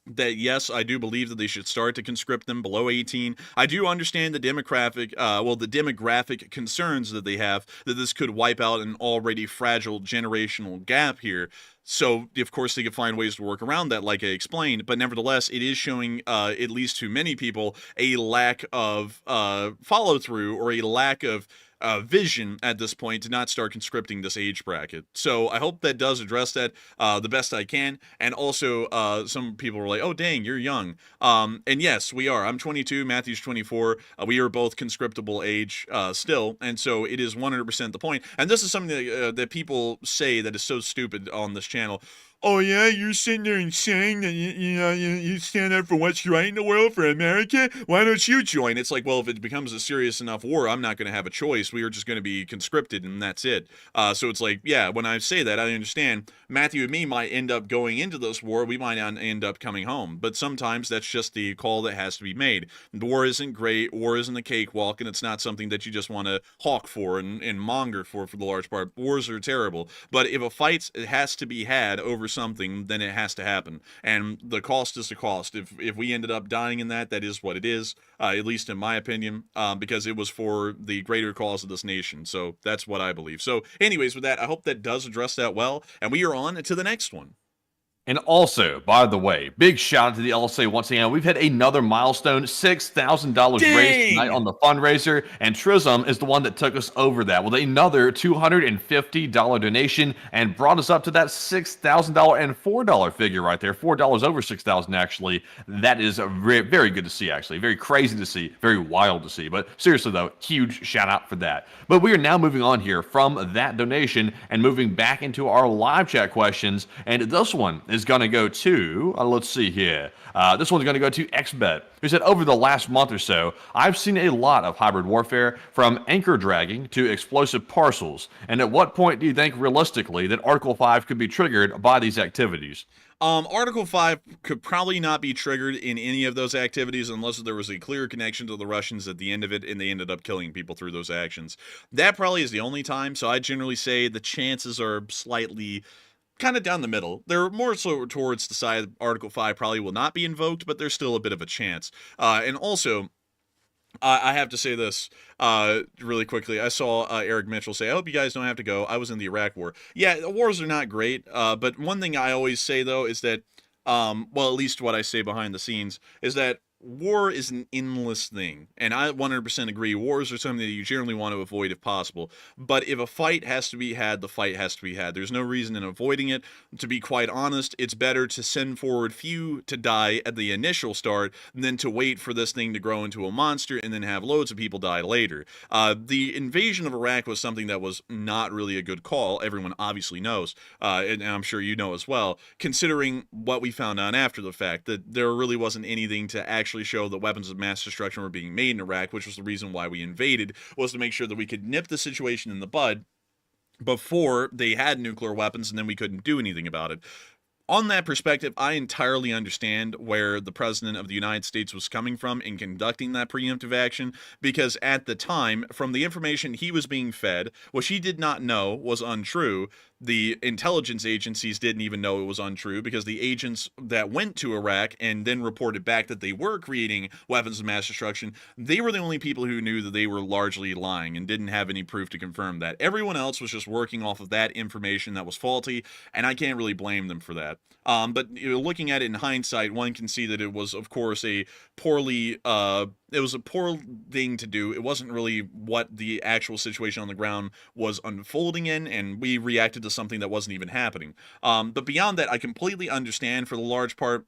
that yes, I do believe that they should start to conscript them below 18. I do understand the demographic concerns that they have, that this could wipe out an already fragile generational gap here. So, of course, they could find ways to work around that, like I explained. But nevertheless, it is showing, at least to many people, a lack of follow-through or a lack of vision at this point to not start conscripting this age bracket. So I hope that does address that the best I can. And also, some people were like, oh, dang, you're young. And yes, we are. I'm 22, Matthew's 24. We are both conscriptable age still. And so it is 100% the point. And this is something that people say that is so stupid on this channel. Oh yeah, you're sitting there and saying that you stand up for what's right in the world for America? Why don't you join? It's like, well, if it becomes a serious enough war, I'm not going to have a choice. We are just going to be conscripted, and that's it. So it's like, yeah, when I say that, I understand. Matthew and me might end up going into this war. We might not end up coming home. But sometimes that's just the call that has to be made. The war isn't great. War isn't a cakewalk, and it's not something that you just want to hawk for and monger for the large part. Wars are terrible. But if a fight has to be had over something, then it has to happen, and the cost is the cost. If we ended up dying in that is what it is, at least in my opinion, because it was for the greater cause of this nation. So that's what I believe. So anyways, with that, I hope that does address that well, and we are on to the next one. And also, by the way, big shout out to the LSA once again. We've had another milestone, $6,000 raised tonight on the fundraiser, and Trism is the one that took us over that with another $250 donation and brought us up to that $6,000 and $4 figure right there. $4 over $6,000 actually. That is very, very good to see, actually. Very crazy to see, very wild to see. But seriously though, huge shout out for that. But we are now moving on here from that donation and moving back into our live chat questions, and this one is going to go to, let's see here. This one's going to go to XBet, who said, over the last month or so, I've seen a lot of hybrid warfare, from anchor dragging to explosive parcels. And at what point do you think realistically that Article 5 could be triggered by these activities? Article 5 could probably not be triggered in any of those activities unless there was a clear connection to the Russians at the end of it and they ended up killing people through those actions. That probably is the only time, so I generally say the chances are slightly kind of down the middle. They're more so towards the side that Article 5 probably will not be invoked, but there's still a bit of a chance. And also, I have to say this really quickly. I saw Eric Mitchell say, I hope you guys don't have to go. I was in the Iraq War. Yeah, the wars are not great, but one thing I always say, though, is that, well, at least what I say behind the scenes, is that war is an endless thing, and I 100% agree. Wars are something that you generally want to avoid if possible, but if a fight has to be had, the fight has to be had. There's no reason in avoiding it. To be quite honest, it's better to send forward few to die at the initial start than to wait for this thing to grow into a monster and then have loads of people die later. The invasion of Iraq was something that was not really a good call. Everyone obviously knows, and I'm sure you know as well, considering what we found out after the fact, that there really wasn't anything to actually show that weapons of mass destruction were being made in Iraq, which was the reason why we invaded, was to make sure that we could nip the situation in the bud before they had nuclear weapons, and then we couldn't do anything about it. On that perspective, I entirely understand where the President of the United States was coming from in conducting that preemptive action, because at the time, from the information he was being fed, which he did not know was untrue, the intelligence agencies didn't even know it was untrue, because the agents that went to Iraq and then reported back that they were creating weapons of mass destruction, they were the only people who knew that they were largely lying and didn't have any proof to confirm that. Everyone else was just working off of that information that was faulty, and I can't really blame them for that. But looking at it in hindsight, one can see that it was, of course, a poorly it was a poor thing to do. It wasn't really what the actual situation on the ground was unfolding in, and we reacted to something that wasn't even happening. But beyond that, I completely understand for the large part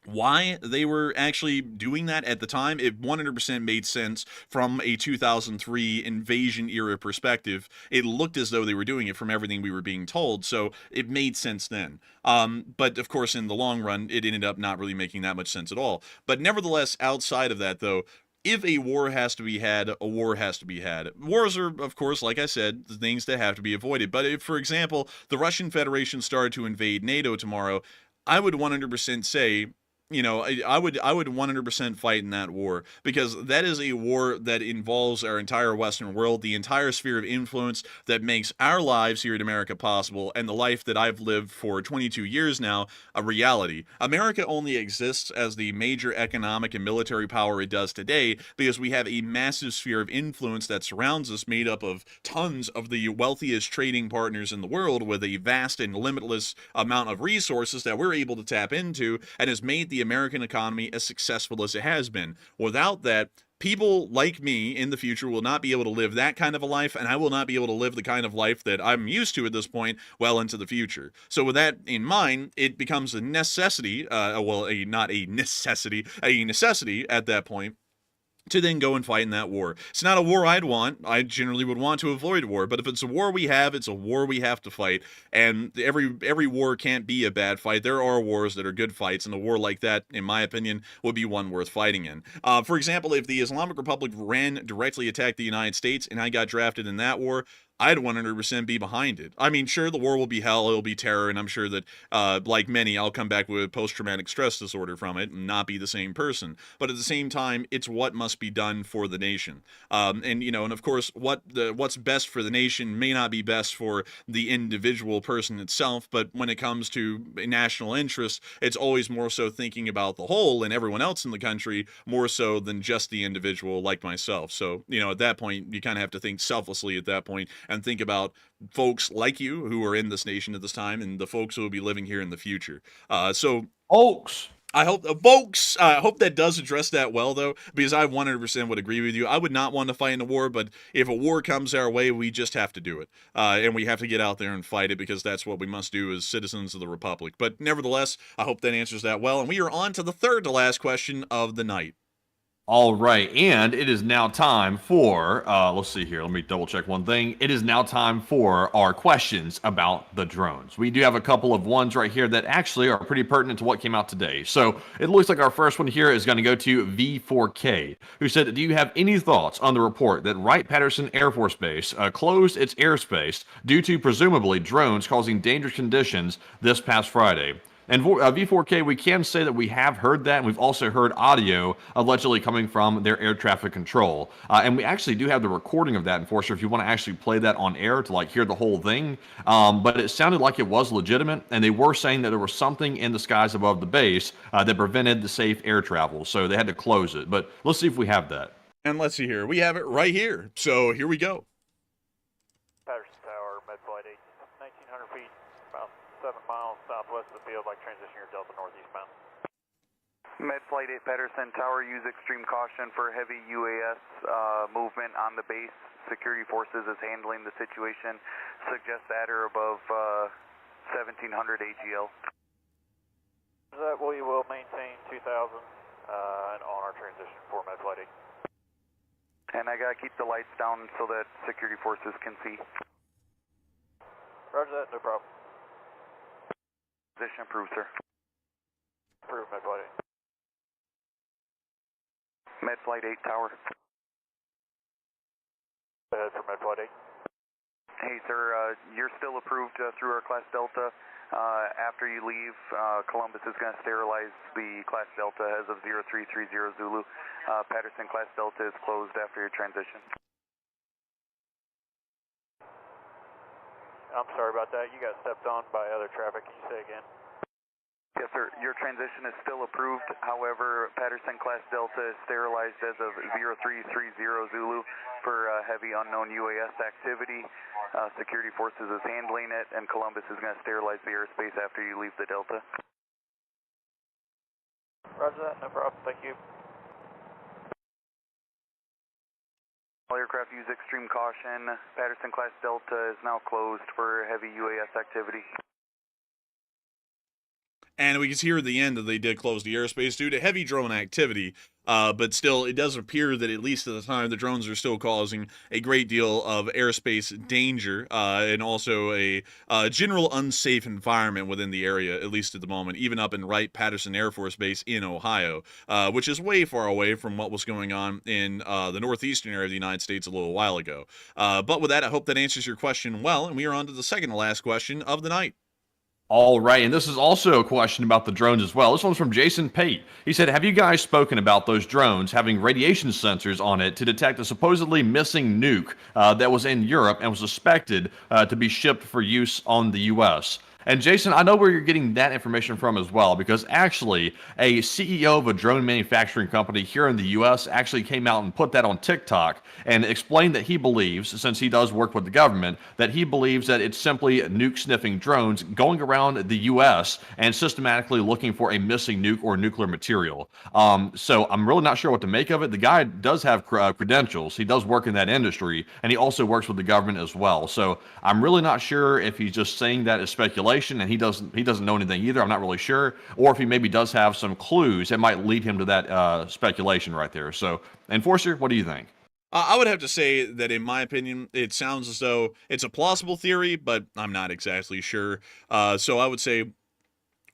why they were actually doing that at the time, it 100% made sense from a 2003 invasion era perspective. It looked as though they were doing it from everything we were being told, so it made sense then. But of course, in the long run, it ended up not really making that much sense at all. But nevertheless, outside of that, though, if a war has to be had, a war has to be had. Wars are, of course, like I said, things that have to be avoided. But if, for example, the Russian Federation started to invade NATO tomorrow, I would 100% say, I would 100% fight in that war, because that is a war that involves our entire Western world, the entire sphere of influence that makes our lives here in America possible, and the life that I've lived for 22 years now a reality. America only exists as the major economic and military power it does today because we have a massive sphere of influence that surrounds us, made up of tons of the wealthiest trading partners in the world with a vast and limitless amount of resources that we're able to tap into, and has made the American economy as successful as it has been. Without that, people like me in the future will not be able to live that kind of a life, and I will not be able to live the kind of life that I'm used to at this point well into the future. So with that in mind, it becomes a necessity, not a necessity, a necessity at that point, to then go and fight in that war. It's not a war I'd want. I generally would want to avoid war, but if it's a war we have, it's a war we have to fight. And every war can't be a bad fight. There are wars that are good fights, and a war like that, in my opinion, would be one worth fighting in. For example, if the Islamic Republic directly attacked the United States and I got drafted in that war, I'd 100% be behind it. I mean, sure, the war will be hell, it'll be terror, and I'm sure that, like many, I'll come back with post-traumatic stress disorder from it and not be the same person. But at the same time, it's what must be done for the nation. And of course, what's best for the nation may not be best for the individual person itself, but when it comes to national interest, it's always more so thinking about the whole and everyone else in the country more so than just the individual like myself. So, at that point, you kind of have to think selflessly at that point and think about folks like you who are in this nation at this time and the folks who will be living here in the future. Folks. I hope, folks, I hope that does address that well, though, because I 100% would agree with you. I would not want to fight in a war, but if a war comes our way, we just have to do it. And we have to get out there and fight it, because that's what we must do as citizens of the Republic. But nevertheless, I hope that answers that well. And we are on to the third to last question of the night. All right, and it is now time for, let's see here, let me double check one thing. It is now time for our questions about the drones. We do have a couple of ones right here that actually are pretty pertinent to what came out today. So it looks like our first one here is going to go to V4K, who said, do you have any thoughts on the report that Wright-Patterson Air Force Base closed its airspace due to presumably drones causing dangerous conditions this past Friday? And V4K, we can say that we have heard that, and we've also heard audio allegedly coming from their air traffic control. And we actually do have the recording of that, Enforcer, if you want to actually play that on air to hear the whole thing. But it sounded like it was legitimate, and they were saying that there was something in the skies above the base that prevented the safe air travel, so they had to close it. But let's see if we have that. And let's see here. We have it right here. So here we go. Patterson Tower, Medflight 8, 1,900 feet, about 7 miles southwest of the field, like transition your Delta northeastbound. Medflight 8 Patterson Tower, use extreme caution for heavy UAS movement on the base. Security forces is handling the situation. Suggest at or above 1,700 AGL. That we will maintain 2,000 and on our transition for Medflight 8. And I gotta keep the lights down so that security forces can see. Roger that, no problem. Position approved, sir. Approved, Medflight 8. Medflight 8 Tower. Ahead for Medflight 8. Hey, sir, you're still approved through our Class Delta. After you leave, Columbus is going to sterilize the Class Delta as of 0330 Zulu. Patterson Class Delta is closed after your transition. I'm sorry about that. You got stepped on by other traffic. Can you say again? Yes, sir. Your transition is still approved. However, Patterson Class Delta is sterilized as of 0330 Zulu for heavy unknown UAS activity. Security forces is handling it, and Columbus is going to sterilize the airspace after you leave the Delta. Roger that. No problem. Thank you. All aircraft use extreme caution. Patterson Class Delta is now closed for heavy UAS activity. And we can hear at the end that they did close the airspace due to heavy drone activity. But still, it does appear that at least at the time, the drones are still causing a great deal of airspace danger and also a general unsafe environment within the area, at least at the moment, even up in Wright-Patterson Air Force Base in Ohio, which is way far away from what was going on in the northeastern area of the United States a little while ago. But with that, I hope that answers your question well, and we are on to the second to last question of the night. All right, and this is also a question about the drones as well. This one's from Jason Pate. He said, have you guys spoken about those drones having radiation sensors on it to detect a supposedly missing nuke that was in Europe and was suspected to be shipped for use on the U.S.? And Jason, I know where you're getting that information from as well, because actually a CEO of a drone manufacturing company here in the U.S. actually came out and put that on TikTok and explained that he believes, since he does work with the government, that he believes that it's simply nuke-sniffing drones going around the U.S. and systematically looking for a missing nuke or nuclear material. So I'm really not sure what to make of it. The guy does have credentials. He does work in that industry, and he also works with the government as well. So I'm really not sure if he's just saying that as speculation and he doesn't know anything either. I'm not really sure, or if he maybe does have some clues that might lead him to that speculation right there. So, Enforcer, what do you think? I would have to say that, in my opinion, it sounds as though it's a plausible theory, but I'm not exactly sure. So I would say,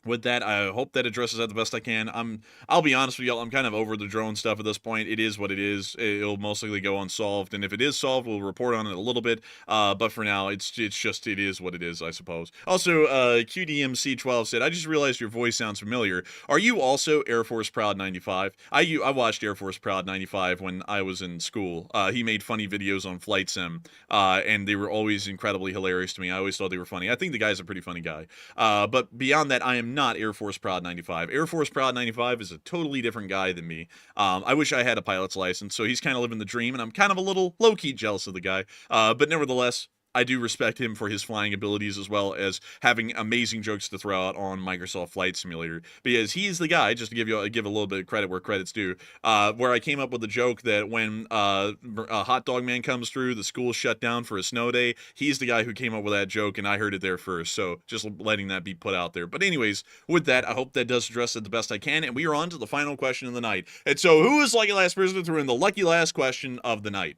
with that, I hope that addresses that the best I can. I'll be honest with y'all, I'm kind of over the drone stuff at this point. It is what it is. It'll most likely go unsolved, and if it is solved, we'll report on it a little bit. But for now, it is what it is, I suppose. Also, QDMC12 said, I just realized your voice sounds familiar. Are you also Air Force Proud 95? I watched Air Force Proud 95 when I was in school. He made funny videos on Flight Sim, and they were always incredibly hilarious to me. I always thought they were funny. I think the guy's a pretty funny guy. But beyond that, I am not Air Force Proud 95. Air Force Proud 95 is a totally different guy than me. I wish I had a pilot's license, so he's kind of living the dream, and I'm kind of a little low-key jealous of the guy. But nevertheless, I do respect him for his flying abilities as well as having amazing jokes to throw out on Microsoft Flight Simulator, because he's the guy, just to give a little bit of credit where credit's due, where I came up with the joke that when a hot dog man comes through, the school's shut down for a snow day. He's the guy who came up with that joke, and I heard it there first, so just letting that be put out there. But anyways, with that, I hope that does address it the best I can, and we are on to the final question of the night. And so, who is lucky last person to throw in the lucky last question of the night?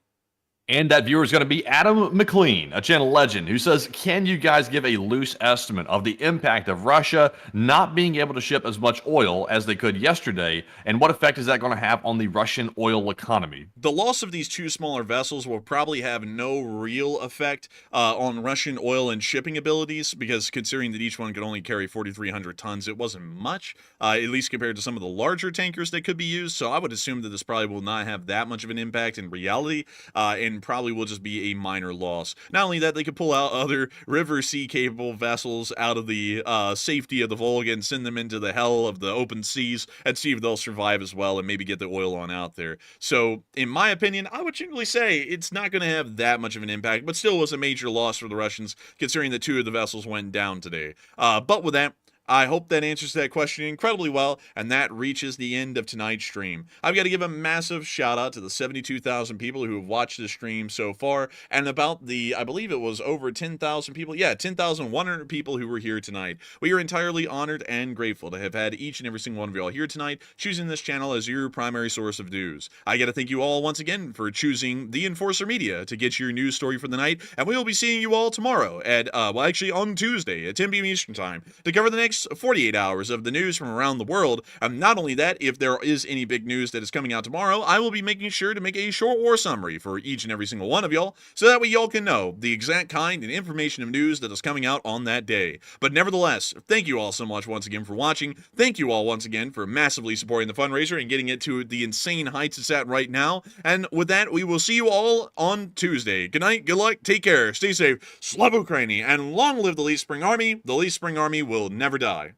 And that viewer is going to be Adam McLean, a channel legend, who says, can you guys give a loose estimate of the impact of Russia not being able to ship as much oil as they could yesterday, and what effect is that going to have on the Russian oil economy? The loss of these two smaller vessels will probably have no real effect on Russian oil and shipping abilities, because considering that each one could only carry 4,300 tons, it wasn't much, at least compared to some of the larger tankers that could be used. So I would assume that this probably will not have that much of an impact in reality, and probably will just be a minor loss. Not only that, they could pull out other river sea capable vessels out of the safety of the Volga and send them into the hell of the open seas and see if they'll survive as well and maybe get the oil on out there. So in my opinion, I would generally say it's not going to have that much of an impact, but still was a major loss for the Russians considering that two of the vessels went down today. But with that, I hope that answers that question incredibly well, and that reaches the end of tonight's stream. I've got to give a massive shout out to the 72,000 people who have watched this stream so far, and about the, I believe it was over 10,000 people, 10,100 people who were here tonight. We are entirely honored and grateful to have had each and every single one of you all here tonight, choosing this channel as your primary source of news. I got to thank you all once again for choosing the Enforcer Media to get your news story for the night, and we will be seeing you all tomorrow at, on Tuesday at 10 p.m. Eastern Time to cover the next 48 hours of the news from around the world. And not only that, if there is any big news that is coming out tomorrow, I will be making sure to make a short war summary for each and every single one of y'all, so that way y'all can know the exact kind and information of news that is coming out on that day. But nevertheless, thank you all so much once again for watching. Thank you all once again for massively supporting the fundraiser and getting it to the insane heights it's at right now. And with that, we will see you all on Tuesday. Good night, good luck, take care, stay safe, Slava Ukraini, and long live the Leaf Spring Army. The Leaf Spring Army will never die.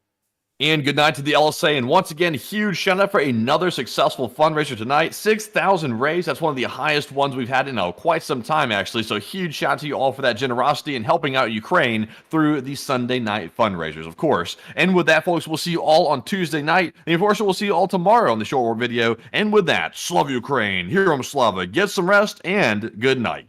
And good night to the LSA. And once again, huge shout out for another successful fundraiser tonight. 6,000 raised. That's one of the highest ones we've had in quite some time, actually. So huge shout out to you all for that generosity and helping out Ukraine through the Sunday night fundraisers, of course. And with that, folks, we'll see you all on Tuesday night. And of course, we'll see you all tomorrow on the short war video. And with that, Slava Ukraine, Heroem Slava, get some rest, and good night.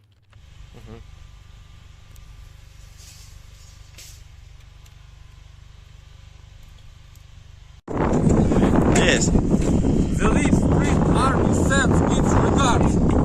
Yes. The Lead Street Army sends its regards.